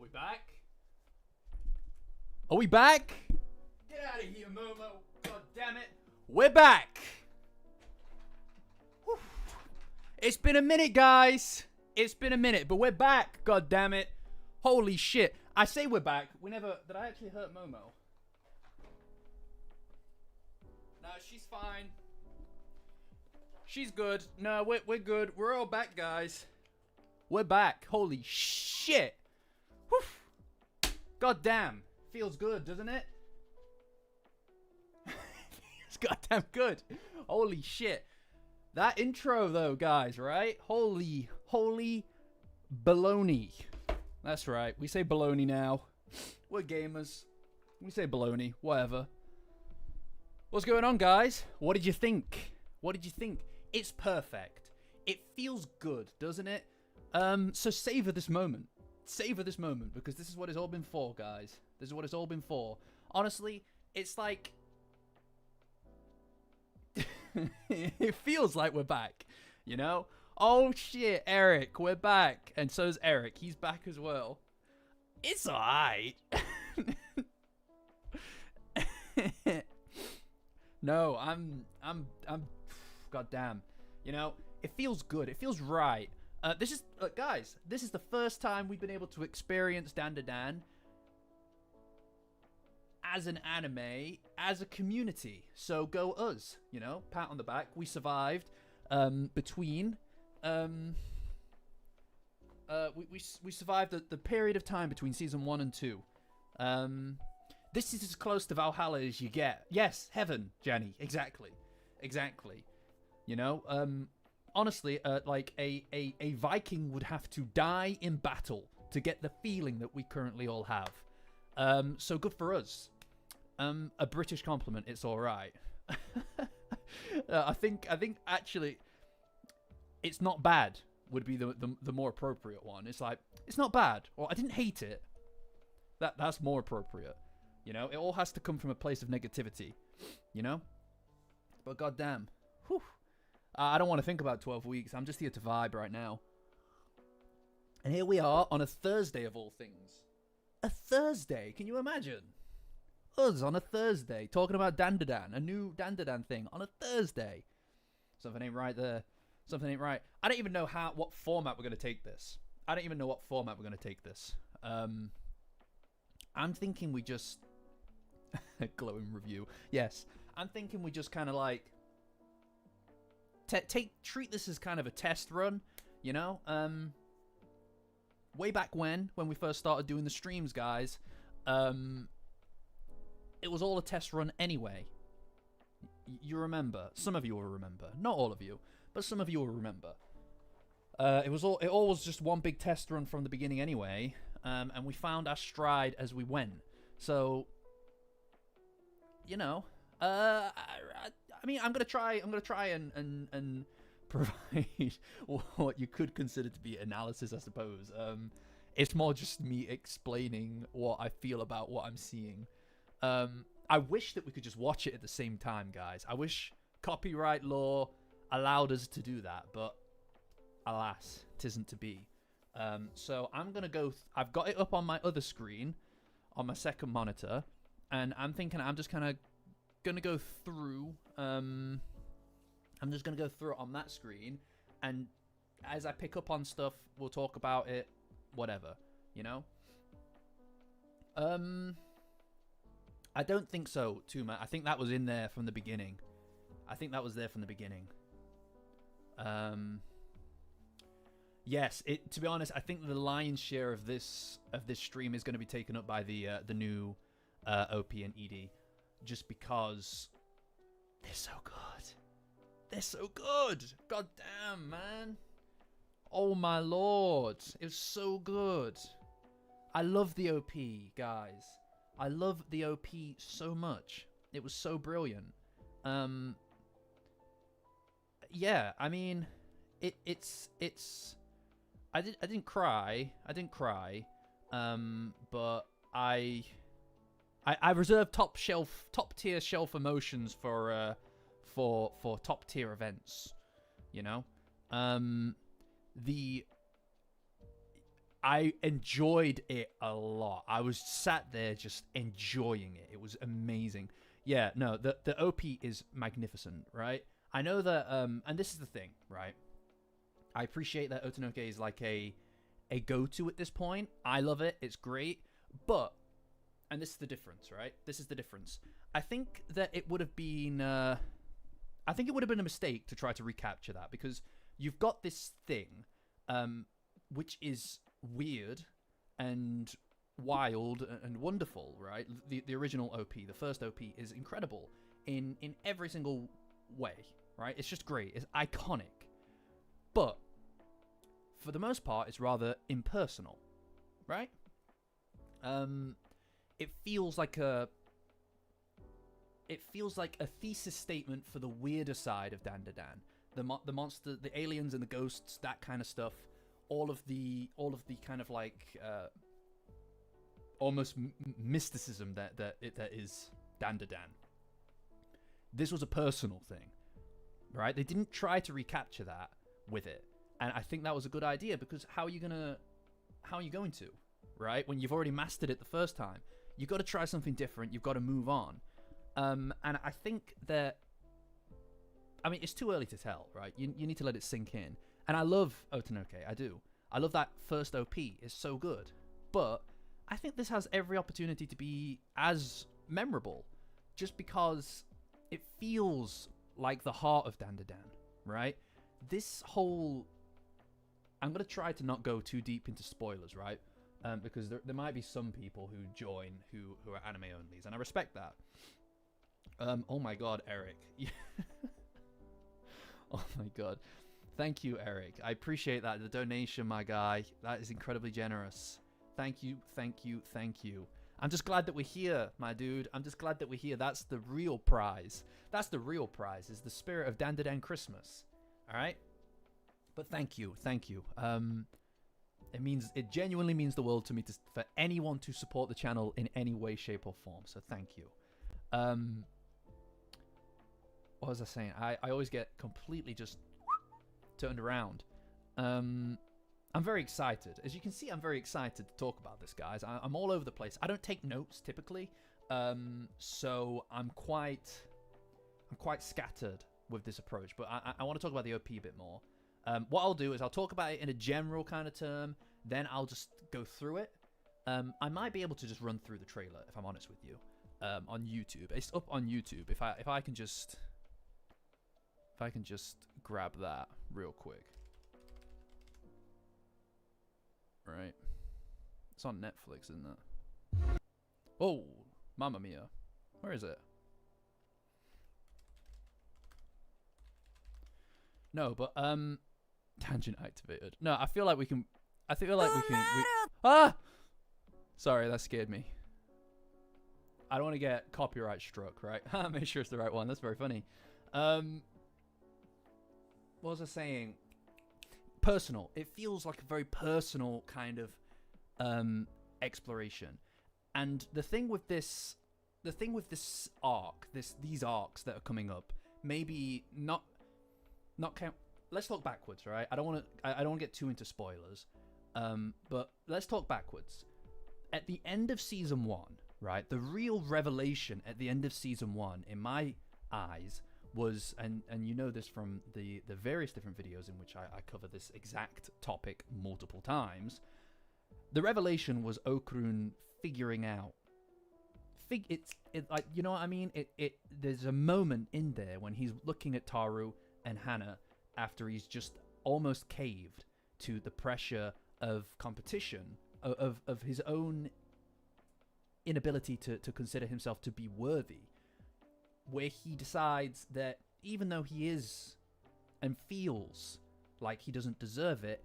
we back? Are we back? Get out of here, Momo. God damn it. We're back. Whew. It's been a minute, guys. It's been a minute, but we're back. God damn it. Holy shit. I say we're back. We never... Did I actually hurt Momo? No, she's fine. She's good. No, we're good. We're all back, guys. We're back. Holy shit. Whew. God damn. Feels good, doesn't it? It's goddamn good. Holy shit. That intro, though, guys, right? Holy baloney. That's right. We say baloney now. We're gamers. We say baloney. Whatever. What's going on, guys? What did you think? What did you think? It's perfect. It feels good, doesn't it? So savor this moment. Savor this moment, because this is what it's all been for, guys. This is what it's all been for. Honestly, it's like... it feels like we're back, you know? Oh shit, Eric, we're back. And so's Eric. He's back as well. It's alright. No, I'm goddamn. You know, it feels good. It feels right. This is, guys, this is the first time we've been able to experience Dandadan as an anime, as a community. So go us, you know, pat on the back. We survived between we survived the period of time between season 1 and 2. This is as close to Valhalla as you get. Yes, heaven, Jenny. Exactly. You know, honestly, like a Viking would have to die in battle to get the feeling that we currently all have. So good for us. A British compliment. It's all right. I think actually, it's not bad would be the more appropriate one. It's like, it's not bad, or I didn't hate it. That's more appropriate. You know, it all has to come from a place of negativity. You know, but goddamn, whew. I don't want to think about 12 weeks. I'm just here to vibe right now. And here we are on a Thursday of all things. A Thursday. Can you imagine? Us on a Thursday talking about Dandadan, a new Dandadan thing on a Thursday. Something ain't right there. Something ain't right. I don't even know what format we're going to take this. I'm thinking we just... glowing review. Yes. I'm thinking we just kind of like... treat this as kind of a test run, you know? Way back when we first started doing the streams, guys, it was all a test run anyway. You remember. Some of you will remember. Not all of you, but some of you will remember. It all was just one big test run from the beginning anyway, and we found our stride as we went. So, you know, I mean, I'm gonna try and provide what you could consider to be analysis, I suppose. It's more just me explaining what I feel about what I'm seeing. I wish that we could just watch it at the same time, guys. I wish copyright law allowed us to do that, but alas, 'tisn't to be. So I'm gonna go. I've got it up on my other screen, on my second monitor, and I'm thinking I'm just kind of gonna go through. I'm just gonna go through it on that screen, and as I pick up on stuff, we'll talk about it. Whatever, you know. I don't think so, too, man. I think that was in there from the beginning. Yes, to be honest, I think the lion's share of this stream is going to be taken up by the new OP and ED, just because they're so good. They're so good. God damn, man. Oh my lord, it's so good. I love the OP, guys. I love the OP so much. It was so brilliant. Yeah, I mean, it's. I didn't cry. But I reserve top tier shelf emotions for top tier events. You know, I enjoyed it a lot. I was sat there just enjoying it. It was amazing. Yeah, no, the OP is magnificent, right? I know that, and this is the thing, right? I appreciate that Otonoke is like a go-to at this point. I love it. It's great. But, and this is the difference, right? This is the difference. I think that it would have been, I think it would have been a mistake to try to recapture that, because you've got this thing, which is weird and wild and wonderful, right? The original OP, the first OP, is incredible in every single way, right? It's just great. It's iconic. But for the most part, it's rather impersonal, right? It feels like a thesis statement for the weirder side of Dandadan. The monster, the aliens and the ghosts, that kind of stuff. All of the kind of like almost mysticism that is Dandadan. This was a personal thing, right? They didn't try to recapture that with it, and I think that was a good idea, because how are you going to, right? When you've already mastered it the first time, you've got to try something different. You've got to move on, and I think that, I mean, it's too early to tell, right? You need to let it sink in. And I love Otonoke, I do. I love that first OP, it's so good. But I think this has every opportunity to be as memorable, just because it feels like the heart of Dandadan, right? This whole... I'm going to try to not go too deep into spoilers, right? Because there might be some people who join who are anime onlys, and I respect that. Oh my god, Eric. Oh my god. Thank you, Eric. I appreciate that. The donation, my guy. That is incredibly generous. Thank you, thank you, thank you. I'm just glad that we're here, my dude. I'm just glad that we're here. That's the real prize. That's the real prize, is the spirit of Dandadan Christmas. All right? But thank you, thank you. It genuinely means the world to me for anyone to support the channel in any way, shape, or form. So thank you. What was I saying? I always get completely just turned around. I'm very excited. As you can see, I'm very excited to talk about this, guys. I'm all over the place. I don't take notes typically, so I'm quite scattered with this approach. But I want to talk about the OP a bit more. What I'll do is I'll talk about it in a general kind of term. Then I'll just go through it. I might be able to just run through the trailer, if I'm honest with you, on YouTube. It's up on YouTube. If I can just grab that real quick. Right. It's on Netflix, isn't it? Oh, Mamma Mia. Where is it? No, but tangent activated. No, I feel like we can Ah! Sorry, that scared me. I don't want to get copyright struck, right? Make sure it's the right one. That's very funny. What was I saying? Personal. It feels like a very personal kind of exploration. And the thing with this arc, these arcs that are coming up, maybe not count. Let's talk backwards, right? I don't want to get too into spoilers. But let's talk backwards. At the end of season 1, right? The real revelation at the end of season 1, in my eyes, was, and you know this from the various different videos in which I cover this exact topic multiple times. The revelation was Okrun figuring out. It's like, you know what I mean? There's a moment in there when he's looking at Taru and Hannah after he's just almost caved to the pressure of competition, of his own inability to consider himself to be worthy, where he decides that even though he is and feels like he doesn't deserve it,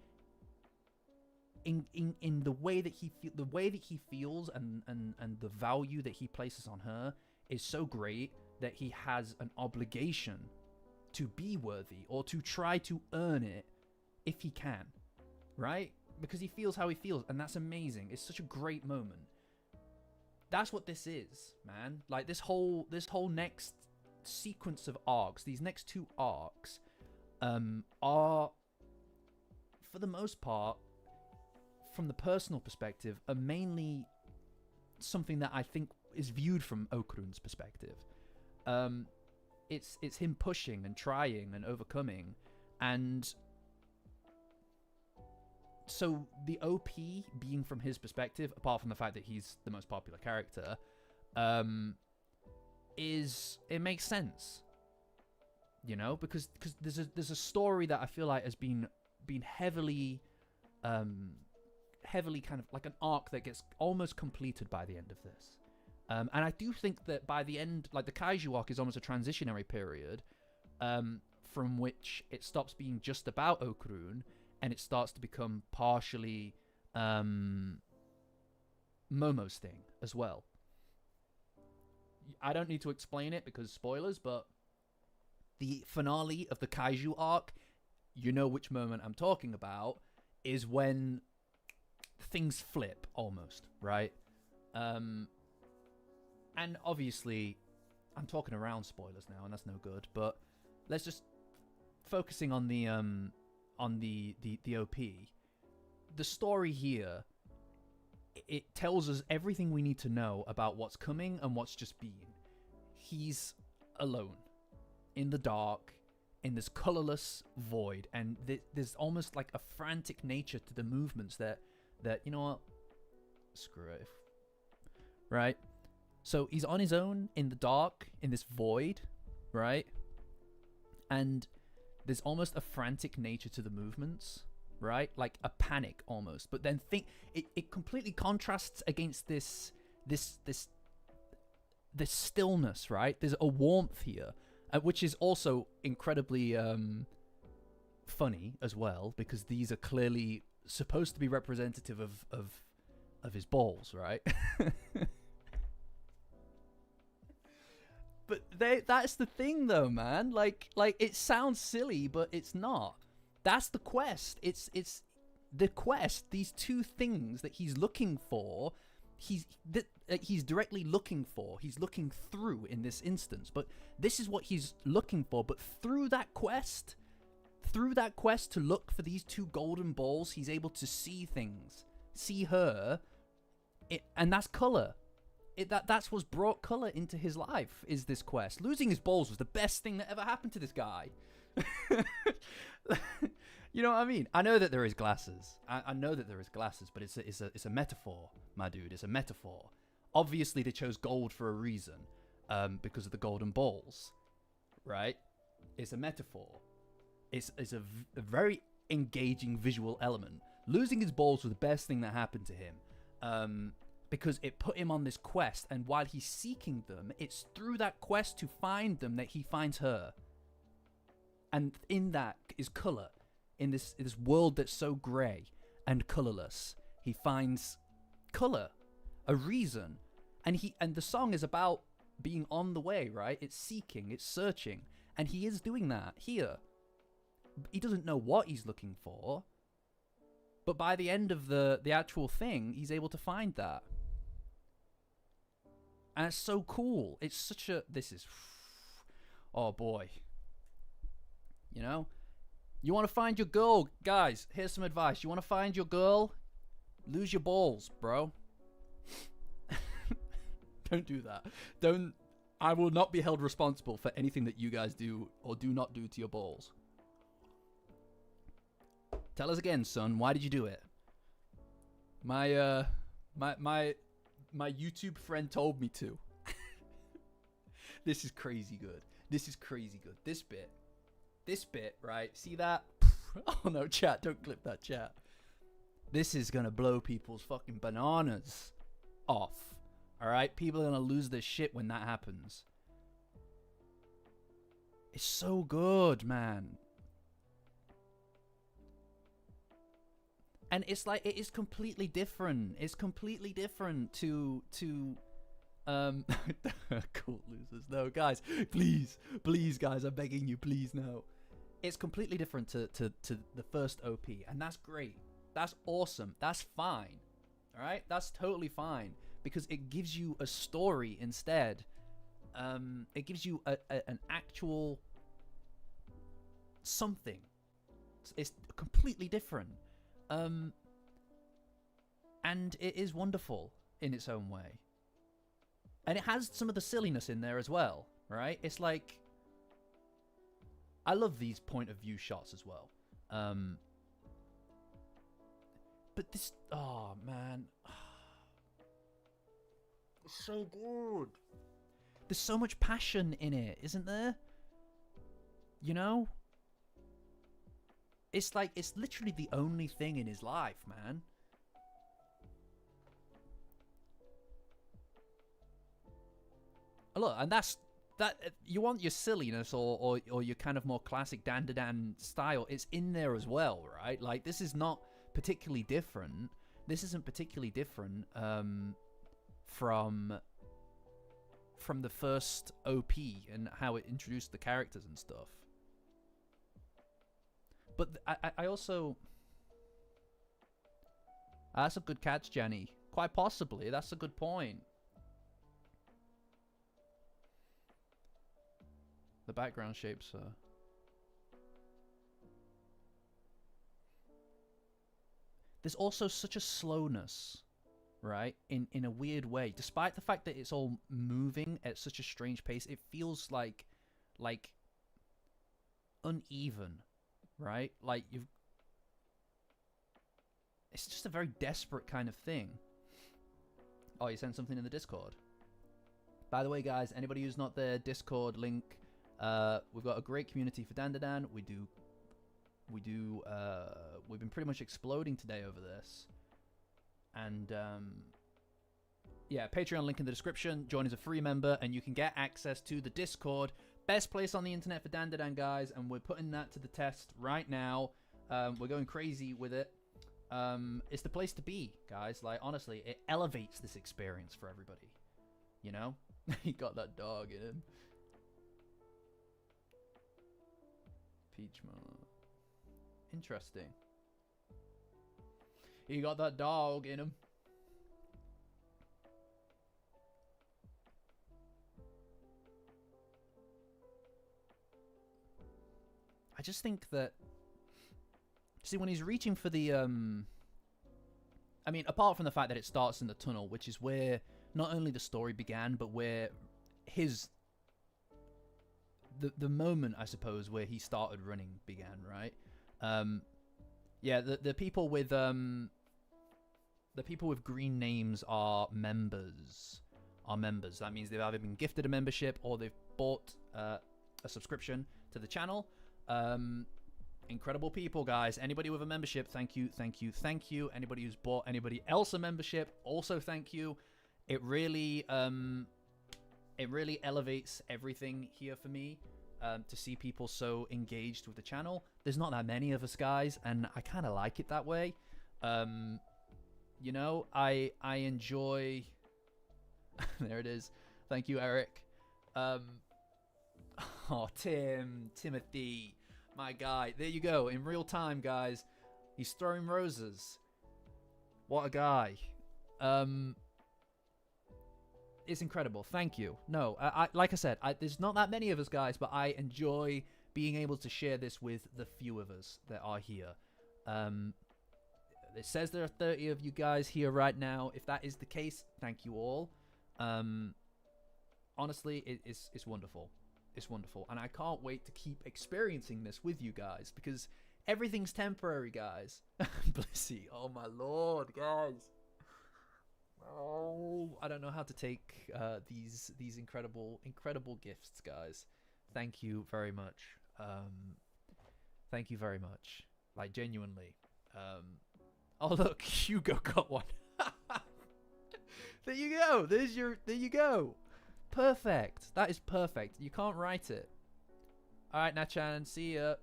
in the way that he feels and the value that he places on her is so great that he has an obligation to be worthy, or to try to earn it if he can, right? Because he feels how he feels, and that's amazing. It's such a great moment. That's what this is, man. Like this whole next sequence of arcs, these next 2 arcs, are, for the most part, from the personal perspective, are mainly something that I think is viewed from Okrun's perspective. It's him pushing and trying and overcoming, and so the OP being from his perspective, apart from the fact that he's the most popular character, it makes sense, you know, because there's a story that I feel like has been heavily kind of like an arc that gets almost completed by the end of this. And I do think that by the end, like the Kaiju arc is almost a transitionary period from which it stops being just about Okrun and it starts to become partially Momo's thing as well. I don't need to explain it because spoilers, but the finale of the Kaiju arc, you know which moment I'm talking about, is when things flip almost, right? And obviously, I'm talking around spoilers now, and that's no good. But let's just focusing on the OP. The story here, it tells us everything we need to know about what's coming and what's just been. He's alone, in the dark, in this colorless void, and there's almost like a frantic nature to the movements that you know what? Screw it. Right? So he's on his own in the dark, in this void, right? And there's almost a frantic nature to the movements, right? Like a panic almost. But then it completely contrasts against this stillness, right? There's a warmth here, which is also incredibly funny as well, because these are clearly supposed to be representative of his balls, right? But that's the thing though, man. Like it sounds silly, but it's not. That's the quest. It's the quest. These two things that he's looking for, he's directly looking for. He's looking through in this instance. But this is what he's looking for. But through that quest to look for these two golden balls, he's able to see things, see her, and that's color. That's what's brought color into his life, is this quest. Losing his balls was the best thing that ever happened to this guy. You know what I mean? I know that there is glasses. I know that there is glasses, but it's a metaphor, my dude. It's a metaphor. Obviously, they chose gold for a reason, because of the golden balls, right? It's a metaphor. It's a very engaging visual element. Losing his balls was the best thing that happened to him. Because it put him on this quest, and while he's seeking them, it's through that quest to find them that he finds her. And in that is color. In this world that's so grey and colorless, he finds color, a reason. And the song is about being on the way, right? It's seeking, it's searching, and he is doing that here. He doesn't know what he's looking for, but by the end of the actual thing, he's able to find that. And it's so cool. It's such a... This is... Oh, boy. You know? You want to find your girl? Guys, here's some advice. You want to find your girl? Lose your balls, bro. Don't do that. Don't... I will not be held responsible for anything that you guys do or do not do to your balls. Tell us again, son. Why did you do it? My YouTube friend told me to. This is crazy good. This is crazy good. This bit, right? See that? Oh no, chat, don't clip that, chat. This is gonna blow people's fucking bananas off. Alright? People are gonna lose their shit when that happens. It's so good, man. And it's like, it is completely different. It's completely different to cool losers. No, guys, please, guys, I'm begging you, please, no. It's completely different to the first OP, and that's great. That's awesome. That's fine. All right? That's totally fine, because it gives you a story instead. It gives you an actual something. It's completely different. And it is wonderful in its own way. And it has some of the silliness in there as well, right? It's like, I love these point of view shots as well. But this, oh man, it's so good. There's so much passion in it, isn't there? You know? It's like, it's literally the only thing in his life, man. Look, and that's, that, you want your silliness or your kind of more classic Dandadan style, it's in there as well, right? Like, this is not particularly different. This isn't particularly different from the first OP and how it introduced the characters and stuff. But I also... That's a good catch, Jenny. Quite possibly. That's a good point. The background shapes are... There's also such a slowness, right? In a weird way. Despite the fact that it's all moving at such a strange pace, it feels like uneven, right? Like you've... It's just a very desperate kind of thing. Oh, you sent something in the Discord. By the way, guys, anybody who's not there, Discord link. We've got a great community for Dandadan. We've been pretty much exploding today over this. And, yeah, Patreon link in the description. Join as a free member, and you can get access to the Discord. Best place on the internet for Dandadan, guys, and we're putting that to the test right now. We're going crazy with it. It's the place to be, guys. Like, honestly, it elevates this experience for everybody. You know? He got that dog in him. Peachmo. Interesting. He got that dog in him. I just think that... See, when he's reaching for the... I mean, apart from the fact that it starts in the tunnel, which is where not only the story began, but where his... The moment, I suppose, where he started running began, right? Yeah, the people with green names are members. That means they've either been gifted a membership or they've bought a subscription to the channel. Incredible people, guys. Anybody with a membership, thank you, thank you, thank you. Anybody who's bought anybody else a membership, also thank you. It really elevates everything here for me. To see people so engaged with the channel. There's not that many of us, guys, and I kind of like it that way. You know, I enjoy... There it is. Thank you, Eric. Oh, Timothy, my guy. There you go, in real time, guys. He's throwing roses. What a guy. It's incredible. Thank you. No, like I said, there's not that many of us, guys, but I enjoy being able to share this with the few of us that are here. It says there are 30 of you guys here right now. If that is the case, thank you all. Honestly, it's wonderful. It's wonderful. And I can't wait to keep experiencing this with you guys, because everything's temporary, guys. Blissy. Oh, my Lord, guys. Oh, I don't know how to take these incredible gifts, guys. Thank you very much. Thank you very much. Like, genuinely. Oh, look, Hugo got one. There you go. There you go. Perfect. That is perfect. You can't write it. All right, Nachan, see ya.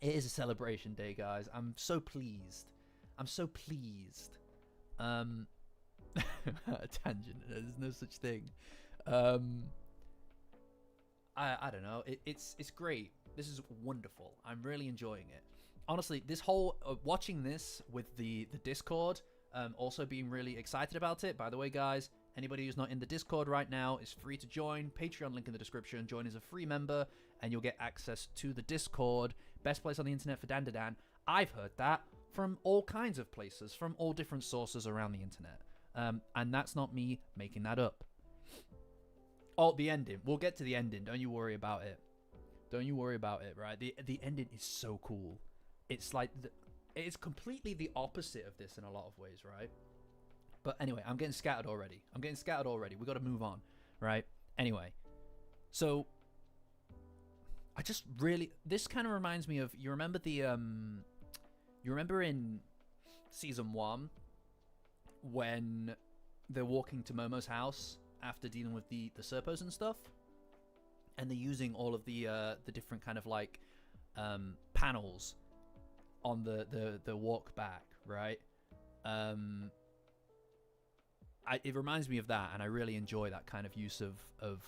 It is a celebration day, guys. I'm so pleased. I'm so pleased. Tangent. There's no such thing. I don't know. It's great. This is wonderful. I'm really enjoying it. Honestly, this whole watching this with the Discord, also being really excited about it. By the way, guys, anybody who's not in the Discord right now is free to join. Patreon link in the description. Join as a free member, and you'll get access to the Discord. Best place on the internet for Dandadan. I've heard that from all kinds of places, from all different sources around the internet. And that's not me making that up. Oh, the ending. We'll get to the ending. Don't you worry about it. Don't you worry about it, right? The ending is so cool. It's like... it's completely the opposite of this in a lot of ways, right? But anyway, I'm getting scattered already. We got to move on, right? Anyway. So... I just really... This kind of reminds me of... You remember the... You remember in Season 1... when they're walking to Momo's house after dealing with the Serpos and stuff, and they're using all of the different kind of like panels on the walk back, right? It reminds me of that, and I really enjoy that kind of use of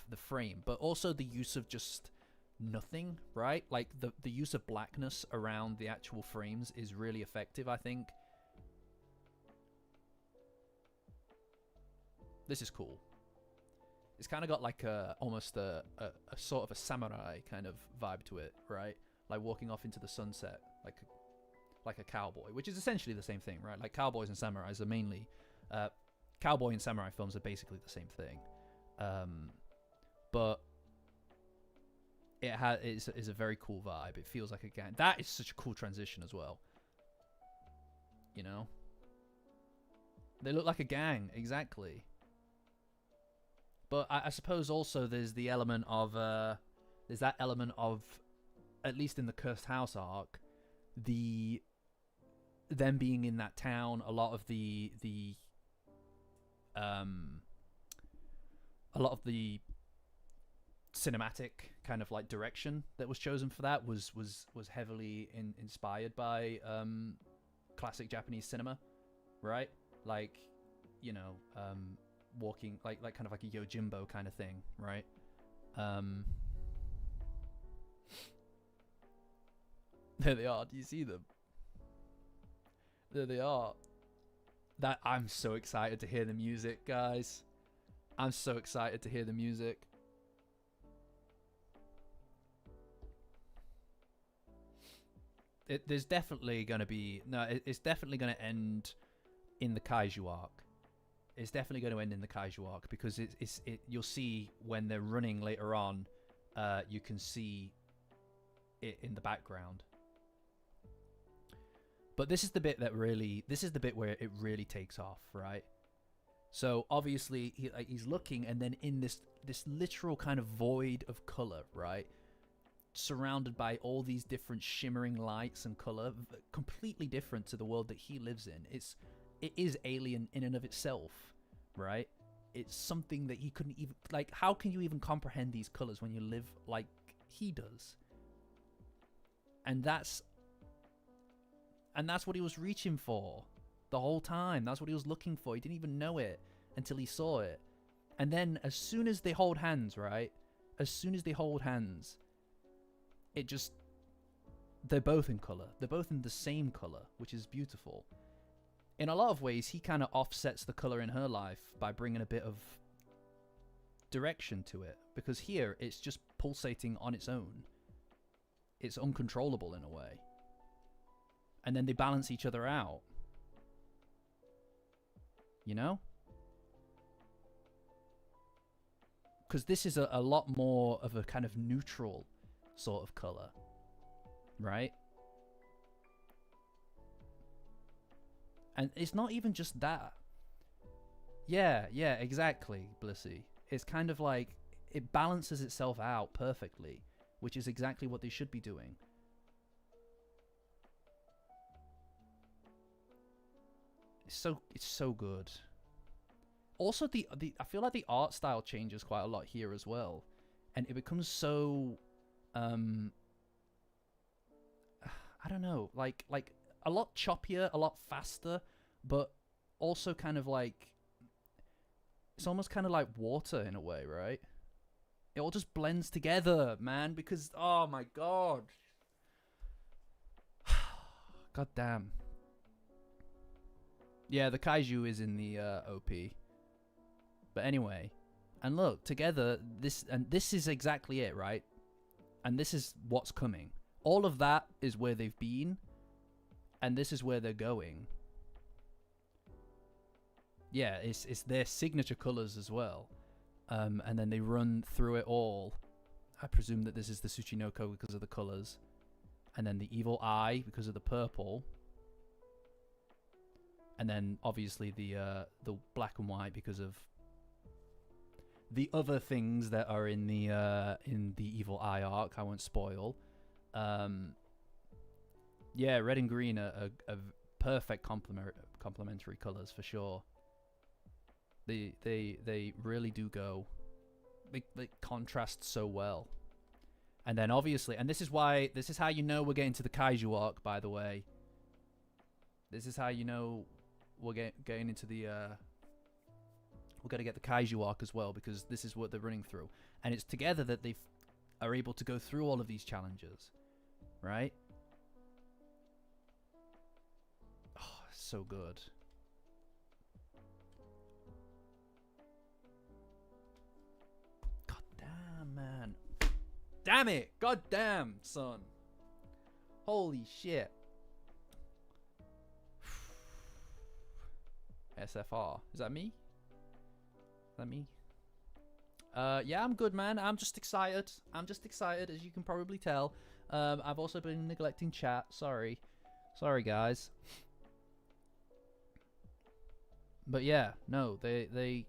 the frame, but also the use of just nothing, right? Like the use of blackness around the actual frames is really effective, I think. This is cool. It's kind of got like almost a sort of a samurai kind of vibe to it, right? Like walking off into the sunset, like a cowboy, which is essentially the same thing, right? Like cowboys and samurais are mainly... cowboy and samurai films are basically the same thing. But it's a very cool vibe. It feels like a gang. That is such a cool transition as well. You know? They look like a gang, exactly. But I suppose also there's the element of there's that element of, at least in the Cursed House arc, them being in that town, a lot of the cinematic kind of like direction that was chosen for that was heavily inspired by classic Japanese cinema, right? Like, you know, walking like kind of like a Yojimbo kind of thing, right? There they are. Do you see them? There they are. That I'm so excited to hear the music, guys. I'm so excited to hear the music. There's definitely gonna be it's definitely gonna end in the Kaiju arc. It's definitely going to end in the Kaiju arc because you'll see when they're running later on, you can see it in the background. But this is the bit where it really takes off, right? So obviously he's looking, and then in this literal kind of void of color, right? Surrounded by all these different shimmering lights and color, completely different to the world that he lives in. It is alien in and of itself, right? It's something that he couldn't even... Like, how can you even comprehend these colors when you live like he does? And that's what he was reaching for the whole time. That's what he was looking for. He didn't even know it until he saw it. And then as soon as they hold hands, right? As soon as they hold hands, it just... They're both in color. They're both in the same color, which is beautiful. In a lot of ways, he kind of offsets the color in her life by bringing a bit of direction to it. Because here, it's just pulsating on its own. It's uncontrollable in a way. And then they balance each other out. You know? Because this is a lot more of a kind of neutral sort of color. Right? And it's not even just that. Yeah, exactly, Blissy. It's kind of like, it balances itself out perfectly, which is exactly what they should be doing. It's so good. Also, I feel like the art style changes quite a lot here as well, and it becomes so, I don't know, like a lot choppier, a lot faster, but also kind of like, it's almost kind of like water in a way, right? It all just blends together, man, because, oh my god. God damn. Yeah, the kaiju is in the OP. But anyway, and look, together, this is exactly it, right? And this is what's coming. All of that is where they've been. And this is where they're going. Yeah, it's their signature colors as well. And then they run through it all. I presume that this is the Tsuchinoko because of the colors. And then the evil eye because of the purple. And then obviously the black and white because of the other things that are in the evil eye arc. I won't spoil. Yeah, red and green are perfect complementary colors for sure. They really do go. They contrast so well. And then obviously, and this is how you know we're getting to the Kaiju arc, by the way. This is how you know we're getting into the we're going to get the Kaiju arc as well, because this is what they're running through. And it's together that they are able to go through all of these challenges. Right? Oh, so good. God damn, man. Damn it! God damn, son. Holy shit. SFR. Is that me? Is that me? Yeah, I'm good, man. I'm just excited. As you can probably tell. I've also been neglecting chat. Sorry, guys. But yeah, no, they.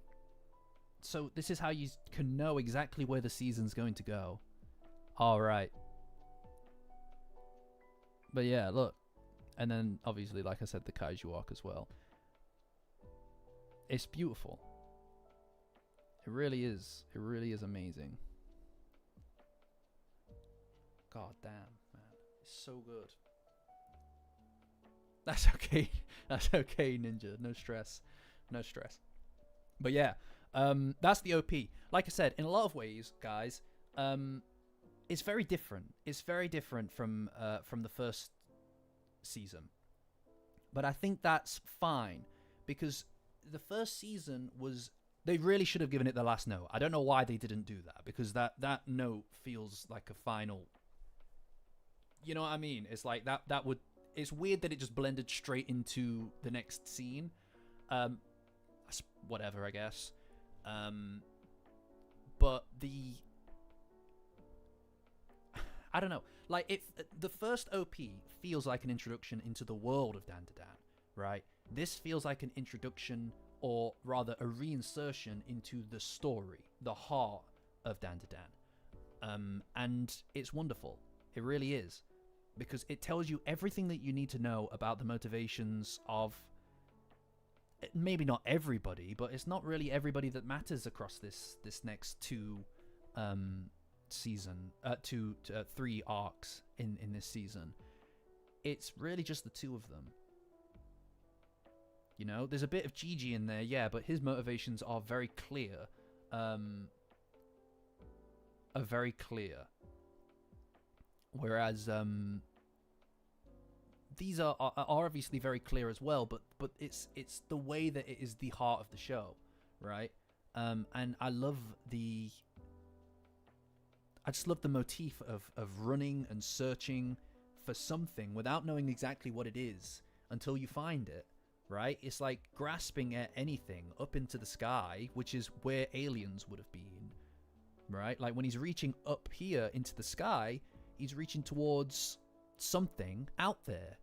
So this is how you can know exactly where the season's going to go. All right. But yeah, look, and then obviously, like I said, the Kaiju arc as well. It's beautiful. It really is. It really is amazing. God damn, man. It's so good. That's okay. That's okay, Ninja. No stress. No stress. But yeah, that's the OP. Like I said, in a lot of ways, guys, it's very different. It's very different from the first season. But I think that's fine, because the first season was... They really should have given it the last note. I don't know why they didn't do that, because that note feels like a final... You know what I mean? It's like that would... It's weird that it just blended straight into the next scene. Whatever, I guess. But the... I don't know. Like, the first OP feels like an introduction into the world of Dandadan, right? This feels like an introduction, or rather a reinsertion into the story, the heart of Dandadan. And it's wonderful. It really is. Because it tells you everything that you need to know about the motivations of... Maybe not everybody, but it's not really everybody that matters across this next three arcs in this season. It's really just the two of them. You know, there's a bit of Gigi in there, yeah, but his motivations are very clear. Whereas these are obviously very clear as well, but it's the way that it is the heart of the show, right? And I just love the motif of running and searching for something without knowing exactly what it is until you find it, right? It's like grasping at anything up into the sky, which is where aliens would have been, right? Like when he's reaching up here into the sky, he's reaching towards something out there.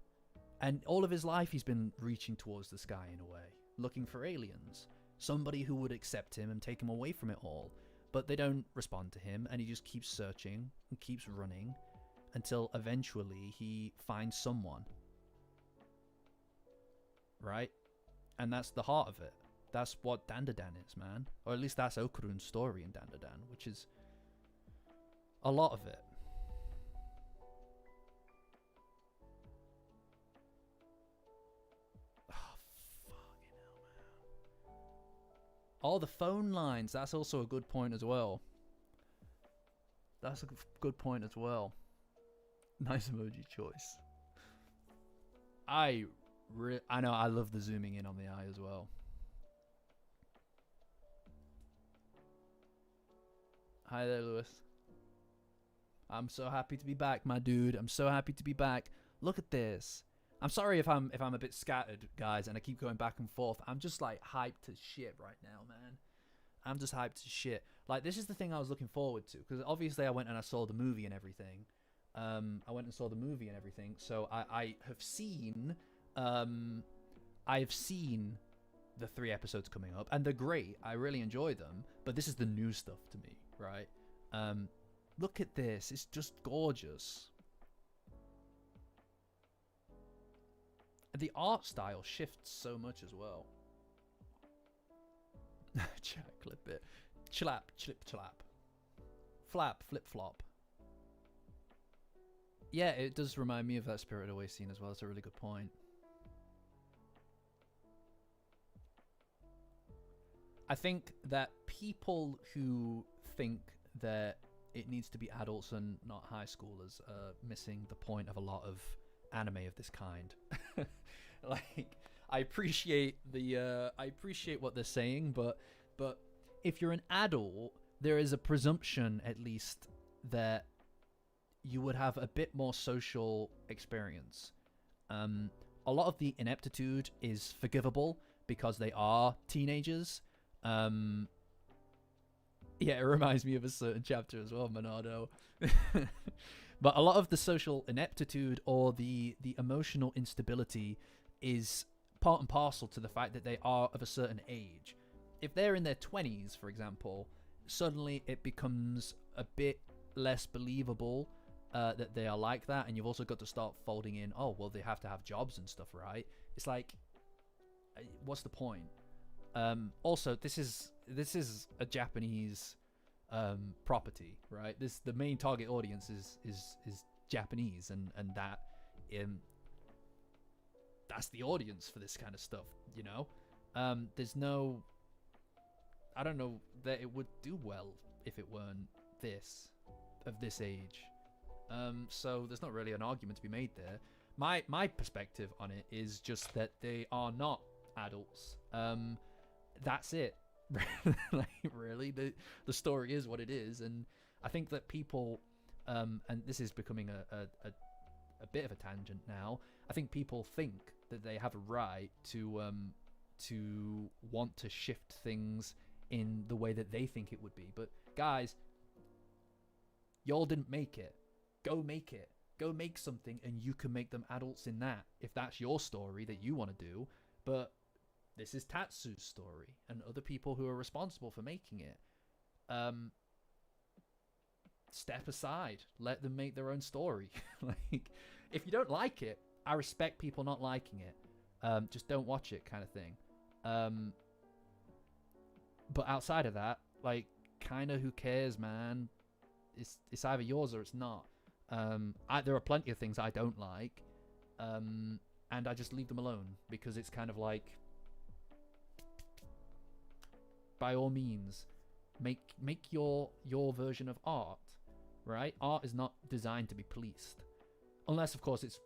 And all of his life he's been reaching towards the sky in a way, looking for aliens. Somebody who would accept him and take him away from it all. But they don't respond to him, and he just keeps searching and keeps running until eventually he finds someone. Right? And that's the heart of it. That's what Dandadan is, man. Or at least that's Okurun's story in Dandadan, which is a lot of it. Oh, the phone lines. That's also a good point as well. That's a good point as well. Nice emoji choice. I know, I love the zooming in on the eye as well. Hi there, Lewis. I'm so happy to be back, my dude. I'm so happy to be back. Look at this. I'm sorry if I'm a bit scattered, guys, and I keep going back and forth. I'm just like hyped to shit right now, man. I'm just hyped to shit. Like, this is the thing I was looking forward to, because obviously I went and I saw the movie and everything. So I have seen the 3 episodes coming up, and they're great. I really enjoy them, but this is the new stuff to me, right? Look at this. It's just gorgeous. The art style shifts so much as well. Chat, clip it. Chlap, chlip, chlap. Flap, flip, flop. Yeah, it does remind me of that Spirited Away scene as well. It's a really good point. I think that people who think that it needs to be adults and not high schoolers are missing the point of a lot of anime of this kind. Like, I appreciate what they're saying, but if you're an adult, there is a presumption, at least, that you would have a bit more social experience. A lot of the ineptitude is forgivable because they are teenagers. Yeah, it reminds me of a certain chapter as well, Monado. But a lot of the social ineptitude or the emotional instability is part and parcel to the fact that they are of a certain age. If they're in their 20s, for example, suddenly it becomes a bit less believable that they are like that, and you've also got to start folding in, oh, well, they have to have jobs and stuff, right? It's like, what's the point? Also, this is a Japanese property, right? The main target audience is Japanese, and that that's the audience for this kind of stuff, you know. There's no, I don't know that it would do well if it weren't of this age. So there's not really an argument to be made there. My perspective on it is just that they are not adults. That's it. Like, really, the story is what it is, and I think that people, and this is becoming a bit of a tangent now. I think people think that they have a right to want to shift things in the way that they think it would be. But guys, y'all didn't make it. Go make it. Go make something, and you can make them adults in that, if that's your story that you want to do. But this is Tatsu's story, and other people who are responsible for making it. Step aside. Let them make their own story. Like, if you don't like it, I respect people not liking it. Just don't watch it, kind of thing. But outside of that, like, kind of who cares, man? It's either yours or it's not. There are plenty of things I don't like, and I just leave them alone, because it's kind of like, by all means, make your version of art, right? Art is not designed to be policed, unless of course it's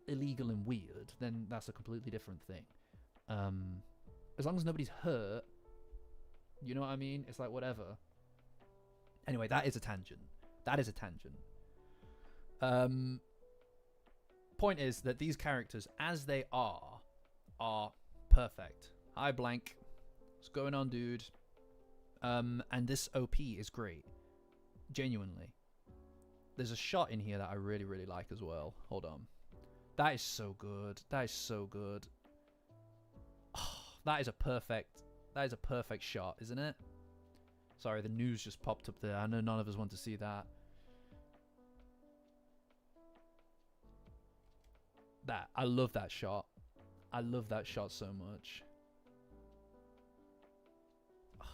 illegal and weird. Then that's a completely different thing. As long as nobody's hurt, you know what I mean? It's like, whatever. Anyway, that is a tangent. Point is that these characters, as they are perfect. Hi, Blank. What's going on, dude? And this OP is great. Genuinely. There's a shot in here that I really, really like as well. Hold on. That is so good. Oh, that is a perfect shot, isn't it? Sorry, the news just popped up there. I know none of us want to see that. I love that shot. I love that shot so much. Oh,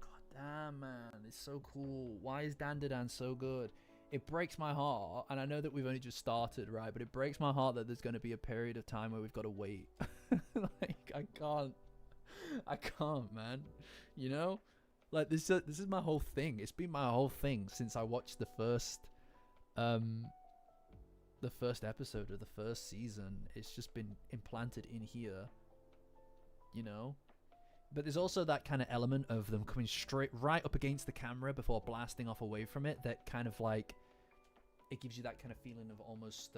god damn, man. It's so cool. Why is Dandadan so good? It breaks my heart, and I know that we've only just started, right? But it breaks my heart that there's going to be a period of time where we've got to wait. Like, I can't, man. You know? Like, this is my whole thing. It's been my whole thing since I watched the first episode of the first season. It's just been implanted in here, you know. But there's also that kind of element of them coming straight right up against the camera before blasting off away from it, that kind of like, it gives you that kind of feeling of almost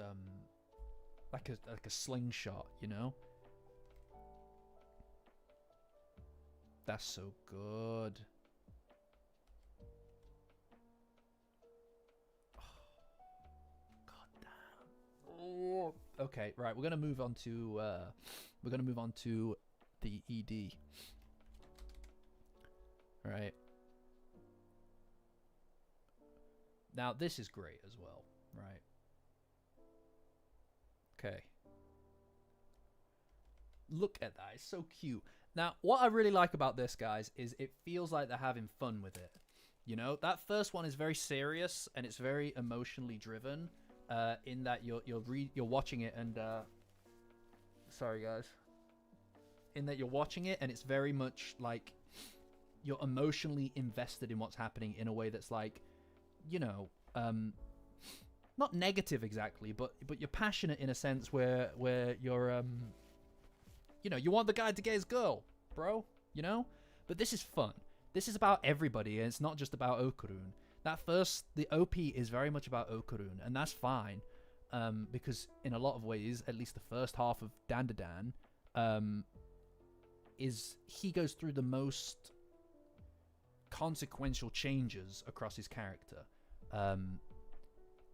like a slingshot, you know. That's so good. God damn. Oh. Okay, right. We're gonna move on to the ED. Right. Now this is great as well, right? Okay. Look at that. It's so cute. Now, what I really like about this, guys, is it feels like they're having fun with it. You know, that first one is very serious and it's very emotionally driven. In that you're watching it and sorry guys. In that you're watching it and it's very much like you're emotionally invested in what's happening in a way that's like, you know, not negative exactly, but you're passionate in a sense where you're you know, you want the guy to get his girl, bro, you know? But this is fun. This is about everybody, and it's not just about Okurun. The OP is very much about Okurun, and that's fine, because in a lot of ways, at least the first half of Dandadan, he goes through the most consequential changes across his character,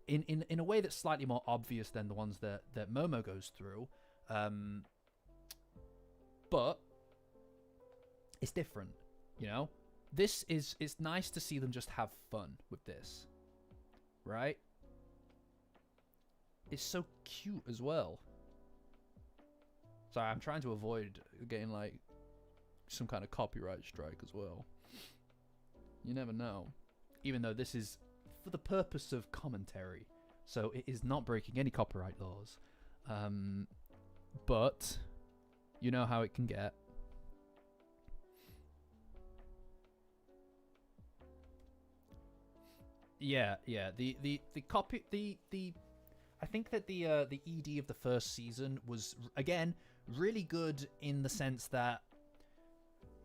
in a way that's slightly more obvious than the ones that Momo goes through, but it's different, you know. It's nice to see them just have fun with this, right? It's so cute as well. Sorry, I'm trying to avoid getting like some kind of copyright strike as well. You never know. Even though this is for the purpose of commentary, so it is not breaking any copyright laws. But you know how it can get. Yeah. The I think that the ED of the first season was again really good in the sense that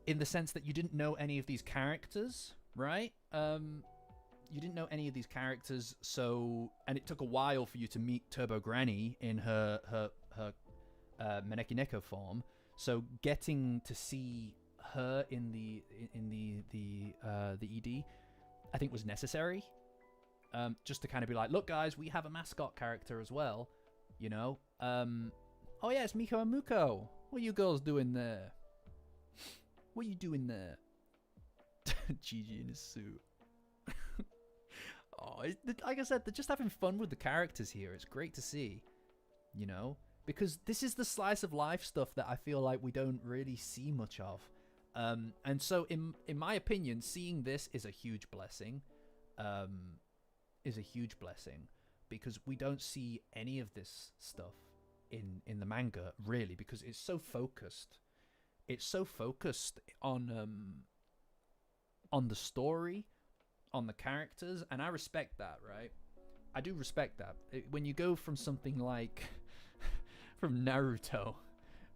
you didn't know any of these characters, right? You didn't know any of these characters, so and it took a while for you to meet Turbo Granny in her Maneki Neko form. So getting to see her in the ED, I think was necessary. Just to kind of be like, look, guys, we have a mascot character as well, you know. Oh yeah, it's Miko and Muko. What are you girls doing there? What are you doing there? Gigi in his suit. Oh, like I said, they're just having fun with the characters here. It's great to see, you know, because this is the slice of life stuff that I feel like we don't really see much of. And so, in my opinion, seeing this is a huge blessing. Because we don't see any of this stuff in the manga really, because it's so focused. It's so focused on the story, on the characters, and I respect that, right? I do respect that. When you go from something like from Naruto,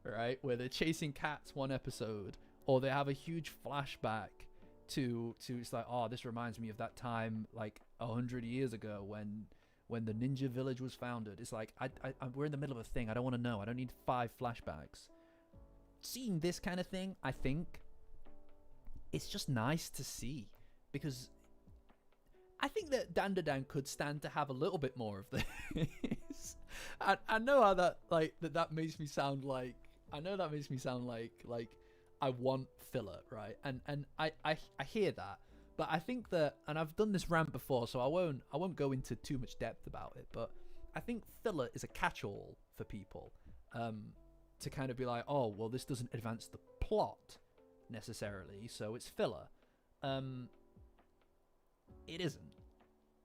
right, where they're chasing cats one episode, or they have a huge flashback to it's like, oh, this reminds me of that time like 100 years ago when the ninja village was founded. It's like we're in the middle of a thing. I don't want to know. I don't need 5 flashbacks. Seeing this kind of thing, I think it's just nice to see, because I think that Dandadan could stand to have a little bit more of this. I know how that makes me sound like, I know that makes me sound like I want filler, right? And I hear that, but I think that, and I've done this rant before, so I won't go into too much depth about it, but I think filler is a catch-all for people, to kind of be like, oh, well, this doesn't advance the plot necessarily, so it's filler. It isn't.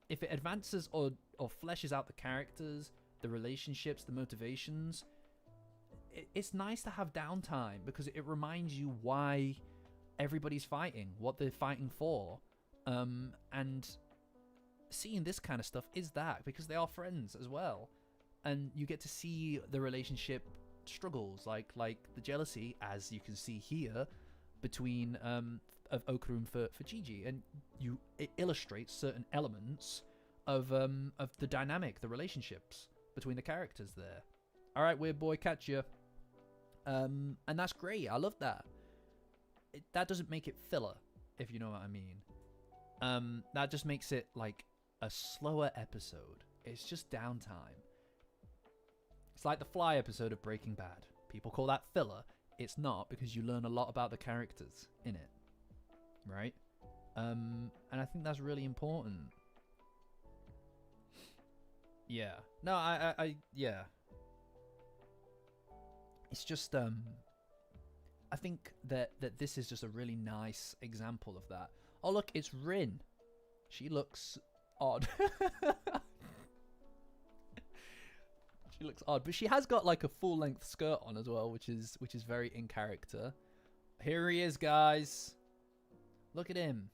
If it advances or fleshes out the characters, the relationships, the motivations, it's nice to have downtime, because it reminds you why everybody's fighting, what they're fighting for. And seeing this kind of stuff is that, because they are friends as well. And you get to see the relationship struggles, like the jealousy, as you can see here, between of Okurun for Gigi, and it illustrates certain elements of the dynamic, the relationships between the characters there. All right, weird boy, catch you. And that's great. I love that. That doesn't make it filler, if you know what I mean. That just makes it like a slower episode. It's just downtime. It's like the Fly episode of Breaking Bad. People call that filler. It's not, because you learn a lot about the characters in it, right? And I think that's really important. Yeah. No, yeah. It's just, I think that this is just a really nice example of that. Oh, look, it's Rin. She looks odd. She looks odd, but she has got like a full-length skirt on as well, which is very in character. Here he is, guys. Look at him.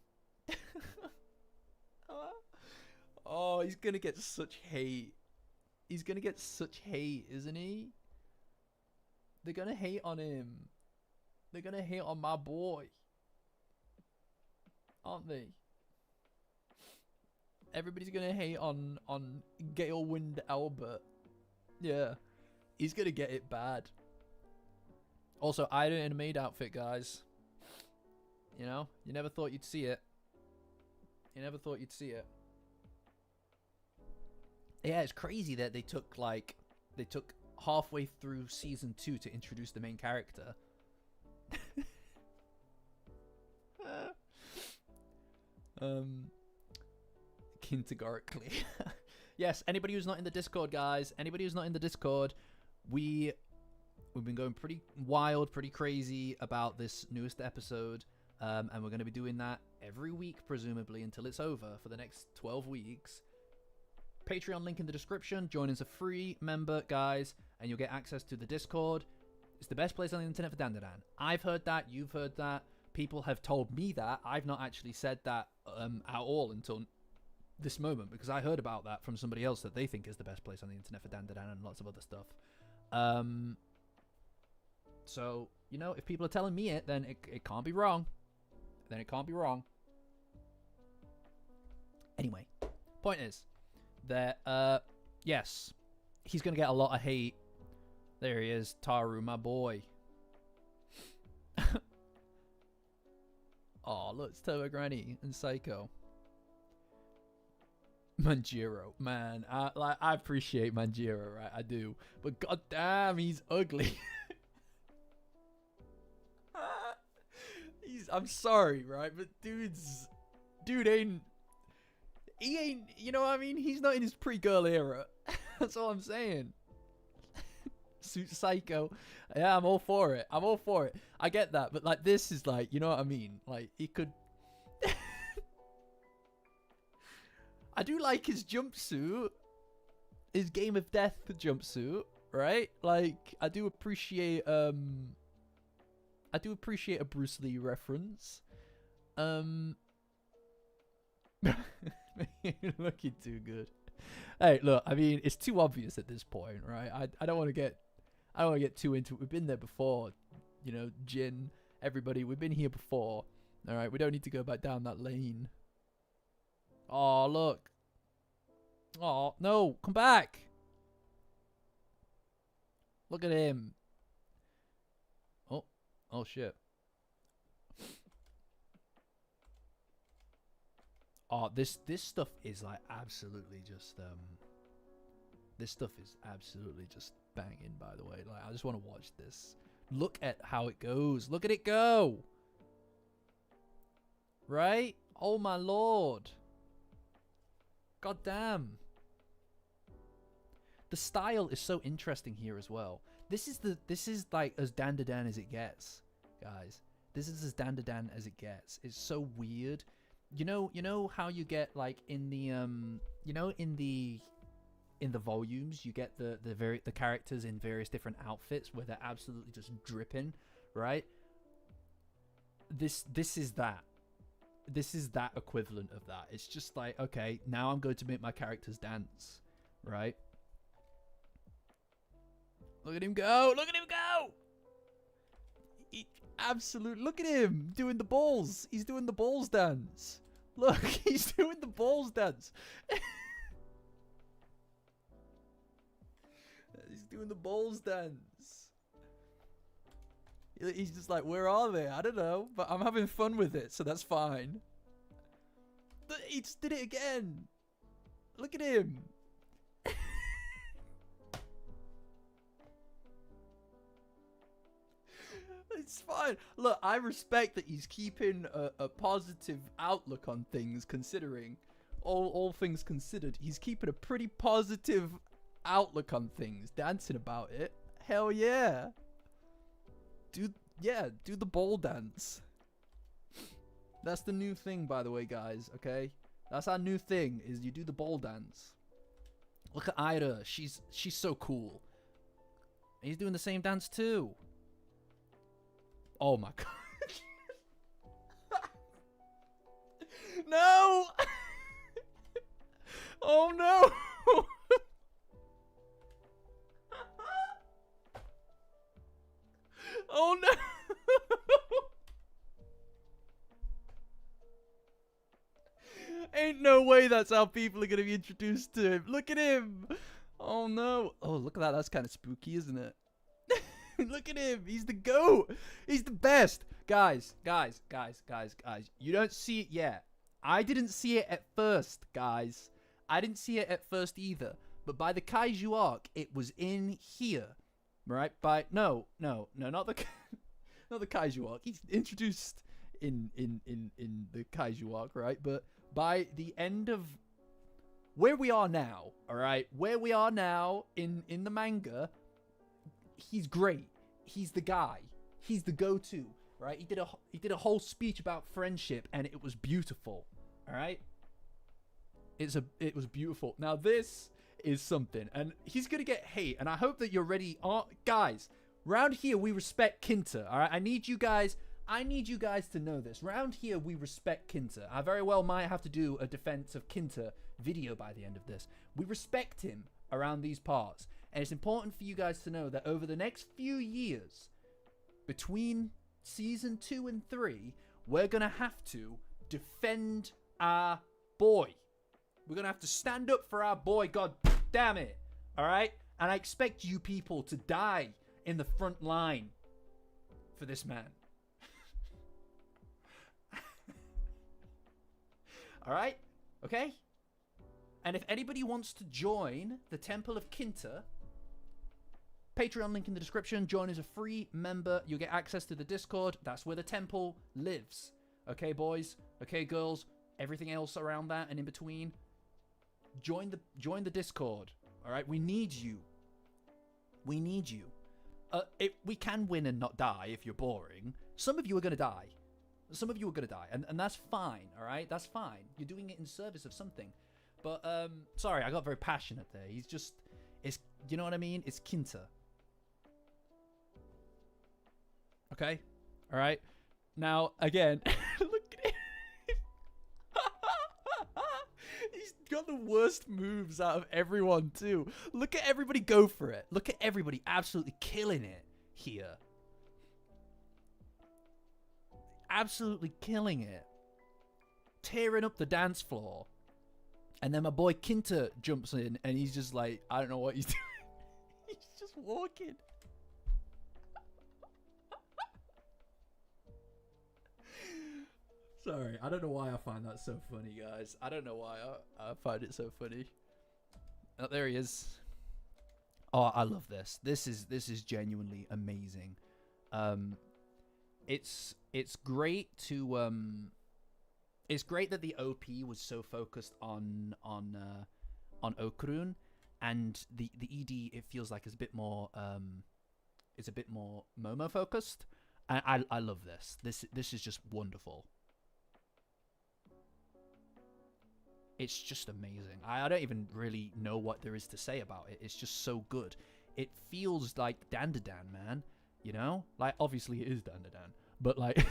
Oh, he's gonna get such hate. He's gonna get such hate, isn't he? They're gonna hate on him. They're gonna hate on my boy, aren't they? Everybody's gonna hate on Galewind Albert. Yeah, he's gonna get it bad. Also, Ida in a maid outfit, guys. You know, you never thought you'd see it. You never thought you'd see it. Yeah, it's crazy that they took halfway through season 2 to introduce the main character. Categorically. Yes, anybody who's not in the Discord, guys, anybody who's not in the Discord, we've been going pretty wild, pretty crazy about this newest episode, and we're going to be doing that every week, presumably, until it's over for the next 12 weeks. Patreon link in the description. Join as a free member, guys, and you'll get access to the Discord. It's the best place on the internet for Dandadan. I've heard that. You've heard that. People have told me that. I've not actually said that at all until this moment, because I heard about that from somebody else that they think is the best place on the internet for Dandadan and lots of other stuff. So, you know, if people are telling me it, then it can't be wrong. Then it can't be wrong. Anyway, point is that, yes, he's going to get a lot of hate. There he is, Taru, my boy. Oh, look, it's Turbo Granny and Psycho. Manjiro, man, I appreciate Manjiro, right? I do, but goddamn, he's ugly. I'm sorry, right? But dude ain't, you know what I mean? He's not in his pre-girl era. That's all I'm saying. Suit Psycho, yeah, I'm all for it. I'm all for it. I get that, but like, this is like, you know what I mean? Like, he could. I do like his jumpsuit, his Game of Death jumpsuit, right? Like, I do appreciate a Bruce Lee reference. Looking too good. Hey, look, I mean, it's too obvious at this point, right? I don't want to get too into it. We've been there before, you know, Jin, everybody, we've been here before. All right, we don't need to go back down that lane. Oh, look. Oh, no, come back. Look at him. Oh shit. Oh, this stuff is like absolutely just this stuff is absolutely just banging, by the way. Like, I just want to watch this. Look at how it goes. Look at it go. Right? Oh my lord. God damn. The style is so interesting here as well. This is like as Dandadan as it gets, guys. This is as Dandadan as it gets. It's so weird. You know how you get like in the in the volumes, you get the characters in various different outfits where they're absolutely just dripping, right? This is that. This is that equivalent of that. It's just like, okay, now I'm going to make my characters dance, right? Look at him go! Look at him go! Look at him doing the balls. He's doing the balls dance. Look, he's doing the balls dance. He's doing the balls dance. He's just like, where are they? I don't know, but I'm having fun with it, so that's fine. He just did it again. Look at him. It's fine. Look, I respect that he's keeping a positive outlook on things, considering all things considered. He's keeping a pretty positive outlook on things, dancing about it. Hell yeah. Do the ball dance. That's the new thing, by the way, guys, okay? That's our new thing, is you do the ball dance. Look at Ida. She's so cool. He's doing the same dance too. Oh my god. No! Oh no! Oh no! Ain't no way that's how people are gonna be introduced to him. Look at him! Oh no! Oh, look at that. That's kind of spooky, isn't it? Look at him. He's the GOAT. He's the best. Guys. You don't see it yet. I didn't see it at first, guys. I didn't see it at first either. But by the Kaiju arc, it was in here. Right? No, not the not the Kaiju arc. He's introduced in the Kaiju arc, right? But by the end of where we are now, all right? Where we are now in the manga, he's great. He's the guy. He's the go-to, right? He did a whole speech about friendship, and it was beautiful. All right. It was beautiful. Now this is something, and he's gonna get hate, and I hope that you're ready. Guys, round here we respect Kinta. All right. I need you guys to know this. Round here we respect Kinta. I very well might have to do a defense of Kinta video by the end of this. We respect him around these parts. And it's important for you guys to know that over the next few years, between season 2 and 3, we're going to have to defend our boy. We're going to have to stand up for our boy, god damn it. All right? And I expect you people to die in the front line for this man. All right? Okay? And if anybody wants to join the Temple of Kinta, Patreon link in the description. Join as a free member. You'll get access to the Discord. That's where the temple lives. Okay, boys? Okay, girls? Everything else around that and in between. Join the Discord. All right? We need you. We need you. We can win and not die if you're boring. Some of you are going to die. Some of you are going to die. And that's fine. All right? That's fine. You're doing it in service of something. But, sorry, I got very passionate there. It's, you know what I mean? It's Kinta. Okay? All right? Now, again, look at him. He's got the worst moves out of everyone, too. Look at everybody go for it. Look at everybody absolutely killing it here. Absolutely killing it. Tearing up the dance floor. And then my boy Kinta jumps in, and he's just like, I don't know what he's doing. He's just walking. Sorry, I don't know why I find that so funny, guys. I don't know why I find it so funny. Oh, there he is. Oh, I love this. This is genuinely amazing. It's great to It's great that the OP was so focused on Okurun, and the ED, it feels like, is a bit more Momo focused. And I love this. This is just wonderful. It's just amazing. I don't even really know what there is to say about it. It's just so good. It feels like Dandadan, man. You know? Like, obviously it is Dandadan. But, like...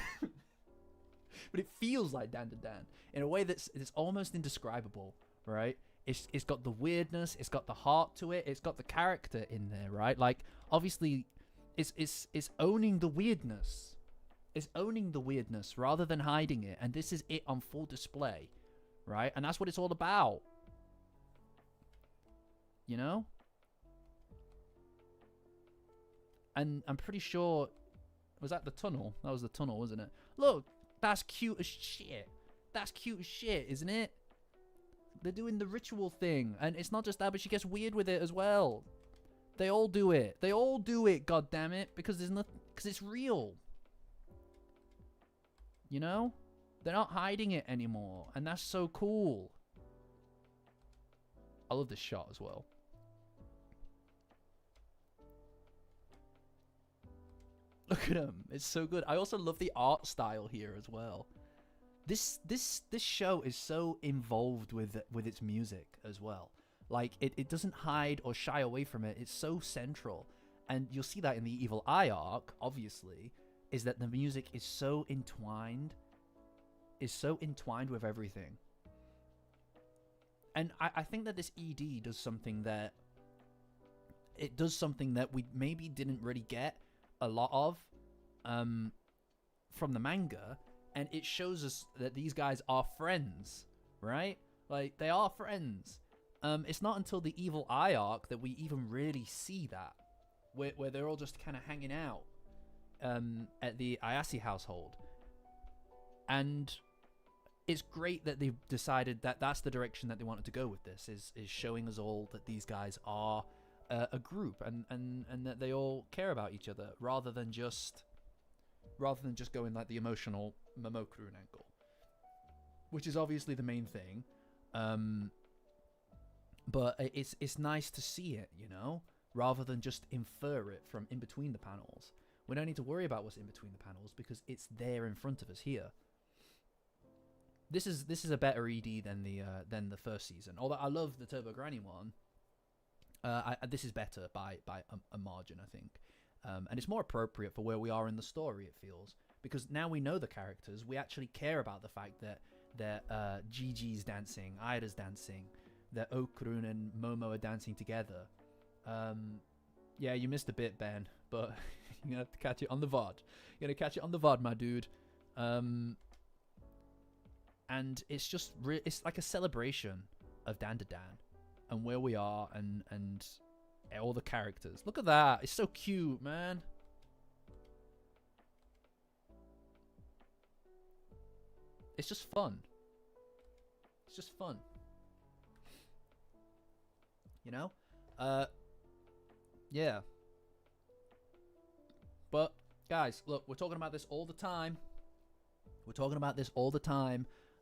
but it feels like Dandadan in a way it's almost indescribable, right? It's got the weirdness. It's got the heart to it. It's got the character in there, right? Like, obviously, it's owning the weirdness. It's owning the weirdness rather than hiding it. And this is it on full display. Right? And that's what it's all about. You know? And I'm pretty sure, was that the tunnel? That was the tunnel, wasn't it? Look, that's cute as shit. That's cute as shit, isn't it? They're doing the ritual thing. And it's not just that, but she gets weird with it as well. They all do it. They all do it, God damn it, because there's nothing, because it's real. You know? They're not hiding it anymore. And that's so cool. I love this shot as well. Look at him. It's so good. I also love the art style here as well. This show is so involved with its music as well. Like, it doesn't hide or shy away from it. It's so central. And you'll see that in the Evil Eye arc, obviously, is that the music is so entwined. Is so entwined with everything. And I think that this ED does something that... It does something that we maybe didn't really get a lot of from the manga. And it shows us that these guys are friends, right? Like, they are friends. It's not until the Evil Eye arc that we even really see that. Where they're all just kind of hanging out at the Ayase household. And it's great that they've decided that that's the direction that they wanted to go with this, is showing us all that these guys are a group and that they all care about each other rather than just going like the emotional Momokuru angle, which is obviously the main thing. But it's nice to see it, you know, rather than just infer it from in between the panels. We don't need to worry about what's in between the panels because it's there in front of us here. This is a better ED than the first season. Although I love the Turbo Granny one, this is better by a margin, I think. And it's more appropriate for where we are in the story, it feels. Because now we know the characters, we actually care about the fact that Gigi's dancing, Aida's dancing, that Okurun and Momo are dancing together. Yeah, you missed a bit, Ben, but you're going to have to catch it on the VOD. You're going to catch it on the VOD, my dude. And it's just, it's like a celebration of Dandadan and where we are and all the characters. Look at that. It's so cute, man. It's just fun. It's just fun. You know? Yeah. But, guys, look, we're talking about this all the time.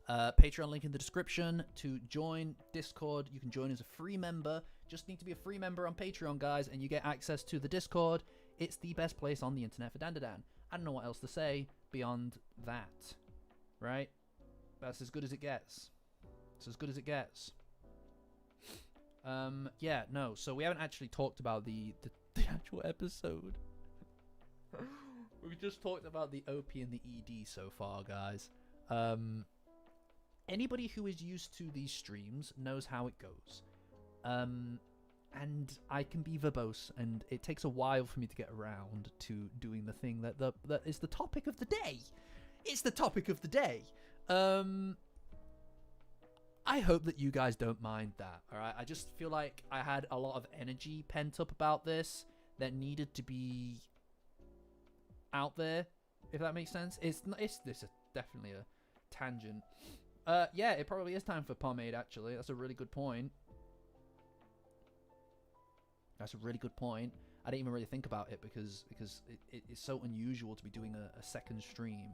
Patreon link in the description to join Discord. You can join as a free member. Just need to be a free member on Patreon, guys, and you get access to the Discord. It's the best place on the internet for Dandadan. I don't know what else to say beyond that. Right? That's as good as it gets. It's as good as it gets. Yeah, no. So we haven't actually talked about the actual episode. We've just talked about the OP and the ED so far, guys. Anybody who is used to these streams knows how it goes. And I can be verbose, and it takes a while for me to get around to doing the thing that is the topic of the day. It's the topic of the day. I hope that you guys don't mind that, alright? I just feel like I had a lot of energy pent up about this that needed to be out there, if that makes sense. This is definitely a tangent. Yeah, it probably is time for pomade, actually. That's a really good point. That's a really good point. I didn't even really think about it because it's so unusual to be doing a second stream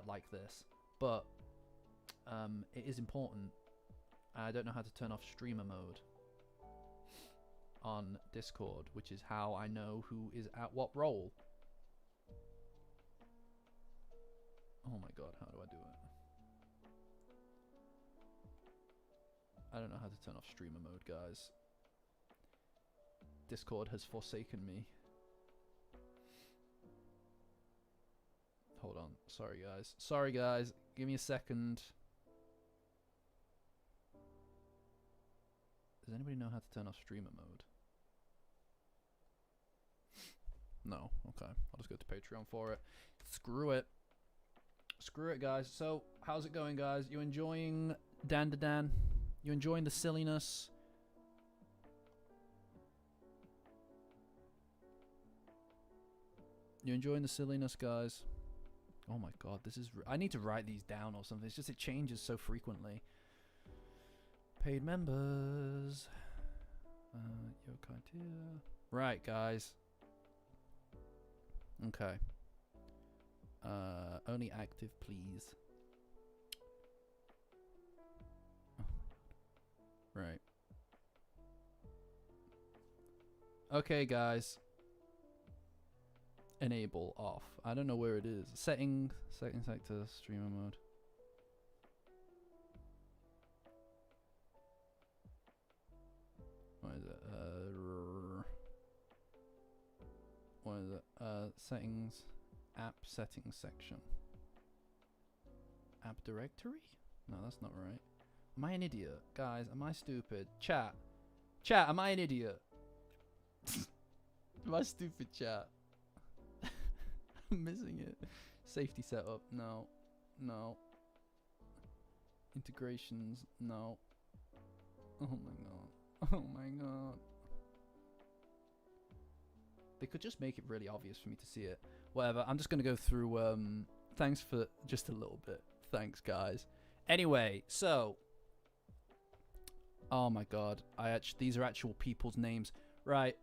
like this. But it is important. I don't know how to turn off streamer mode on Discord, which is how I know who is at what role. Oh my god, how do I do it? I don't know how to turn off streamer mode, guys. Discord has forsaken me. Hold on. Sorry, guys. Sorry, guys. Give me a second. Does anybody know how to turn off streamer mode? No. Okay. I'll just go to Patreon for it. Screw it. Screw it, guys. So, how's it going, guys? You enjoying Dandadan? You enjoying the silliness? You enjoying the silliness, guys? Oh my god, this is... I need to write these down or something. It's just it changes so frequently. Paid members. Your criteria. Right, guys. Okay. Only active, please. Oh. Right. Okay, guys. Enable off. I don't know where it is. Setting sector, streamer mode. What is it? What is it? Settings, app settings section. App directory? No, that's not right. Am I an idiot? Guys, am I stupid? Chat, am I an idiot? Am I stupid, chat? I'm missing it. Safety setup, no. No. Integrations, no. Oh my god. Oh my god. They could just make it really obvious for me to see it. Whatever, I'm just gonna go through, thanks for just a little bit. Thanks, guys. Anyway, so... Oh my god, these are actual people's names. Right,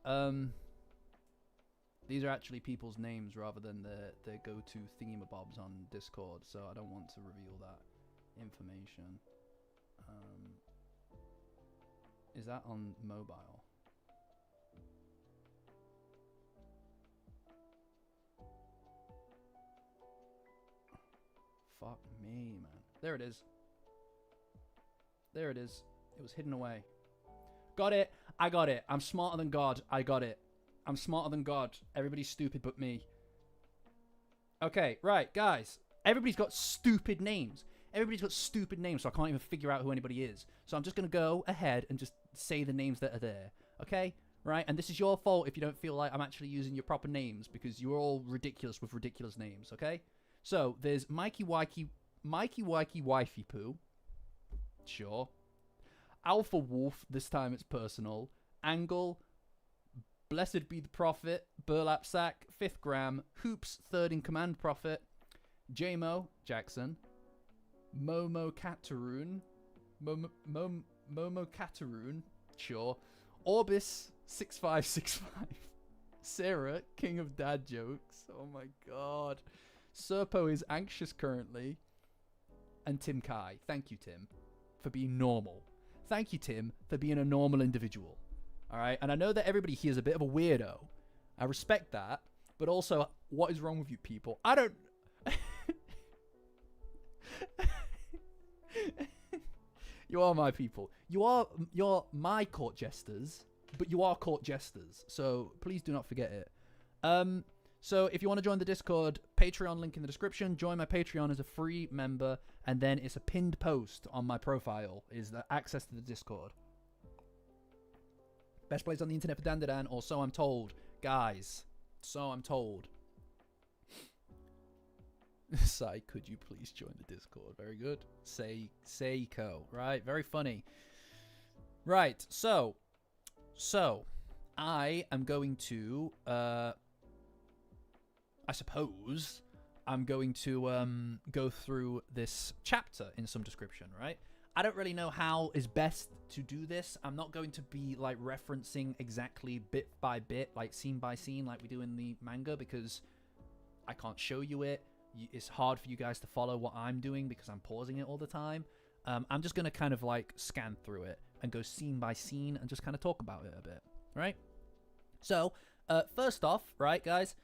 these are actually people's names rather than their go-to thingamabobs on Discord, so I don't want to reveal that information. Is that on mobile? Fuck me, man. There it is. There it is. It was hidden away. Got it. I got it. I'm smarter than God. I got it. I'm smarter than God. Everybody's stupid but me. Okay, right, guys. Everybody's got stupid names. Everybody's got stupid names, so I can't even figure out who anybody is. So I'm just going to go ahead and just say the names that are there. Okay? Right? And this is your fault if you don't feel like I'm actually using your proper names, because you're all ridiculous with ridiculous names. Okay? So there's Mikey Wifey Poo. Sure. Alpha Wolf, this time it's personal. Angle, Blessed Be the Prophet, Burlap Sack, 5th Gram, Hoops, 3rd in Command Prophet, JMO, Jackson, Momo Kataroon, Momo Kataroon, sure. Orbis, 6565, Sarah, King of Dad Jokes, oh my god. Serpo is anxious currently, and Tim Kai. Thank you, Tim, for being normal. Thank you, Tim, for being a normal individual. Alright? And I know that everybody here is a bit of a weirdo. I respect that. But also, what is wrong with you people? I don't... You are my people. You're my court jesters, but you are court jesters. So please do not forget it. So if you want to join the Discord, Patreon link in the description. Join my Patreon as a free member, and then it's a pinned post on my profile is the access to the Discord. Best place on the internet for Dandadan, or so I'm told, guys. So I'm told. Sai, could you please join the Discord? Very good. Seiko, right? Very funny. Right. So I am going to I suppose I'm going to go through this chapter in some description, right? I don't really know how is best to do this. I'm not going to be like referencing exactly bit by bit, like scene by scene, like we do in the manga, because I can't show you it. It's hard for you guys to follow what I'm doing because I'm pausing it all the time. I'm just going to kind of like scan through it and go scene by scene and just kind of talk about it a bit, right? So, first off, right, guys,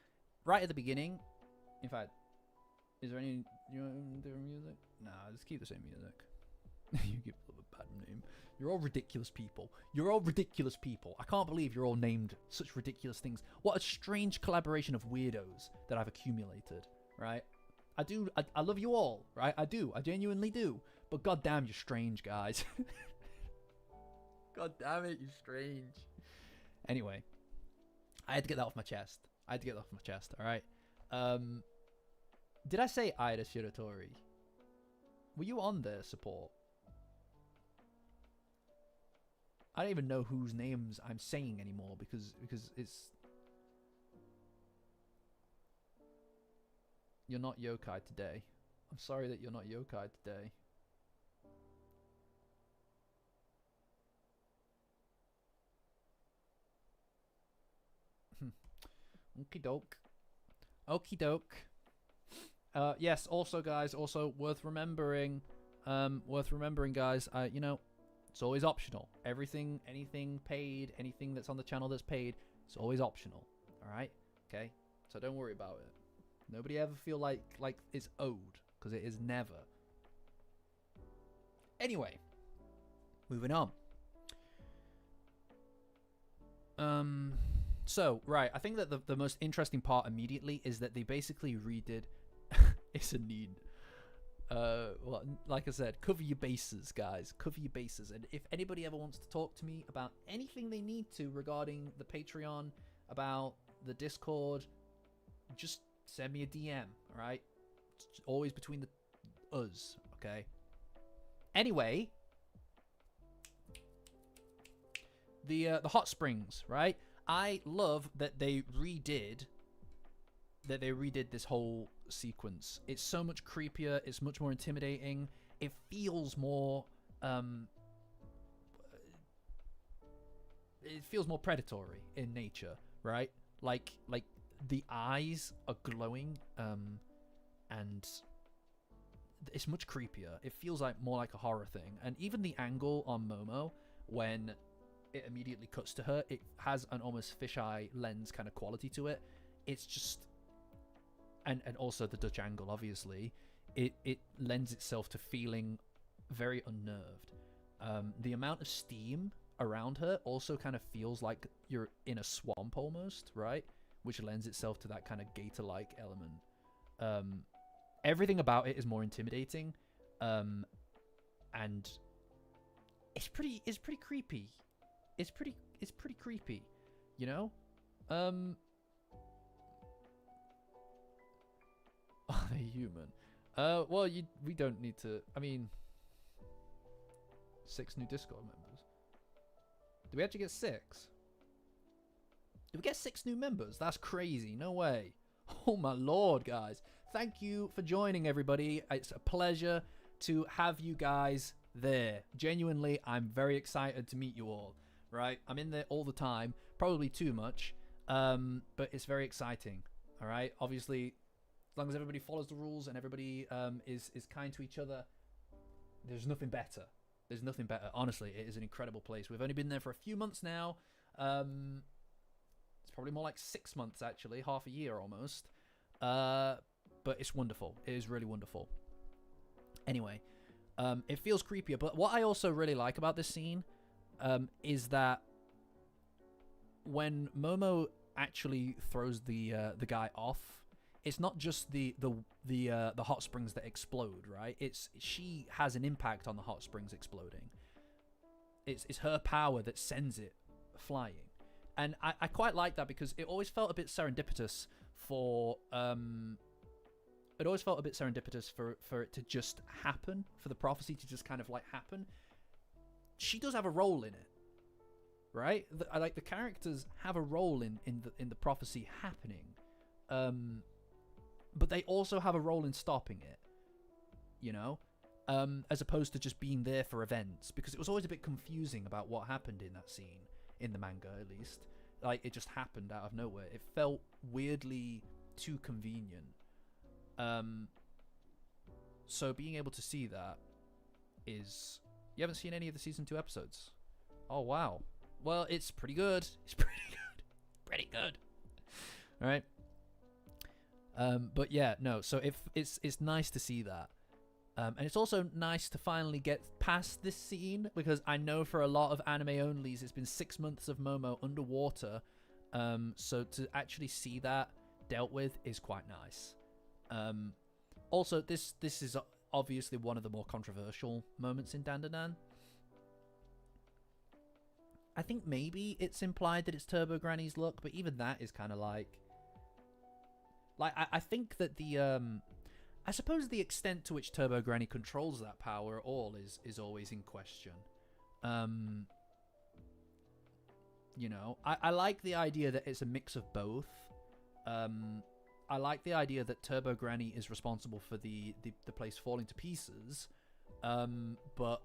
right at the beginning, in fact, is there any, you want to do music? Nah, just keep the same music. You give them a bad name. You're all ridiculous people. You're all ridiculous people. I can't believe you're all named such ridiculous things. What a strange collaboration of weirdos that I've accumulated, right? I love you all, right? I do. I genuinely do. But goddamn, you're strange, guys. God damn it, you're strange. Anyway, I had to get that off my chest. All right? Did I say Ida Shiratori? Were you on there, support? I don't even know whose names I'm saying anymore because it's... you're not yokai today. I'm sorry that you're not yokai today. Okie doke. Okie doke. Yes. Also, guys. Also worth remembering. Guys. You know, it's always optional. Everything, anything paid, anything that's on the channel that's paid, it's always optional. All right. Okay. So don't worry about it. Nobody ever feel like it's owed, because it is never. Anyway, moving on. So, right, I think that the most interesting part immediately is that they basically redid It's a need. Well, like I said, cover your bases, guys. Cover your bases. And if anybody ever wants to talk to me about anything they need to regarding the Patreon, about the Discord, just send me a DM, all right? It's always between the us, okay? Anyway, the hot springs, right? I love that they redid this whole sequence. It's so much creepier. It's much more intimidating. It feels more predatory in nature, right? Like the eyes are glowing, and it's much creepier. It feels like more like a horror thing. And even the angle on Momo when it immediately cuts to her, it has an almost fisheye lens kind of quality to it. It's just, and also the Dutch angle, obviously, it lends itself to feeling very unnerved. The amount of steam around her also kind of feels like you're in a swamp almost, right? Which lends itself to that kind of gator-like element. Everything about it is more intimidating, and it's pretty creepy. It's pretty creepy, you know? Are they human? Well, we don't need to. I mean, 6 new Discord members. Do we actually get 6? Did we get 6 new members? That's crazy. No way. Oh my lord, guys. Thank you for joining, everybody. It's a pleasure to have you guys there. Genuinely, I'm very excited to meet you all. Right? I'm in there all the time. Probably too much. But it's very exciting. All right? Obviously, as long as everybody follows the rules and everybody is kind to each other, there's nothing better. There's nothing better. Honestly, it is an incredible place. We've only been there for a few months now. It's probably more like 6 months, actually. Half a year, almost. But it's wonderful. It is really wonderful. Anyway, it feels creepier. But what I also really like about this scene is that when Momo actually throws the guy off, it's not just the hot springs that explode, right? She has an impact on the hot springs exploding. It's her power that sends it flying, and I quite like that because it always felt a bit serendipitous for for it to just happen, for the prophecy to just kind of like happen. She does have a role in it, right? I like the characters have a role in the prophecy happening, but they also have a role in stopping it, you know, as opposed to just being there for events, because it was always a bit confusing about what happened in that scene, in the manga at least. Like, it just happened out of nowhere. It felt weirdly too convenient. So being able to see that is... You haven't seen any of the season 2 episodes? Oh, wow. Well, it's pretty good. It's pretty good. Pretty good. All right. But yeah, no. So if it's nice to see that, and it's also nice to finally get past this scene, because I know for a lot of anime onlys, it's been 6 months of Momo underwater. So to actually see that dealt with is quite nice. Also, this is obviously one of the more controversial moments in Dandadan. I think maybe it's implied that it's Turbo Granny's look, but even that is kind of like I think that I suppose the extent to which Turbo Granny controls that power at all is always in question. You know, I like the idea that it's a mix of both. I like the idea that Turbo Granny is responsible for the place falling to pieces, but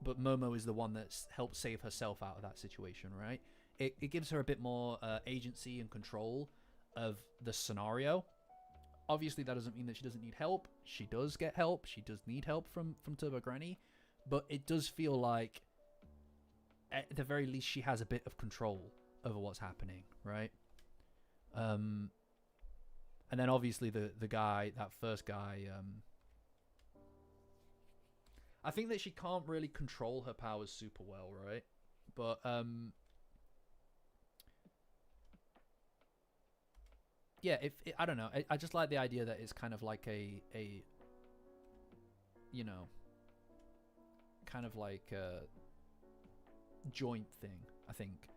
Momo is the one that's helped save herself out of that situation, right? It gives her a bit more agency and control of the scenario. Obviously, that doesn't mean that she doesn't need help. She does get help. She does need help from Turbo Granny, but it does feel like, at the very least, she has a bit of control over what's happening, right? And then obviously the guy, that first guy, I think that she can't really control her powers super well, right? But yeah, I don't know. I just like the idea that it's kind of like a you know, kind of like a joint thing, I think.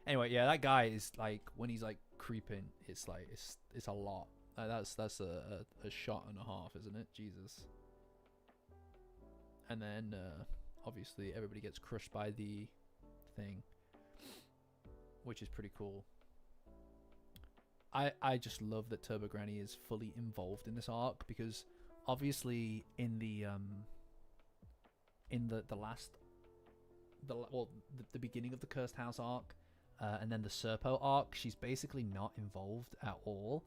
Anyway, yeah, that guy is like, when he's like creeping, it's like it's a lot. That's a shot and a half, isn't it? Jesus. And then obviously everybody gets crushed by the thing, which is pretty cool. I just love that Turbo Granny is fully involved in this arc, because obviously in the beginning of the Cursed House arc, and then the Serpo arc, she's basically not involved at all.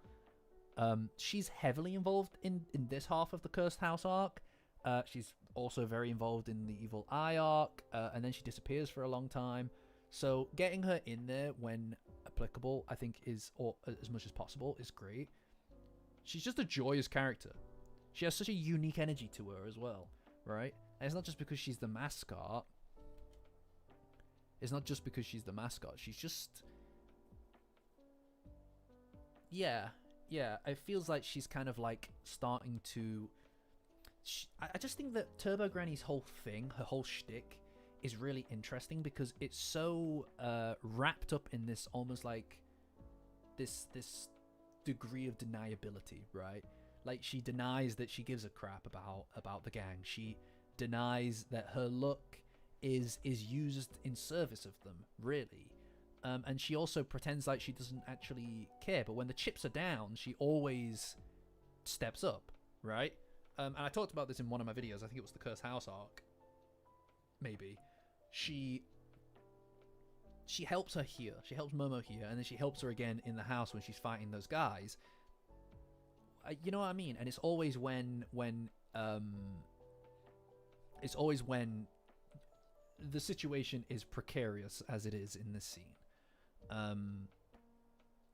She's heavily involved in this half of the Cursed House arc. She's also very involved in the Evil Eye arc, and then she disappears for a long time. So getting her in there when applicable, I think, is, or as much as possible, is great. She's just a joyous character. She has such a unique energy to her as well, right? And it's not just because she's the mascot. It's not just because she's the mascot. She's just... Yeah. It feels like she's kind of like starting to... I just think that Turbo Granny's whole thing, her whole shtick, is really interesting because it's so wrapped up in this almost like this degree of deniability, right? Like, she denies that she gives a crap about the gang. She denies that her look is used in service of them, really. And she also pretends like she doesn't actually care. But when the chips are down, she always steps up, right? And I talked about this in one of my videos. I think it was the Cursed House arc. Maybe. She helps her here. She helps Momo here. And then she helps her again in the house when she's fighting those guys. You know what I mean? And it's always when the situation is precarious, as it is in this scene.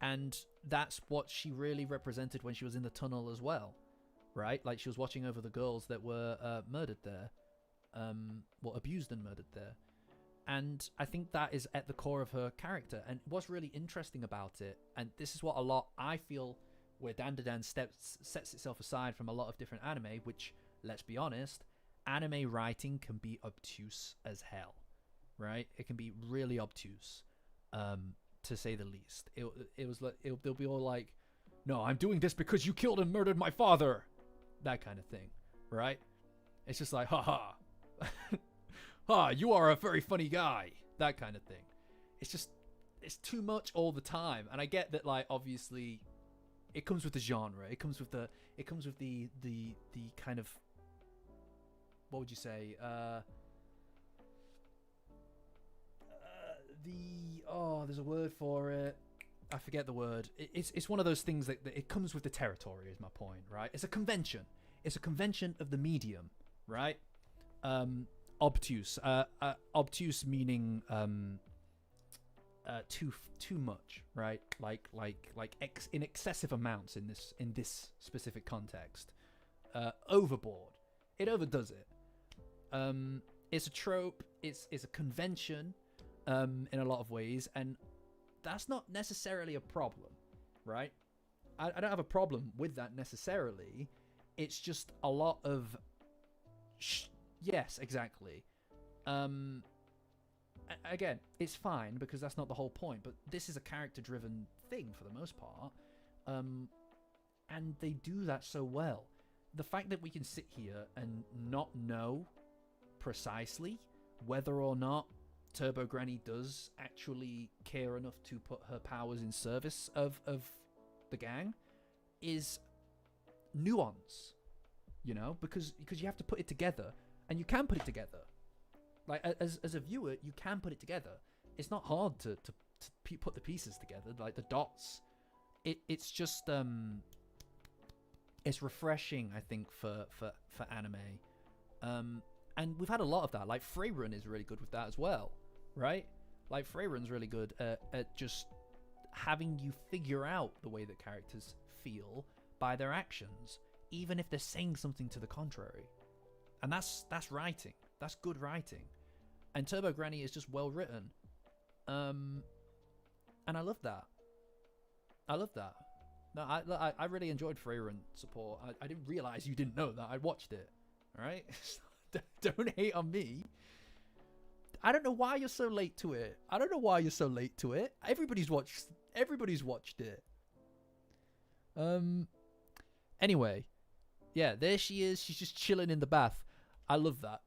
And that's what she really represented when she was in the tunnel as well, right? Like, she was watching over the girls that were murdered there, abused and murdered there. And I think that is at the core of her character. And what's really interesting about it, and this is what a lot, I feel, where Dandadan sets itself aside from a lot of different anime, which, let's be honest, anime writing can be obtuse as hell, right? It can be really obtuse, to say the least. It was like, they'll be all like, no, I'm doing this because you killed and murdered my father, that kind of thing, right? It's just like, ha, you are a very funny guy, that kind of thing. It's just, it's too much all the time. And I get that, like, obviously it comes with the genre, it comes with the kind of, what would you say, there's a word for it, I forget the word. It's one of those things that it comes with the territory, is my point, right? It's a convention of the medium, right? Obtuse meaning too much, right? Like in excessive amounts in this specific context. Overboard. It overdoes it. It's a trope. It's a convention, in a lot of ways, and that's not necessarily a problem, right? I don't have a problem with that necessarily. It's just a lot of yes, exactly. Again, it's fine because that's not the whole point, but this is a character-driven thing for the most part, and they do that so well. The fact that we can sit here and not know precisely whether or not Turbo Granny does actually care enough to put her powers in service of the gang, is nuance, you know, because you have to put it together, and you can put it together. Like as a viewer, you can put it together. It's not hard to put the pieces together, like the dots. It's just it's refreshing, I think, for anime. And we've had a lot of that. Like Freyrun is really good with that as well, right? Like Freyrun's really good at just having you figure out the way that characters feel by their actions, even if they're saying something to the contrary. And that's writing. That's good writing. And Turbo Granny is just well written. And I love that. I love that. No, I really enjoyed Freyrun support. I didn't realize you didn't know that. I watched it. All right? Don't hate on me. I don't know why you're so late to it. Everybody's watched it. Anyway, yeah, there she is. She's just chilling in the bath. I love that.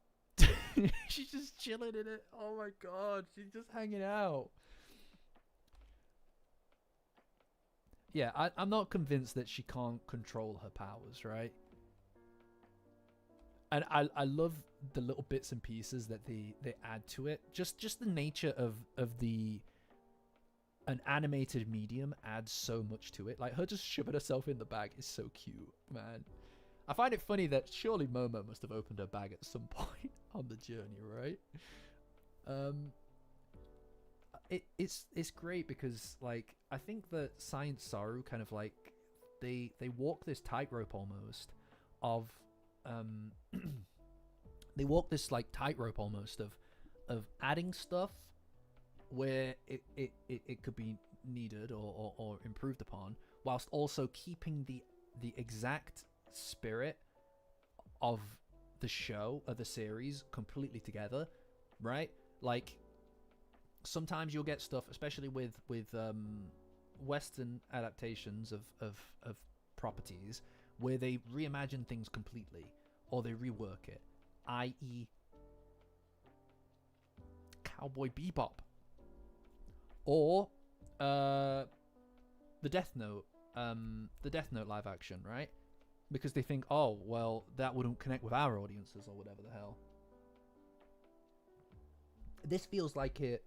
She's just chilling in it. Oh my god, she's just hanging out. Yeah, I'm not convinced that she can't control her powers, right? And I love the little bits and pieces that they add to it. Just the nature of an animated medium adds so much to it. Like her just shoving herself in the bag is so cute, man. I find it funny that surely Momo must have opened her bag at some point on the journey, right? It's great because like I think that Science Saru kind of like they walk this tightrope almost of they walk this like tightrope almost of adding stuff where it could be needed or improved upon, whilst also keeping the exact spirit of the show, of the series, completely together, right? Like sometimes you'll get stuff, especially with Western adaptations of properties, where they reimagine things completely or they rework it, i.e. Cowboy Bebop or the Death Note live action, right? Because they think, oh well, that wouldn't connect with our audiences or whatever the hell. This feels like it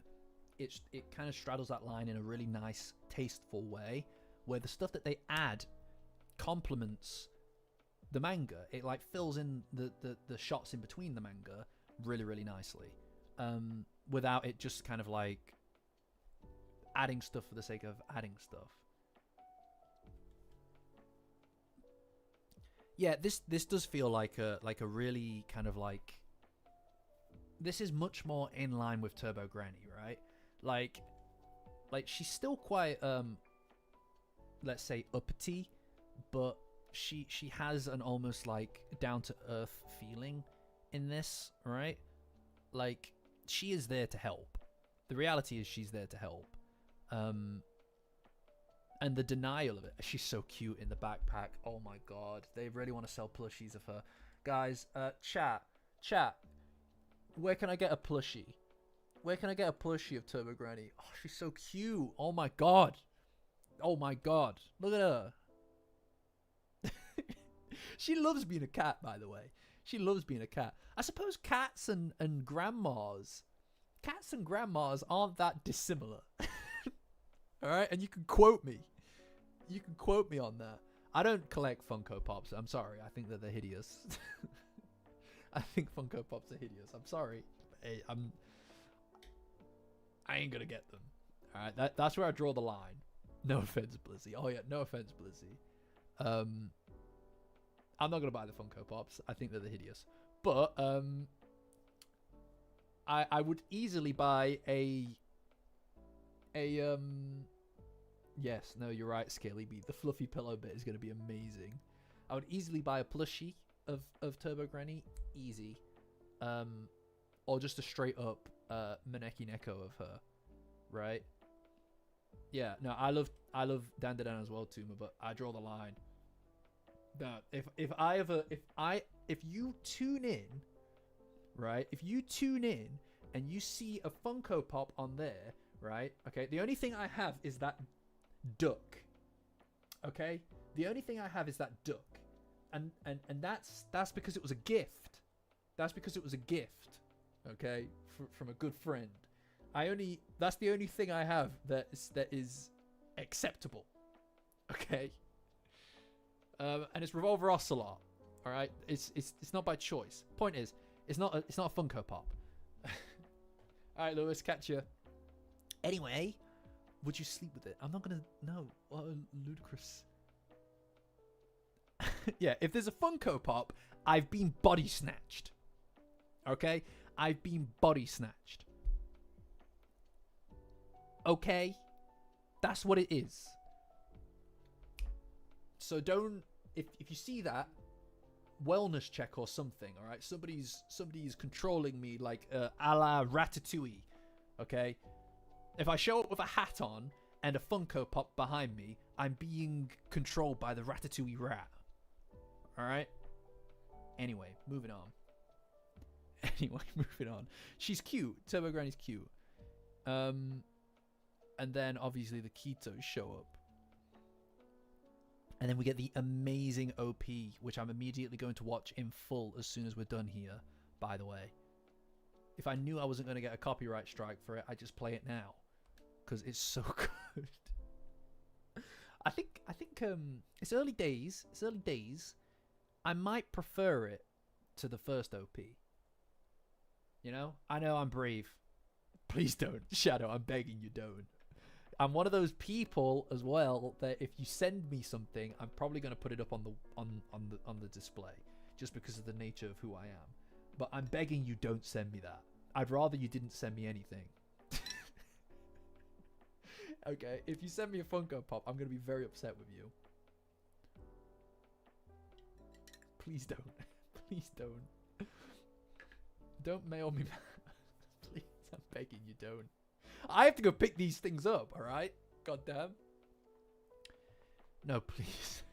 kind of straddles that line in a really nice, tasteful way, where the stuff that they add complements the manga. It like fills in the shots in between the manga really, really nicely, without it just kind of like adding stuff for the sake of adding stuff. Yeah, this does feel like a really kind of like, this is much more in line with Turbo Granny, right? Like she's still quite let's say uppity, but she has an almost like down to earth feeling in this, right? Like she is there to help. The reality is she's there to help. And the denial of it. She's so cute in the backpack. Oh my god, they really want to sell plushies of her, guys. Chat. Where can I get a plushie? Where can I get a plushie of Turbo Granny? Oh, she's so cute. Oh my god. Look at her. She loves being a cat, by the way. She loves being a cat. I suppose cats and grandmas aren't that dissimilar. All right, and you can quote me. On that. I don't collect Funko Pops. I'm sorry. I think that they're hideous. I think Funko Pops are hideous. I'm sorry. Hey, I ain't gonna get them. All right, that's where I draw the line. No offense, Blizzy. Oh yeah, no offense, Blizzy. I'm not gonna buy the Funko Pops. I think that they're hideous. But I would easily buy a yes, no, you're right, Scaly Bee. The fluffy pillow bit is gonna be amazing. I would easily buy a plushie of Turbo Granny, easy. Or just a straight up Maneki Neko of her, right? Yeah, no, I love Dandadan as well, Tuma, but I draw the line. That if you tune in, right? If you tune in and you see a Funko Pop on there, right? Okay, the only thing I have is that duck. Okay, The only thing I have is that duck, and that's because it was a gift. That's because it was a gift, okay, from a good friend. That's the only thing I have that is acceptable, okay. And it's Revolver Ocelot. All right, it's not by choice. Point is, it's not a Funko Pop. All right, Lewis, catch you. Anyway, would you sleep with it? I'm not gonna. No, ludicrous. Yeah, if there's a Funko Pop, I've been body snatched. Okay, I've been body snatched. Okay, that's what it is. So don't, if you see that, wellness check or something, all right? Somebody's controlling me like a la Ratatouille, okay? If I show up with a hat on and a Funko Pop behind me, I'm being controlled by the Ratatouille rat, all right? Anyway, moving on. She's cute. Turbo Granny's cute. And then obviously the Ketos show up. And then we get the amazing OP, which I'm immediately going to watch in full as soon as we're done here, by the way. If I knew I wasn't going to get a copyright strike for it, I'd just play it now. Because it's so good. I think it's early days. I might prefer it to the first OP. You know? I know I'm brave. Please don't. Shadow, I'm begging you, don't. I'm one of those people as well that if you send me something, I'm probably going to put it up on the display just because of the nature of who I am. But I'm begging you, don't send me that. I'd rather you didn't send me anything. Okay, if you send me a Funko Pop, I'm going to be very upset with you. Please don't. Please don't. Don't mail me back. Please, I'm begging you, don't. I have to go pick these things up, alright? Goddamn. No, please.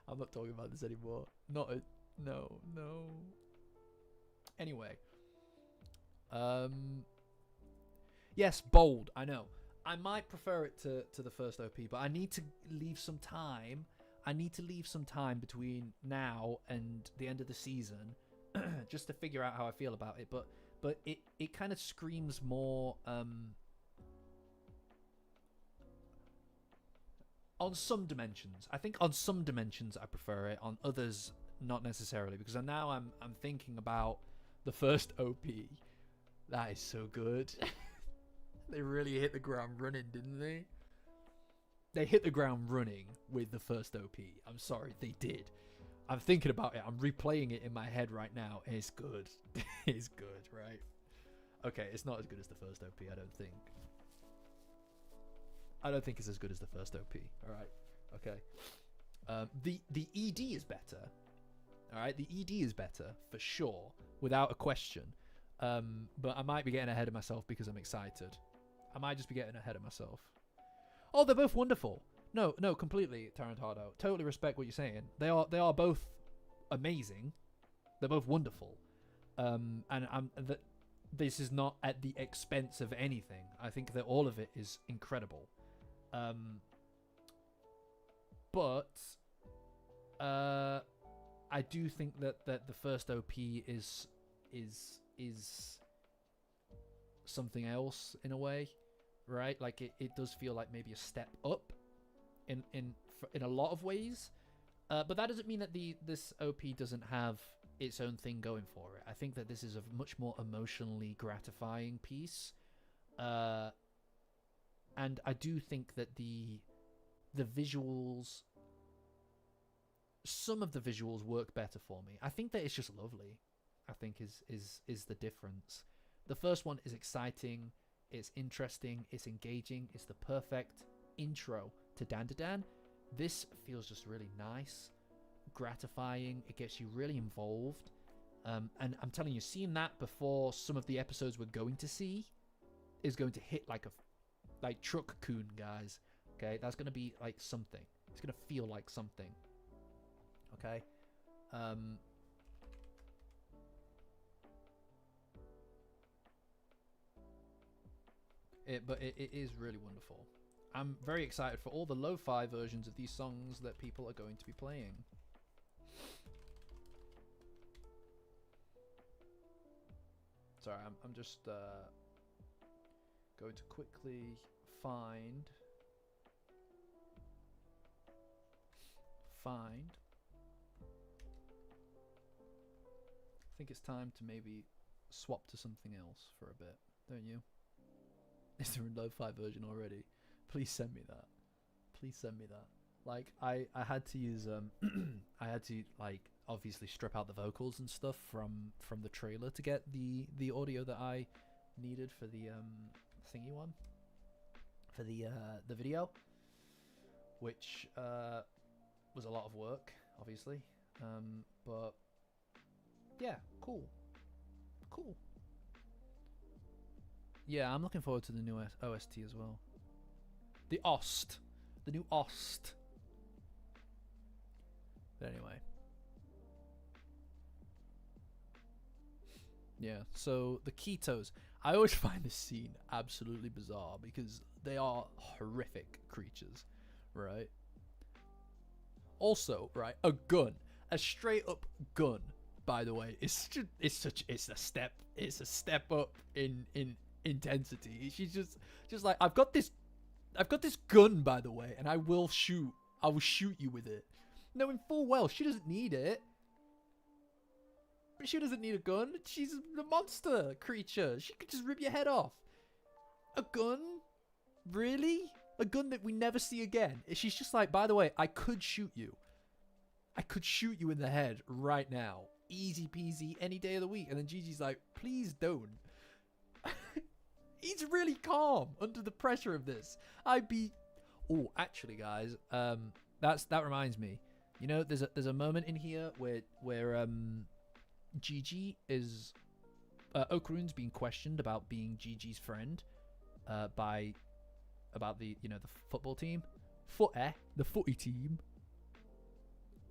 I'm not talking about this anymore. No. Anyway. Yes, bold, I know. I might prefer it to the first OP, but I need to leave some time. I need to leave some time between now and the end of the season just to figure out how I feel about it. But it kind of screams more on some dimensions. I think on some dimensions I prefer it. On others, not necessarily, because now I'm thinking about the first OP. That is so good. They really hit the ground running, didn't they? They hit the ground running with the first OP. I'm sorry, they did. I'm thinking about it. I'm replaying it in my head right now. It's good. It's good, right? Okay, it's not as good as the first OP, I don't think. I don't think it's as good as the first OP. All right. Okay. The ED is better. All right. The ED is better for sure, without a question. But I might be getting ahead of myself because I'm excited. I might just be getting ahead of myself. Oh, they're both wonderful. No, completely, Tarantardo. Totally respect what you're saying. They are both amazing. They're both wonderful. And this is not at the expense of anything. I think that all of it is incredible. But I do think that the first OP is something else in a way, right? Like it does feel like maybe a step up in a lot of ways, but that doesn't mean that this OP doesn't have its own thing going for it. I think that this is a much more emotionally gratifying piece, and I do think that the visuals, some of the visuals work better for me. I think that it's just lovely. I think is the difference. The first one is exciting, it's interesting, it's engaging, it's the perfect intro to Dandadan. This feels just really nice, gratifying, it gets you really involved. And I'm telling you, seeing that before some of the episodes we're going to see is going to hit like Truck Coon, guys. Okay, that's going to be like something. It's going to feel like something. Okay. But it is really wonderful. I'm very excited for all the lo-fi versions of these songs that people are going to be playing. Sorry, I'm just going to quickly find. I think it's time to maybe swap to something else for a bit, don't you? Is there a lo-fi version already? Please send me that. Please send me that. Like, I had to use I had to, like, obviously strip out the vocals and stuff from the trailer to get the audio that I needed for the thingy one, for the video, which was a lot of work, obviously, but yeah, cool. Yeah, I'm looking forward to the new OST as well. The new OST. But anyway. Yeah, so the Ketos. I always find this scene absolutely bizarre because they are horrific creatures, right? Also, right, a gun. A straight up gun, by the way. It's a step up in intensity. She's just like, I've got this gun, by the way, and I will shoot you with it, knowing full well she doesn't need it. But she doesn't need a gun. She's a monster creature. She could just rip your head off. A gun? Really? A gun that we never see again. She's just like, by the way, I could shoot you. I could shoot you in the head right now. Easy peasy, any day of the week. And then Gigi's like, please don't. He's really calm under the pressure of this. Oh, actually, guys, that reminds me. You know, there's a moment in here where Gigi is Okarun's being questioned about being Gigi's friend about the football team, the footy team.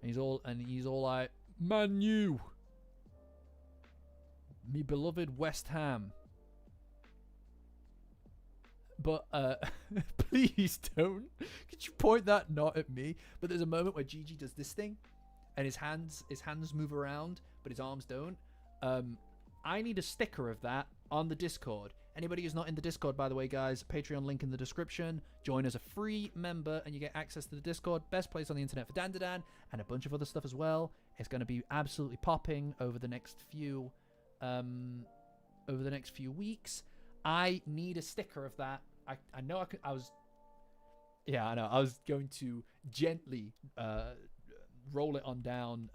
And he's all like, Man U, me beloved West Ham. But please don't. Could you point that not at me? But there's a moment where Gigi does this thing, and his hands move around, but his arms don't. I need a sticker of that on the Discord. Anybody who's not in the Discord, by the way, guys, Patreon link in the description. Join as a free member, and you get access to the Discord. Best place on the internet for Dandadan, and a bunch of other stuff as well. It's going to be absolutely popping over the next few weeks. I need a sticker of that. I know I was going to gently roll it on down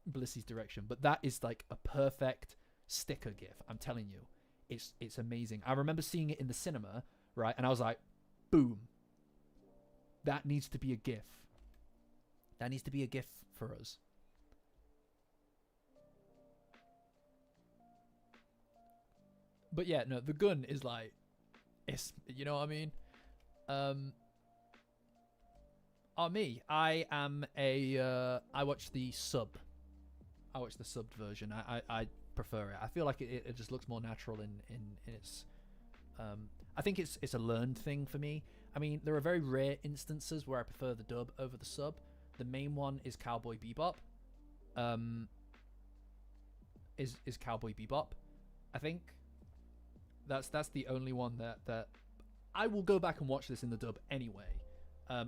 Blissy's direction, but that is like a perfect sticker gif. I'm telling you, it's amazing. I remember seeing it in the cinema, right, and I was like, boom, that needs to be a gif. That needs to be a gif for us. But yeah, no, the gun is like, it's, you know what I mean? Me, I am I watch the sub. I watch the subbed version. I prefer it. I feel like it just looks more natural in its. I think it's a learned thing for me. I mean, there are very rare instances where I prefer the dub over the sub. The main one is Cowboy Bebop. Is Cowboy Bebop, I think. That's the only one that I will go back and watch this in the dub anyway,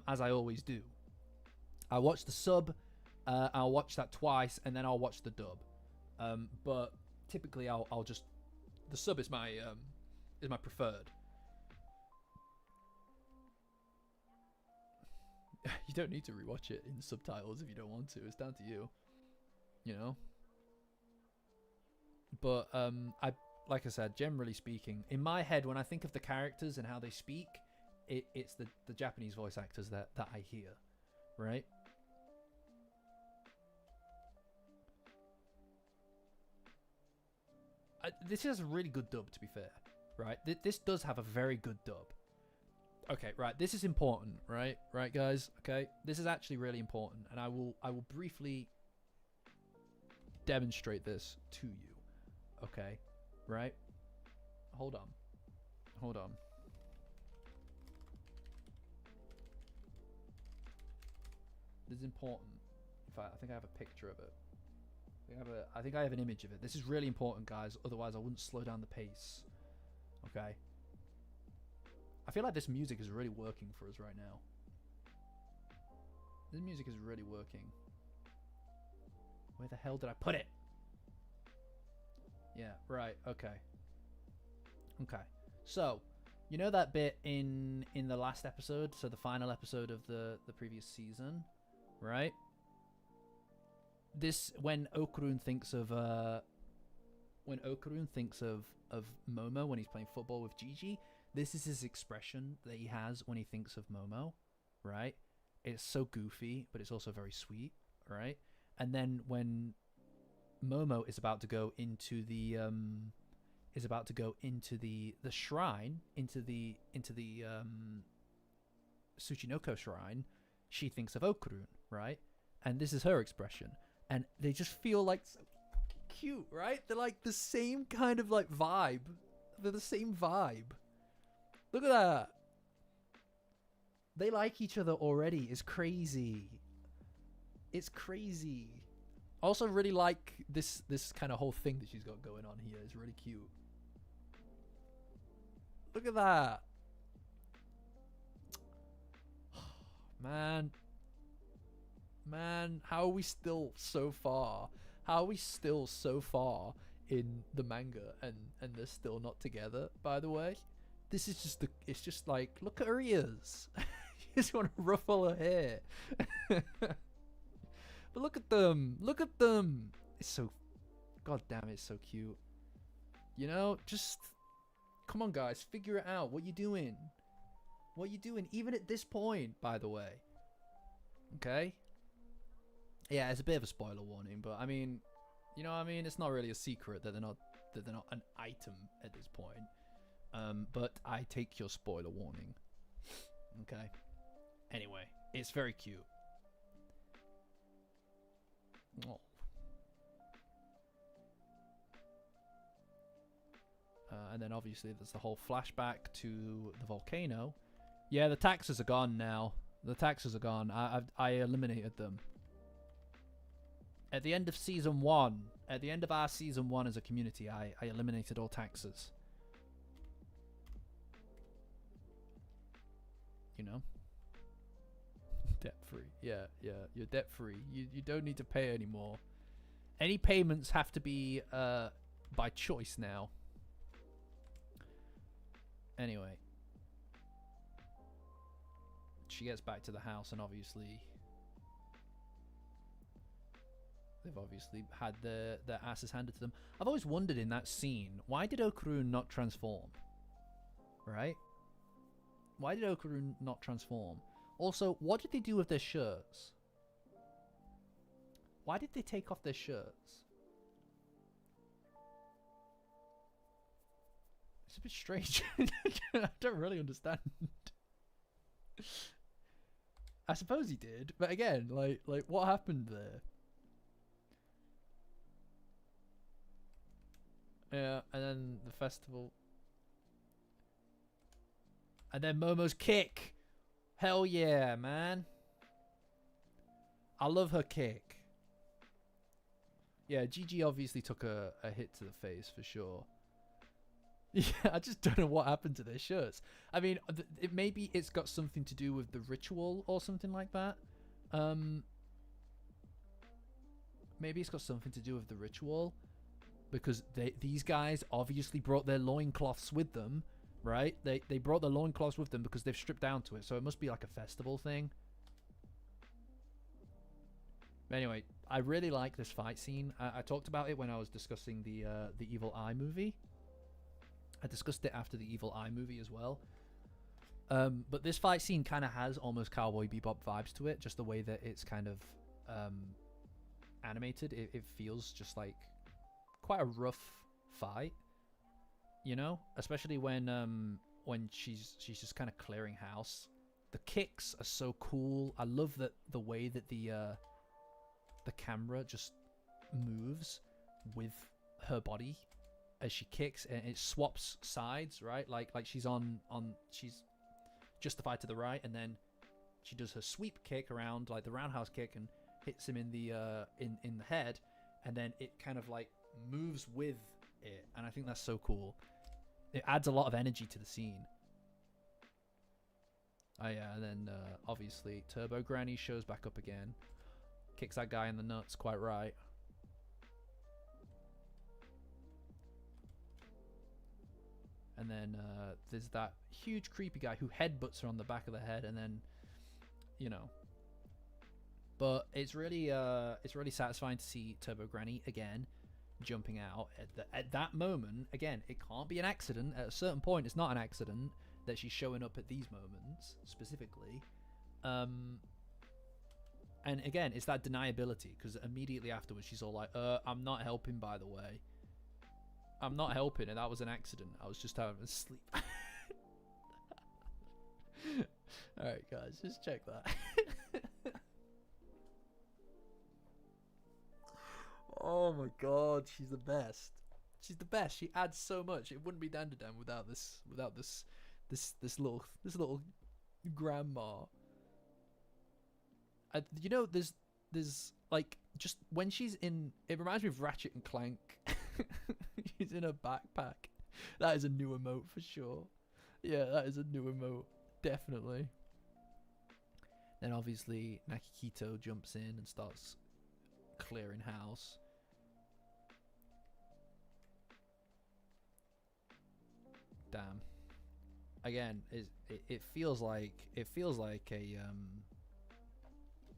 as I always do. I watch the sub, I'll watch that twice, and then I'll watch the dub. But typically I'll just, the sub is my preferred. You don't need to rewatch it in subtitles if you don't want to. It's down to you, you know. But like I said, generally speaking, in my head, when I think of the characters and how they speak, it's the Japanese voice actors that I hear, right? This has a really good dub, to be fair, right? This does have a very good dub. Okay, right, this is important, right? Right, guys, okay? This is actually really important, and I will briefly demonstrate this to you, okay? Right? Hold on. This is important. In fact, I think I have a picture of it. I think I have an image of it. This is really important, guys. Otherwise, I wouldn't slow down the pace. Okay. I feel like this music is really working for us right now. This music is really working. Where the hell did I put it? Yeah, right. Okay. Okay. So, you know that bit in the last episode, so the final episode of the previous season, right? This when Okurun thinks of Momo when he's playing football with Gigi, this is his expression that he has when he thinks of Momo, right? It's so goofy, but it's also very sweet, right? And then when Momo is about to go into the shrine, into the Tsuchinoko shrine, she thinks of Okurun, right? And this is her expression. And they just feel like so cute, right? They're like the same kind of like vibe. They're the same vibe. Look at that. They like each other already. It's crazy. It's crazy. I also really like this kind of whole thing that she's got going on here. It's really cute. Look at that. Man, how are we still so far? How are we still so far in the manga and they're still not together, by the way? This is just it's just like, look at her ears. You just want to ruffle her hair. But look at them. Look at them. It's so, god damn, it's so cute. You know, just, come on guys, figure it out. What you doing? What you doing? Even at this point, by the way. Okay? Yeah, it's a bit of a spoiler warning, but I mean, you know what I mean? It's not really a secret that they're not an item at this point. But I take your spoiler warning. Okay? Anyway, it's very cute. Oh. And then obviously there's the whole flashback to the volcano. Yeah, the taxes are gone now. The taxes are gone. I eliminated them. At the end of season 1, at the end of our season 1 as a community, I eliminated all taxes. You know? Debt free. Yeah, you're debt free. You don't need to pay anymore. Any payments have to be by choice now. Anyway. She gets back to the house and obviously they've obviously had their asses handed to them. I've always wondered in that scene, why did Okurun not transform? Right? Why did Okurun not transform? Also, what did they do with their shirts? Why did they take off their shirts? It's a bit strange. I don't really understand. I suppose he did, but again, like what happened there? Yeah, and then the festival. And then Momo's kick. Hell yeah, man. I love her kick. Yeah, Gigi obviously took a hit to the face for sure. Yeah, I just don't know what happened to their shirts. I mean, maybe it's got something to do with the ritual or something like that. Maybe it's got something to do with the ritual. Because these guys obviously brought their loincloths with them, right? They brought their loincloths with them because they've stripped down to it. So it must be like a festival thing. But anyway, I really like this fight scene. I talked about it when I was discussing the Evil Eye movie. I discussed it after the Evil Eye movie as well. But this fight scene kind of has almost Cowboy Bebop vibes to it. Just the way that it's kind of animated. It feels just like quite a rough fight, you know, especially when she's just kind of clearing house. The kicks are so cool. I love that the way that the camera just moves with her body as she kicks, and it swaps sides, right? Like she's she's justified to the right, and then she does her sweep kick around, like the roundhouse kick, and hits him in the in the head, and then it kind of like moves with it, and I think that's so cool. It adds a lot of energy to the scene. Oh yeah, and then obviously Turbo Granny shows back up again, kicks that guy in the nuts, quite right. And then there's that huge creepy guy who headbutts her on the back of the head, and then, you know. But it's really satisfying to see Turbo Granny again jumping out at that moment. Again, it can't be an accident. At a certain point, it's not an accident that she's showing up at these moments specifically. And again, it's that deniability, because immediately afterwards she's all like, I'm not helping, by the way. I'm not helping, and that was an accident. I was just having a sleep. Alright guys, just check that. Oh my god, she's the best. She's the best. She adds so much. It wouldn't be Dandadan without this little grandma. You know, there's like, just when she's in, it reminds me of Ratchet and Clank. She's in a backpack. That is a new emote for sure. Yeah, that is a new emote, definitely. Then obviously Nakikito jumps in and starts clearing house. Damn. Again, it feels like a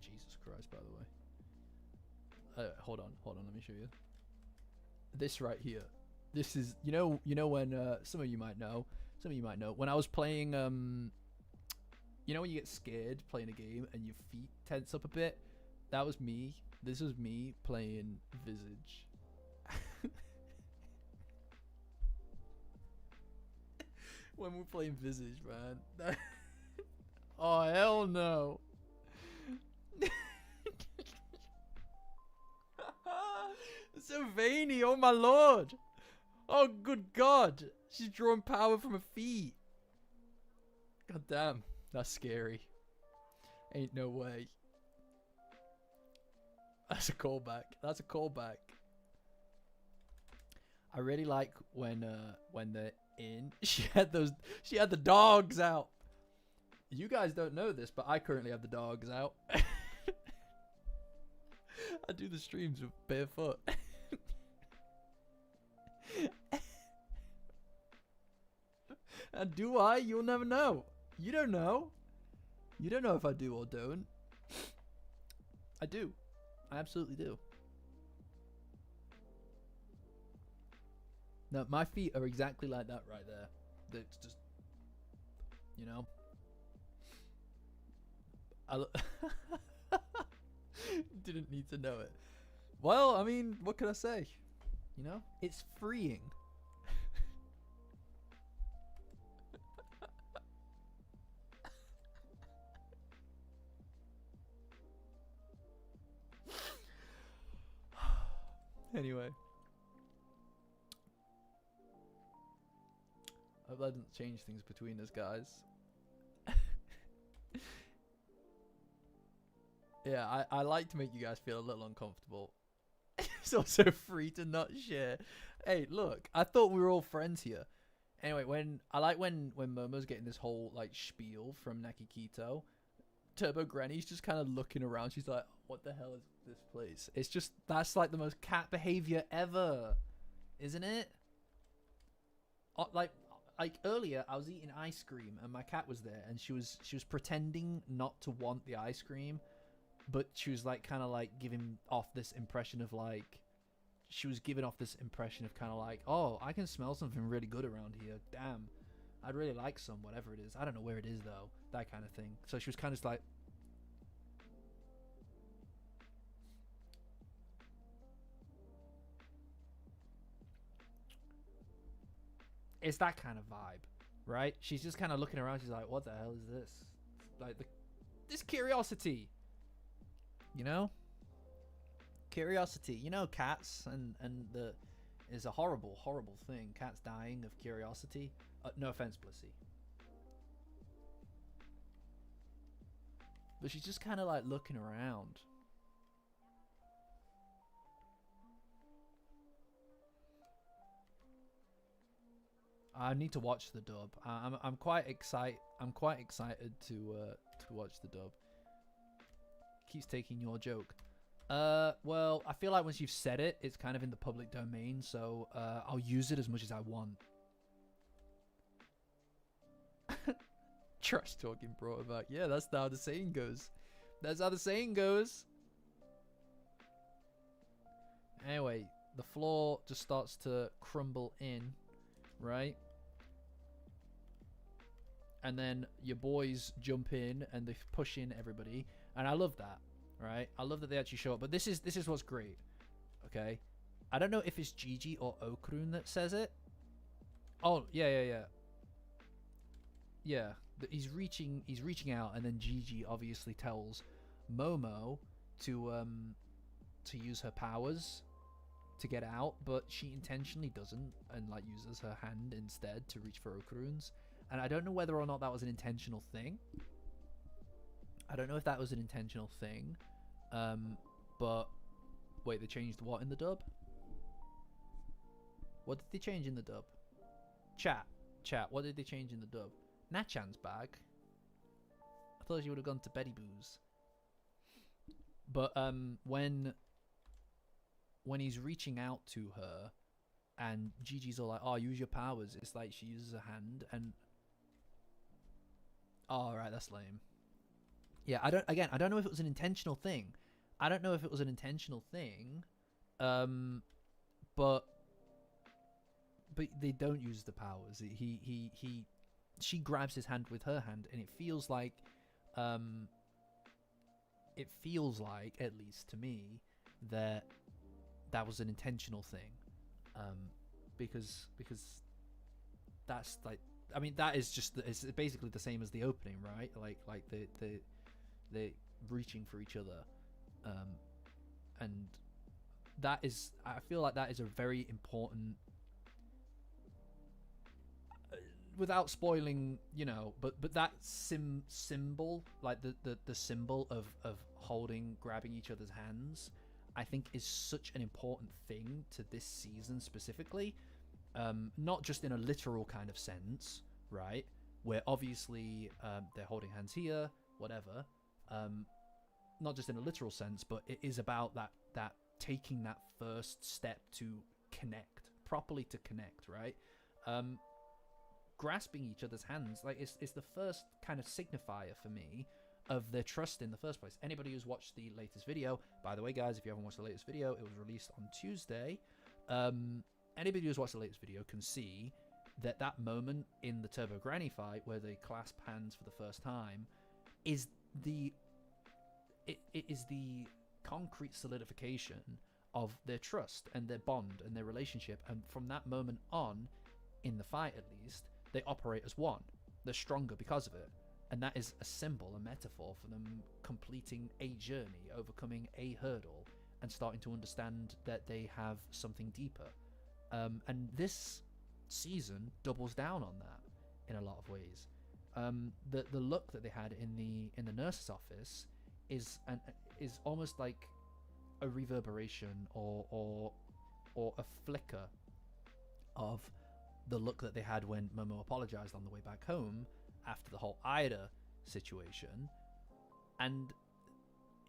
Jesus Christ, by the way. Hold on, let me show you. This right here. This is, you know when some of you might know when I was playing you know when you get scared playing a game and your feet tense up a bit? That was me. This was me playing Visage. When we're playing Visage, man. Oh hell no. So veiny, oh my lord. Oh good god. She's drawing power from her feet. God damn, that's scary. Ain't no way. That's a callback. That's a callback. I really like when they're in. She had the dogs out. You guys don't know this, but I currently have the dogs out. I do the streams with barefoot. And do I? You'll never know. You don't know. You don't know if I do or don't. I do. I absolutely do. No, my feet are exactly like that right there. It's just, you know. Didn't need to know it. Well, I mean, what can I say? You know, it's freeing. Anyway. I hope that didn't change things between us, guys. Yeah, I like to make you guys feel a little uncomfortable. It's also free to not share. Hey, look, I thought we were all friends here. Anyway, when Momo's getting this whole like spiel from Nakikito, Turbo Granny's just kind of looking around. She's like, what the hell is this place? It's just, that's like the most cat behavior ever, isn't it? Like earlier, I was eating ice cream and my cat was there, and she was pretending not to want the ice cream, but she was like kind of like giving off this impression of like, she was giving off this impression of kind of like, oh, I can smell something really good around here. Damn, I'd really like some, whatever it is. I don't know where it is though. That kind of thing. So she was kind of like, it's that kind of vibe, right? She's just kind of looking around. She's like, what the hell is this? Like this curiosity, you know? Curiosity, you know, cats and the is a horrible thing. Cats dying of curiosity. No offense, Blissy. But she's just kind of like looking around. I need to watch the dub. I'm quite excited. I'm quite excited to watch the dub. Keeps taking your joke. Well, I feel like once you've said it, it's kind of in the public domain, so I'll use it as much as I want. Trash talking brought it back. Yeah, that's how the saying goes. That's how the saying goes. Anyway, the floor just starts to crumble in, right? And then your boys jump in and they push in everybody, and I love that, right? I love that they actually show up. But this is what's great, okay? I don't know if it's Gigi or Okrun that says it. Oh yeah. He's reaching out, and then Gigi obviously tells Momo to use her powers to get out, but she intentionally doesn't, and like uses her hand instead to reach for Okrun's. And I don't know whether or not that was an intentional thing. I don't know if that was an intentional thing. But wait, they changed what in the dub? What did they change in the dub? Chat, what did they change in the dub? Nachan's bag. I thought she would have gone to Betty Boo's. But when he's reaching out to her, and Gigi's all like, "Oh, use your powers," it's like she uses her hand, and oh, right, that's lame. Yeah, I don't know if it was an intentional thing. But they don't use the powers. She grabs his hand with her hand, and it feels like, at least to me, that was an intentional thing, because that's like, I mean, that is just, it's basically the same as the opening, right? Like the reaching for each other, and that is, I feel like that is a very important, without spoiling, but that symbol, like the symbol of grabbing each other's hands, I think is such an important thing to this season specifically. Not just in a literal kind of sense, right? Where obviously they're holding hands here, whatever. Not just in a literal sense, but it is about that taking that first step to properly connect, right? Grasping each other's hands, like it's the first kind of signifier for me of their trust in the first place. Anybody who's watched the latest video, by the way, guys, if you haven't watched the latest video, it was released on Tuesday. Anybody who's watched the latest video can see that moment in the Turbo Granny fight where they clasp hands for the first time is the concrete solidification of their trust and their bond and their relationship. And from that moment on, in the fight at least, they operate as one. They're stronger because of it. And that is a symbol, a metaphor for them completing a journey, overcoming a hurdle, and starting to understand that they have something deeper. And this season doubles down on that in a lot of ways. The look that they had in the nurse's office is almost like a reverberation or a flicker of the look that they had when Momo apologized on the way back home after the whole Ida situation. And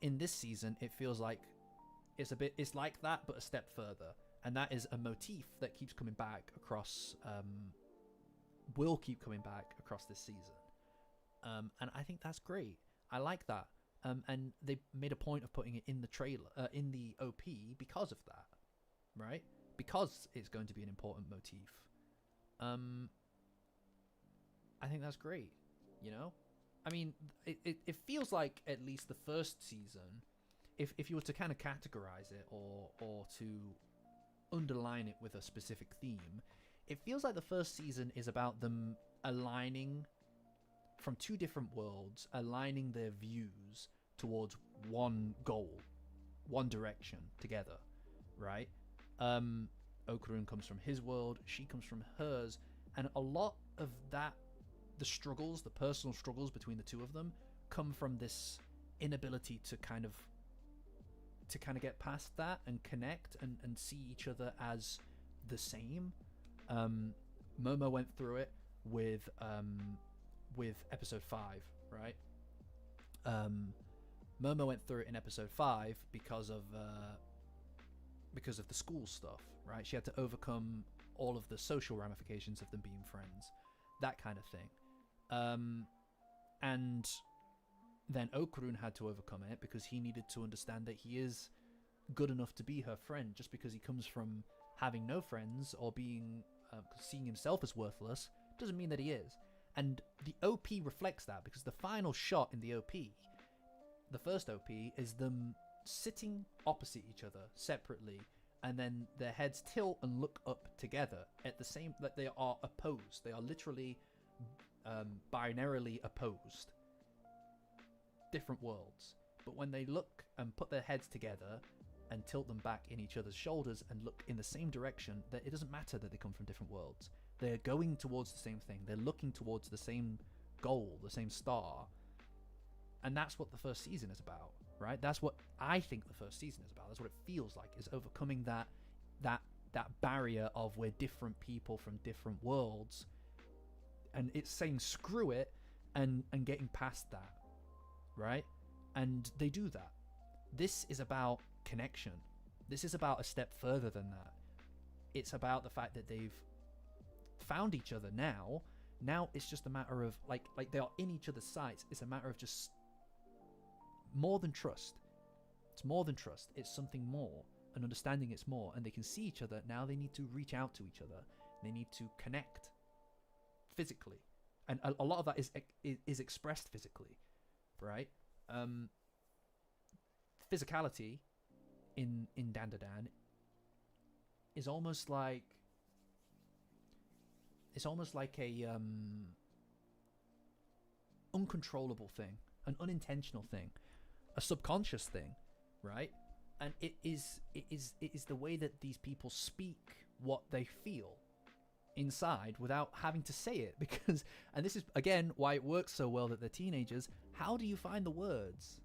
in this season, it feels like it's like that, but a step further. And that is a motif that keeps coming back across, will keep coming back across this season. And I think that's great. I like that. And they made a point of putting it in the trailer, in the OP, because of that, right? Because it's going to be an important motif. I think that's great, I mean, it feels like at least the first season, if you were to kind of categorize it or to underline it with a specific theme, it feels like the first season is about them aligning from two different worlds, aligning their views towards one goal, one direction together, right? Okarun comes from his world, she comes from hers, and a lot of that, the struggles, the personal struggles between the two of them, come from this inability to kind of get past that and connect and see each other as the same. Momo went through it with episode 5, right? Momo went through it in episode 5 because of the school stuff, right? She had to overcome all of the social ramifications of them being friends, that kind of thing. And then Okurun had to overcome it because he needed to understand that he is good enough to be her friend. Just because he comes from having no friends or being seeing himself as worthless doesn't mean that he is. And the OP reflects that, because the final shot in the OP, the first OP, is them sitting opposite each other separately, and then their heads tilt and look up together at the same, that they are opposed. They are literally binarily opposed. Different worlds. But when they look and put their heads together and tilt them back in each other's shoulders and look in the same direction, that it doesn't matter that they come from different worlds. They're going towards the same thing. They're looking towards the same goal, the same star. And that's what the first season is about, right? That's what I think the first season is about. That's what it feels like, is overcoming that barrier of we're different people from different worlds. And it's saying screw it and getting past that, right? And they do that. This is about connection. This is about a step further than that. It's about the fact that they've found each other now. Now it's just a matter of like they are in each other's sights. It's a matter of just more than trust. It's more than trust. It's something more, and understanding it's more. And they can see each other now. They need to reach out to each other. They need to connect physically, and a lot of that is expressed physically, right? Physicality in Dandadan is almost like a uncontrollable thing, an unintentional thing, a subconscious thing, right? And it is the way that these people speak what they feel inside without having to say it, because, and this is again why it works so well that they're teenagers. How do you find the words,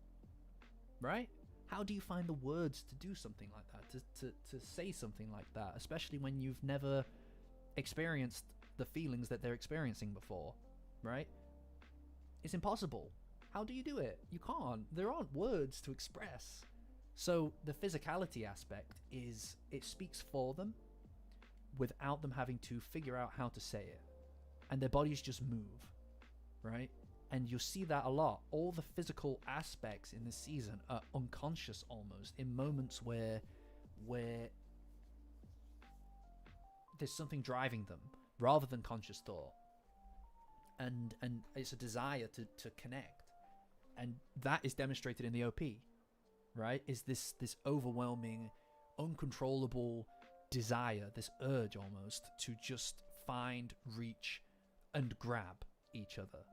right? How do you find the words to do something like that, to say something like that, especially when you've never experienced the feelings that they're experiencing before, right? It's impossible. How do you do it? You can't. There aren't words to express. So the physicality aspect is, it speaks for them without them having to figure out how to say it. And their bodies just move, right? And you'll see that a lot. All the physical aspects in this season are unconscious almost, in moments where there's something driving them rather than conscious thought. And it's a desire to connect. And that is demonstrated in the OP, right? Is this overwhelming, uncontrollable desire, this urge almost to just find, reach, and grab each other.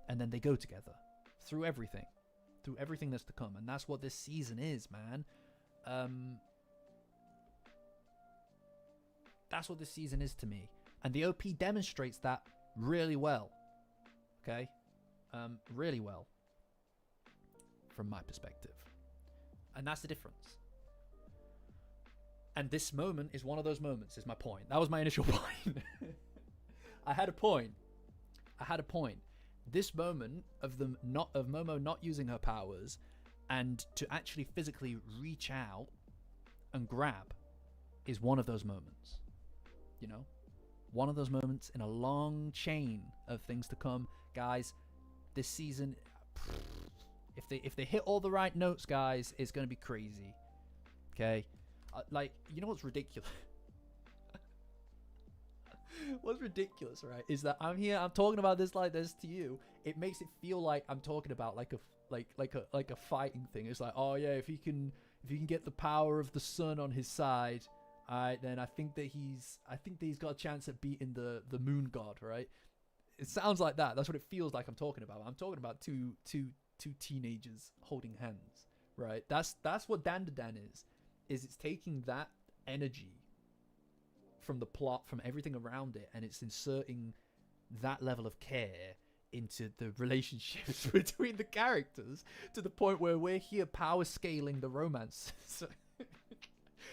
And then they go together through everything that's to come. And that's what this season is, man. That's what this season is to me. And the OP demonstrates that really well. Okay? Really well. From my perspective. And that's the difference. And this moment is one of those moments, is my point. That was my initial point. I had a point. This moment of Momo not using her powers and to actually physically reach out and grab is one of those moments. You know? One of those moments in a long chain of things to come. Guys, this season, if they hit all the right notes, guys, it's going to be crazy. Okay? Like, you know what's ridiculous? What's ridiculous, right, is that I'm talking about this like this to you. It makes it feel like I'm talking about like a fighting thing. It's like, oh yeah, if he can get the power of the sun on his side, then I think that he's got a chance at beating the moon god, right? It sounds like that. That's what it feels like I'm talking about. I'm talking about two teenagers holding hands, right? That's what Dandadan is it's taking that energy from the plot, from everything around it, and it's inserting that level of care into the relationships between the characters to the point where we're here power scaling the romance. So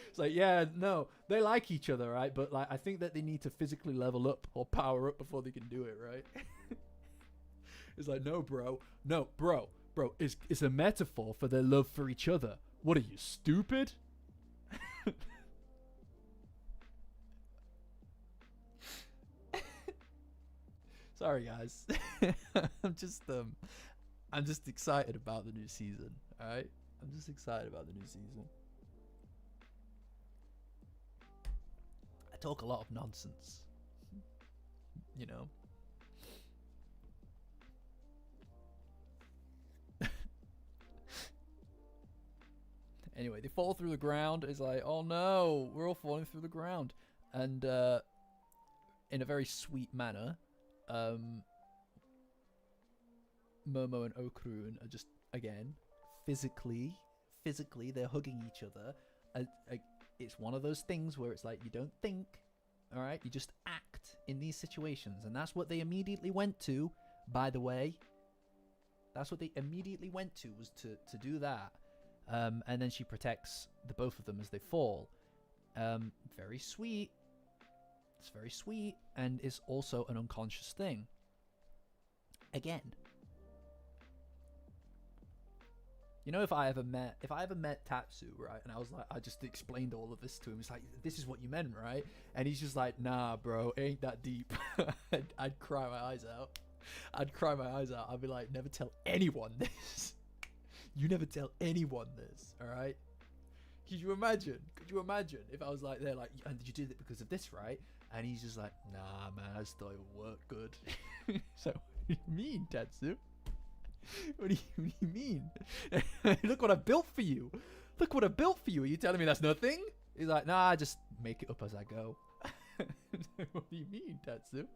it's like, yeah, no, they like each other, right? But like, I think that they need to physically level up or power up before they can do it, right? It's like, no, bro, it's a metaphor for their love for each other. What are you, stupid? Sorry, guys. I'm just excited about the new season. All right, I'm just excited about the new season. I talk a lot of nonsense, you know. Anyway, they fall through the ground. It's like, oh no, we're all falling through the ground, and in a very sweet manner, Momo and Okurun are just, again, physically they're hugging each other. It's one of those things where it's like, you don't think, all right, you just act in these situations, and that's what they immediately went to. By the way, that's what they immediately went to, was to do that. And then she protects the both of them as they fall. Very sweet. It's very sweet, and it's also an unconscious thing. Again, you know, if I ever met Tatsu, right, and I was like, I just explained all of this to him. It's like, this is what you meant, right? And he's just like, nah, bro, it ain't that deep. I'd cry my eyes out. I'd be like, never tell anyone this. You never tell anyone this, all right? Could you imagine if I was like, they're like, and did you do it because of this, right? And he's just like, nah, man, I just thought it would work good. So, what do you mean, Tatsu? What do you mean? Look what I built for you. Are you telling me that's nothing? He's like, nah, I just make it up as I go. What do you mean, Tatsu?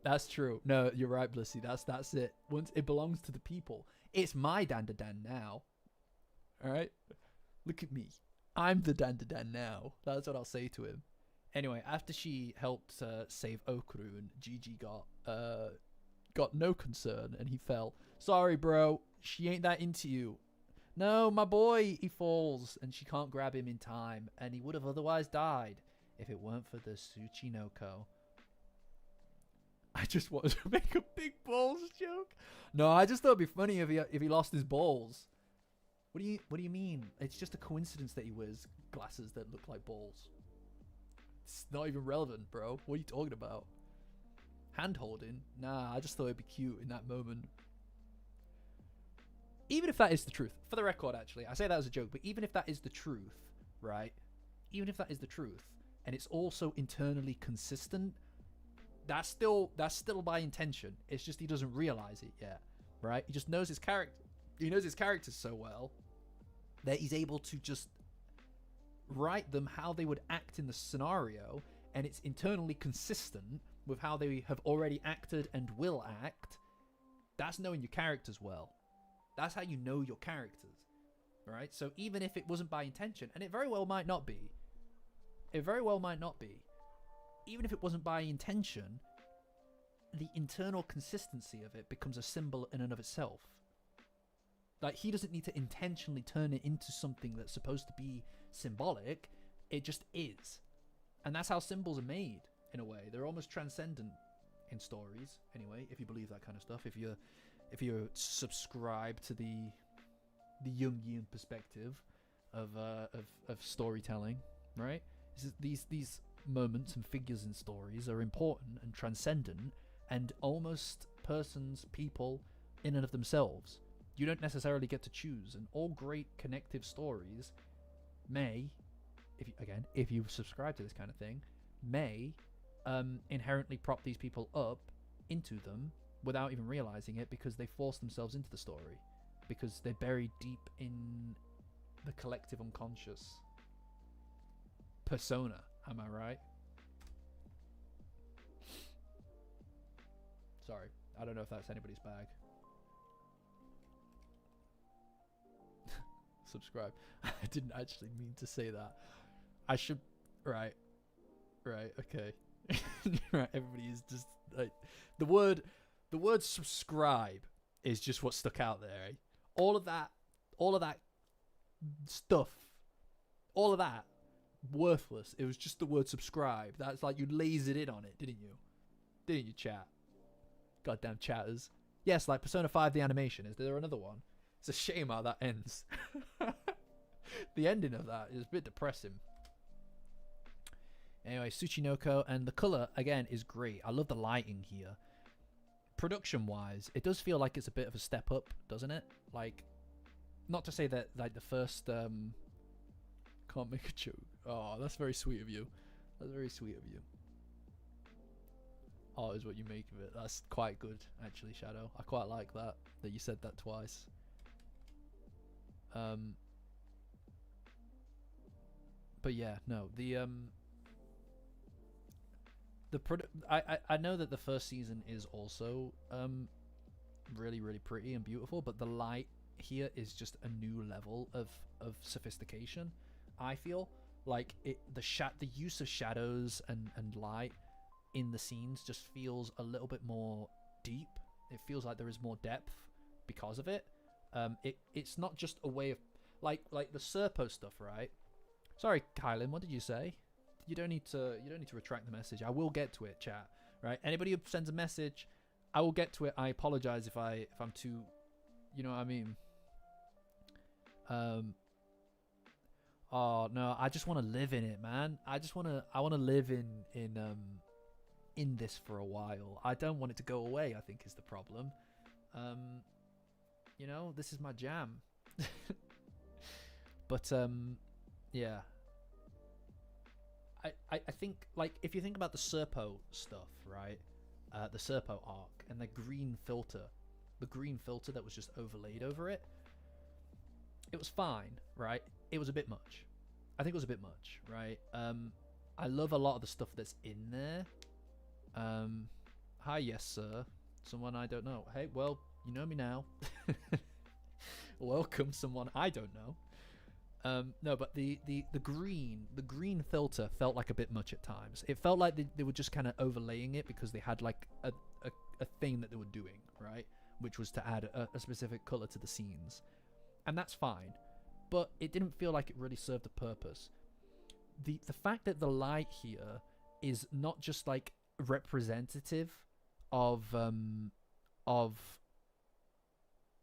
That's true. No, you're right, Blissy. That's it. Once it belongs to the people, it's my Dandadan now. All right, look at me. I'm the Dandadan now. That's what I'll say to him. Anyway, after she helped save Okurun, Gigi got no concern and he fell. Sorry, bro. She ain't that into you. No, my boy. He falls and she can't grab him in time, and he would have otherwise died if it weren't for the Tsuchinoko. I just wanted to make a big balls joke. No, I just thought it'd be funny if he lost his balls. What do you mean? It's just a coincidence that he wears glasses that look like balls. It's not even relevant, bro. What are you talking about? Hand holding? Nah, I just thought it'd be cute in that moment. Even if that is the truth, for the record, actually, I say that as a joke, but even if that is the truth, right? Even if that is the truth, and it's also internally consistent, that's still by intention. It's just he doesn't realize it yet, right? He just knows his character. He knows his characters so well that he's able to just write them how they would act in the scenario, and it's internally consistent with how they have already acted and will act. That's knowing your characters well. That's how you know your characters, right? So even if it wasn't by intention, and it very well might not be, even if it wasn't by intention, the internal consistency of it becomes a symbol in and of itself. Like, he doesn't need to intentionally turn it into something that's supposed to be symbolic. It just is. And that's how symbols are made, in a way. They're almost transcendent in stories, anyway, if you believe that kind of stuff. If you're subscribed to the Jungian perspective of storytelling, right? These moments and figures in stories are important and transcendent and almost persons, people in and of themselves. You don't necessarily get to choose, and all great connective stories may, if you subscribe to this kind of thing, may inherently prop these people up into them without even realizing it, because they force themselves into the story, because they're buried deep in the collective unconscious persona. Am I right? Sorry, I don't know if that's anybody's bag. Subscribe. I didn't actually mean to say that. I should... Right. Right. Okay. Right. Everybody is just like the word. The word subscribe is just what stuck out there. Eh? All of that. All of that stuff. All of that. Worthless. It was just the word subscribe. That's like you lasered in on it, didn't you? Didn't you, chat? Goddamn chatters. Yes, like Persona 5 the animation. Is there another one? It's a shame how that ends. The ending of that is a bit depressing. Anyway, Tsuchinoko, and the color again is great. I love the lighting here. Production wise, it does feel like it's a bit of a step up, doesn't it? Like, not to say that like the first can't make a joke. Oh, that's very sweet of you. That's very sweet of you. Oh, is what you make of it. That's quite good, actually, Shadow. I quite like that you said that twice. But yeah, no, I know that the first season is also really, really pretty and beautiful, but the light here is just a new level of sophistication. I feel like the use of shadows and light in the scenes just feels a little bit more deep. It feels like there is more depth because of it. It's not just a way of like the Serpo stuff, right? Sorry, Kylan, what did you say? You don't need to retract the message. I will get to it, chat. Right? Anybody who sends a message, I will get to it. I apologize if I'm too, you know what I mean. Oh no, I just want to live in it, man. I want to live in this for a while. I don't want it to go away, I think is the problem. You know, this is my jam. But yeah. I think, like, if you think about the Serpo stuff, right? The Serpo arc and the green filter that was just overlaid over it, it was fine, right? It was a bit much. I think it was a bit much, right? I love a lot of the stuff that's in there. Hi, yes, sir. Someone I don't know. Hey, well, you know me now. Welcome, someone I don't know. No, but the green filter felt like a bit much at times. It felt like they were just kind of overlaying it because they had like a thing that they were doing, right? Which was to add a specific color to the scenes. And that's fine. But it didn't feel like it really served a purpose. The fact that the light here is not just like representative of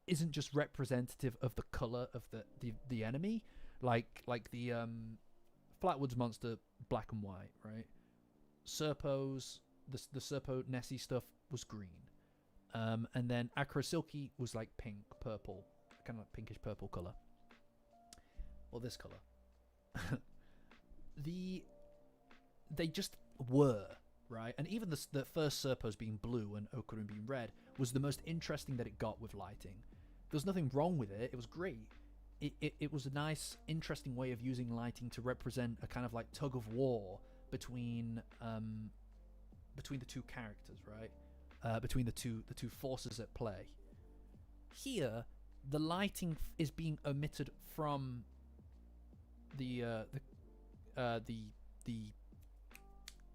isn't just representative of the color of the enemy, like the Flatwoods monster, black and white, right? Serpo's the Serpo Nessie stuff was green, and then Acro Silky was like pink, purple, kind of like pinkish purple color, or this color. They just were, right? And even the first Serpos being blue and Okarun being red was the most interesting that it got with lighting. There was nothing wrong with it. It was great. It was a nice, interesting way of using lighting to represent a kind of like tug of war between the two characters, right? Between the two forces at play. Here, the lighting is being omitted from the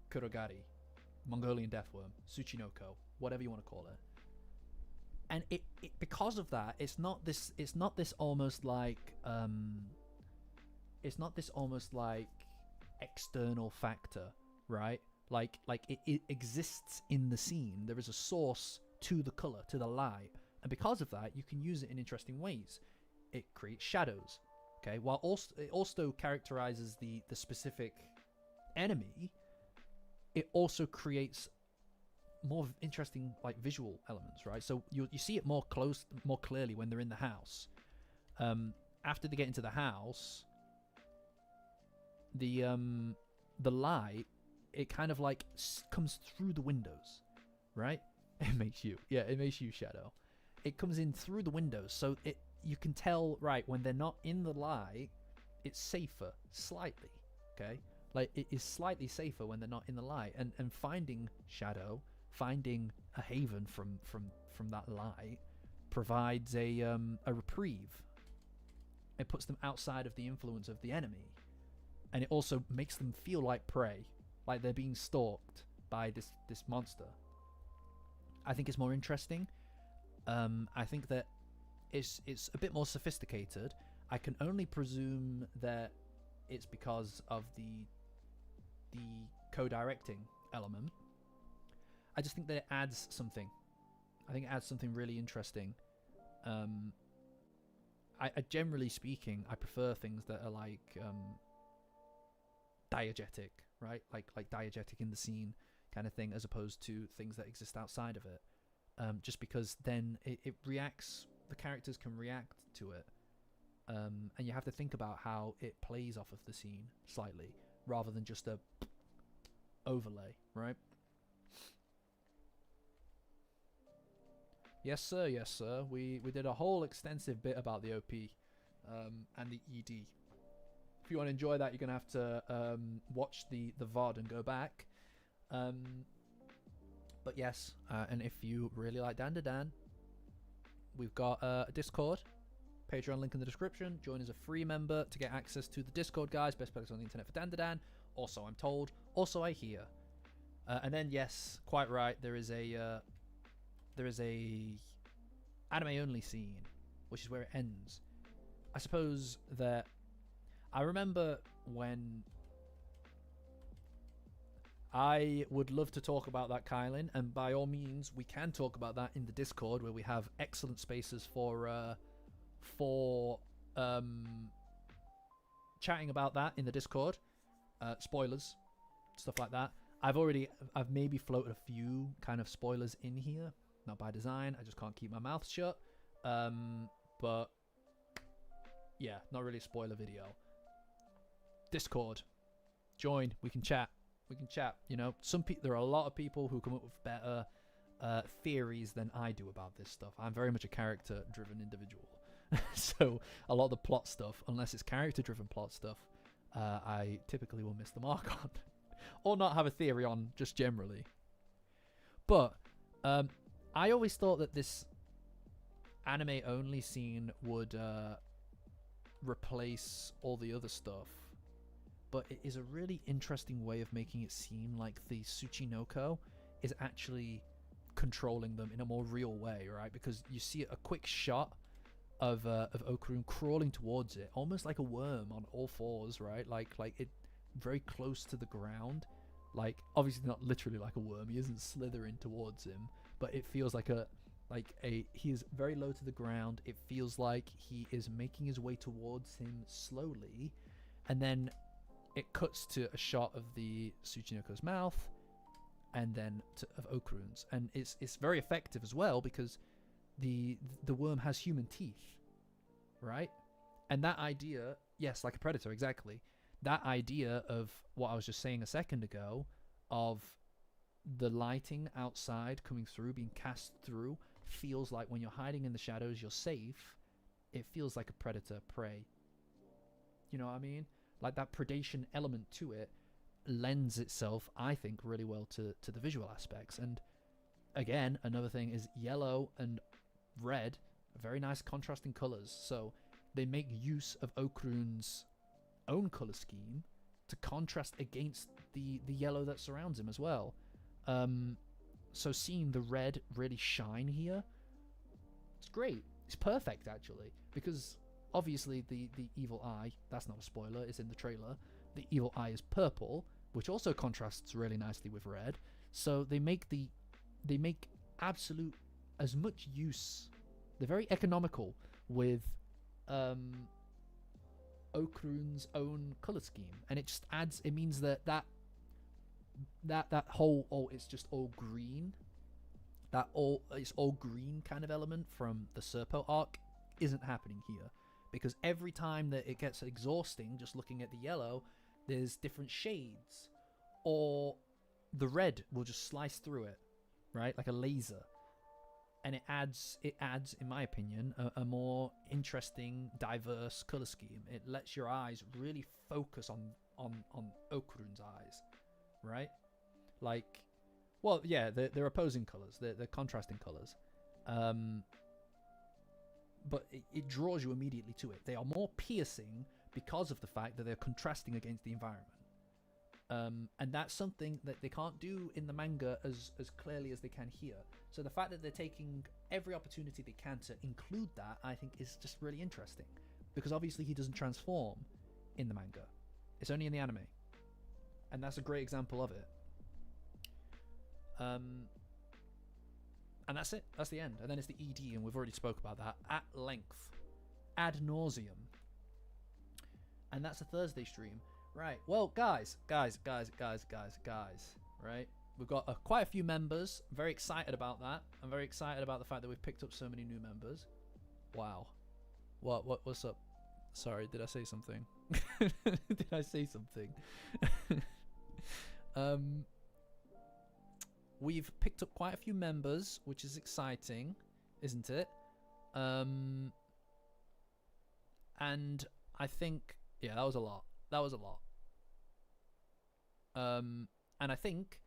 Kurogari, Mongolian Deathworm, Tsuchinoko, whatever you want to call it. And it because of that, it's not this almost like external factor, right? Like it exists in the scene. There is a source to the color, to the light, and because of that, you can use it in interesting ways. It creates shadows, okay? While it also characterizes the specific enemy, it also creates more interesting like visual elements, right? So you see it more clearly when they're in the house. After they get into the house, the light, it kind of like comes through the windows, right? It makes you Shadow. It comes in through the windows, so you can tell, right, when they're not in the light, it's safer slightly, okay? Like it is slightly safer when they're not in the light, and finding Shadow, finding a haven from that light provides a reprieve. It puts them outside of the influence of the enemy, and it also makes them feel like prey. like they're being stalked by this monster. I think it's more interesting. I think that it's a bit more sophisticated. I can only presume that it's because of the co-directing element. I just think that it adds something. I think it adds something really interesting. I generally speaking, I prefer things that are like diegetic, right? Like diegetic in the scene kind of thing, as opposed to things that exist outside of it. Just because then it reacts, the characters can react to it. And you have to think about how it plays off of the scene slightly, rather than just a overlay, right? Yes, sir. Yes, sir. We did a whole extensive bit about the OP and the ED. If you want to enjoy that, you're gonna have to watch the VOD and go back. But yes, and if you really like Dandadan, we've got a Discord, Patreon link in the description. Join as a free member to get access to the Discord, guys. Best place on the internet for Dandadan. Also, I'm told. Also, I hear. And then yes, quite right. There is a anime only scene, which is where it ends. I suppose that I remember when I would love to talk about that, Kylan, and by all means, we can talk about that in the Discord, where we have excellent spaces for chatting about that in the Discord. Spoilers, stuff like that. I've maybe floated a few kind of spoilers in here, not by design. I just can't keep my mouth shut. But yeah, not really a spoiler video. Discord, join. We can chat. You know, there are a lot of people who come up with better theories than I do about this stuff. I'm very much a character-driven individual. So a lot of the plot stuff, unless it's character-driven plot stuff, I typically will miss the mark on. Or not have a theory on, just generally. But I always thought that this anime-only scene would replace all the other stuff. But it is a really interesting way of making it seem like the Tsuchinoko is actually controlling them in a more real way, right? Because you see a quick shot of Okurun crawling towards it, almost like a worm on all fours, right? Like it very close to the ground. Like, obviously not literally like a worm. He isn't slithering towards him, but it feels like he is very low to the ground. It feels like he is making his way towards him slowly, and then it cuts to a shot of the Tsuchinoko's mouth, and then of Okurun's, and it's very effective as well, because the worm has human teeth, right? And that idea, yes, like a predator, exactly. That idea of what I was just saying a second ago, of the lighting outside coming through, being cast through, feels like when you're hiding in the shadows, you're safe. It feels like a predator prey. You know what I mean? Like, that predation element to it lends itself, I think, really well to the visual aspects. And again, another thing is yellow and red, very nice contrasting colors. So they make use of Okurun's own color scheme to contrast against the yellow that surrounds him as well. So seeing the red really shine here, it's great. It's perfect, actually, because obviously the evil eye, that's not a spoiler, it's in the trailer. The evil eye is purple, which also contrasts really nicely with red. So they make absolute as much use. They're very economical with Okurun's own color scheme, and it just adds. It means that whole it's just all green. It's all green kind of element from the Serpo arc isn't happening here, because every time that it gets exhausting just looking at the yellow, there's different shades, or the red will just slice through it, right, like a laser. And it adds, in my opinion, a more interesting, diverse color scheme. It lets your eyes really focus on Okurun's eyes, right? Like, well, yeah, they're opposing colors, they're contrasting colors, but it draws you immediately to it. They are more piercing because of the fact that they're contrasting against the environment. And that's something that they can't do in the manga as clearly as they can here. So the fact that they're taking every opportunity they can to include that, I think, is just really interesting, because obviously he doesn't transform in the manga; it's only in the anime, and that's a great example of it. And that's it. That's the end. And then it's the ED, and we've already spoke about that at length, ad nauseum. And that's a Thursday stream. Right. Well, guys. Right. We've got quite a few members. I'm very excited about that. I'm very excited about the fact that we've picked up so many new members. Wow. What's up? Sorry, did I say something? Did I say something? We've picked up quite a few members, which is exciting, isn't it? And I think, yeah, that was a lot. And I think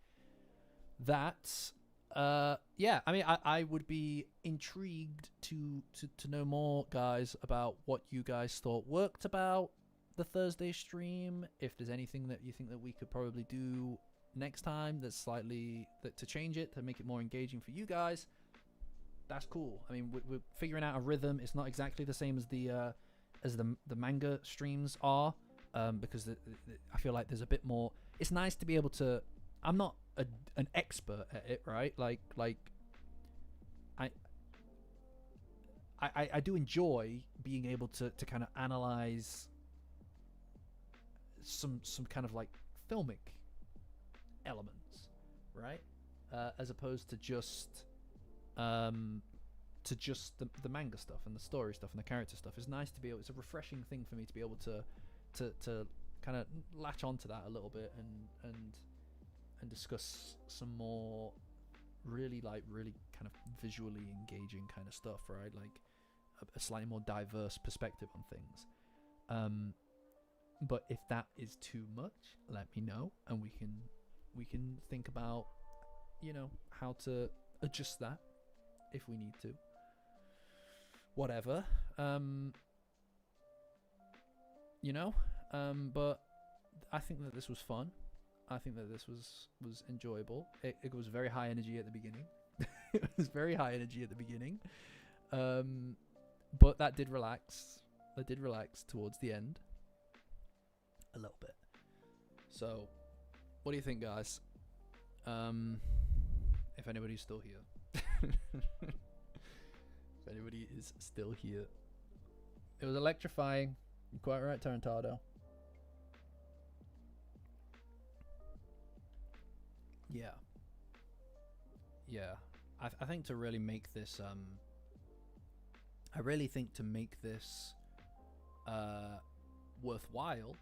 that, yeah, I mean, I would be intrigued to know more, guys, about what you guys thought worked about the Thursday stream. If there's anything that you think that we could probably do next time that's slightly to change it, to make it more engaging for you guys, that's cool. I mean, we're figuring out a rhythm. It's not exactly the same as the manga streams are, because I feel like there's a bit more. It's nice to be able to. I'm not an expert at it, right? Like I do enjoy being able to kind of analyze some kind of like filmic elements, right? As opposed to just the manga stuff and the story stuff and the character stuff. It's nice to be able. It's a refreshing thing for me to be able to kind of latch onto that a little bit and discuss some more really kind of visually engaging kind of stuff, right? Like a slightly more diverse perspective on things. But if that is too much, let me know, and we can think about, how to adjust that if we need to. Whatever. But I think that this was fun. I think that this was enjoyable. It was very high energy at the beginning. It was very high energy at the beginning. But that did relax. Towards the end. A little bit. So, what do you think, guys? If anybody's still here. If anybody is still here. It was electrifying. You're quite right, Tarantado. Yeah. I think to really make this worthwhile,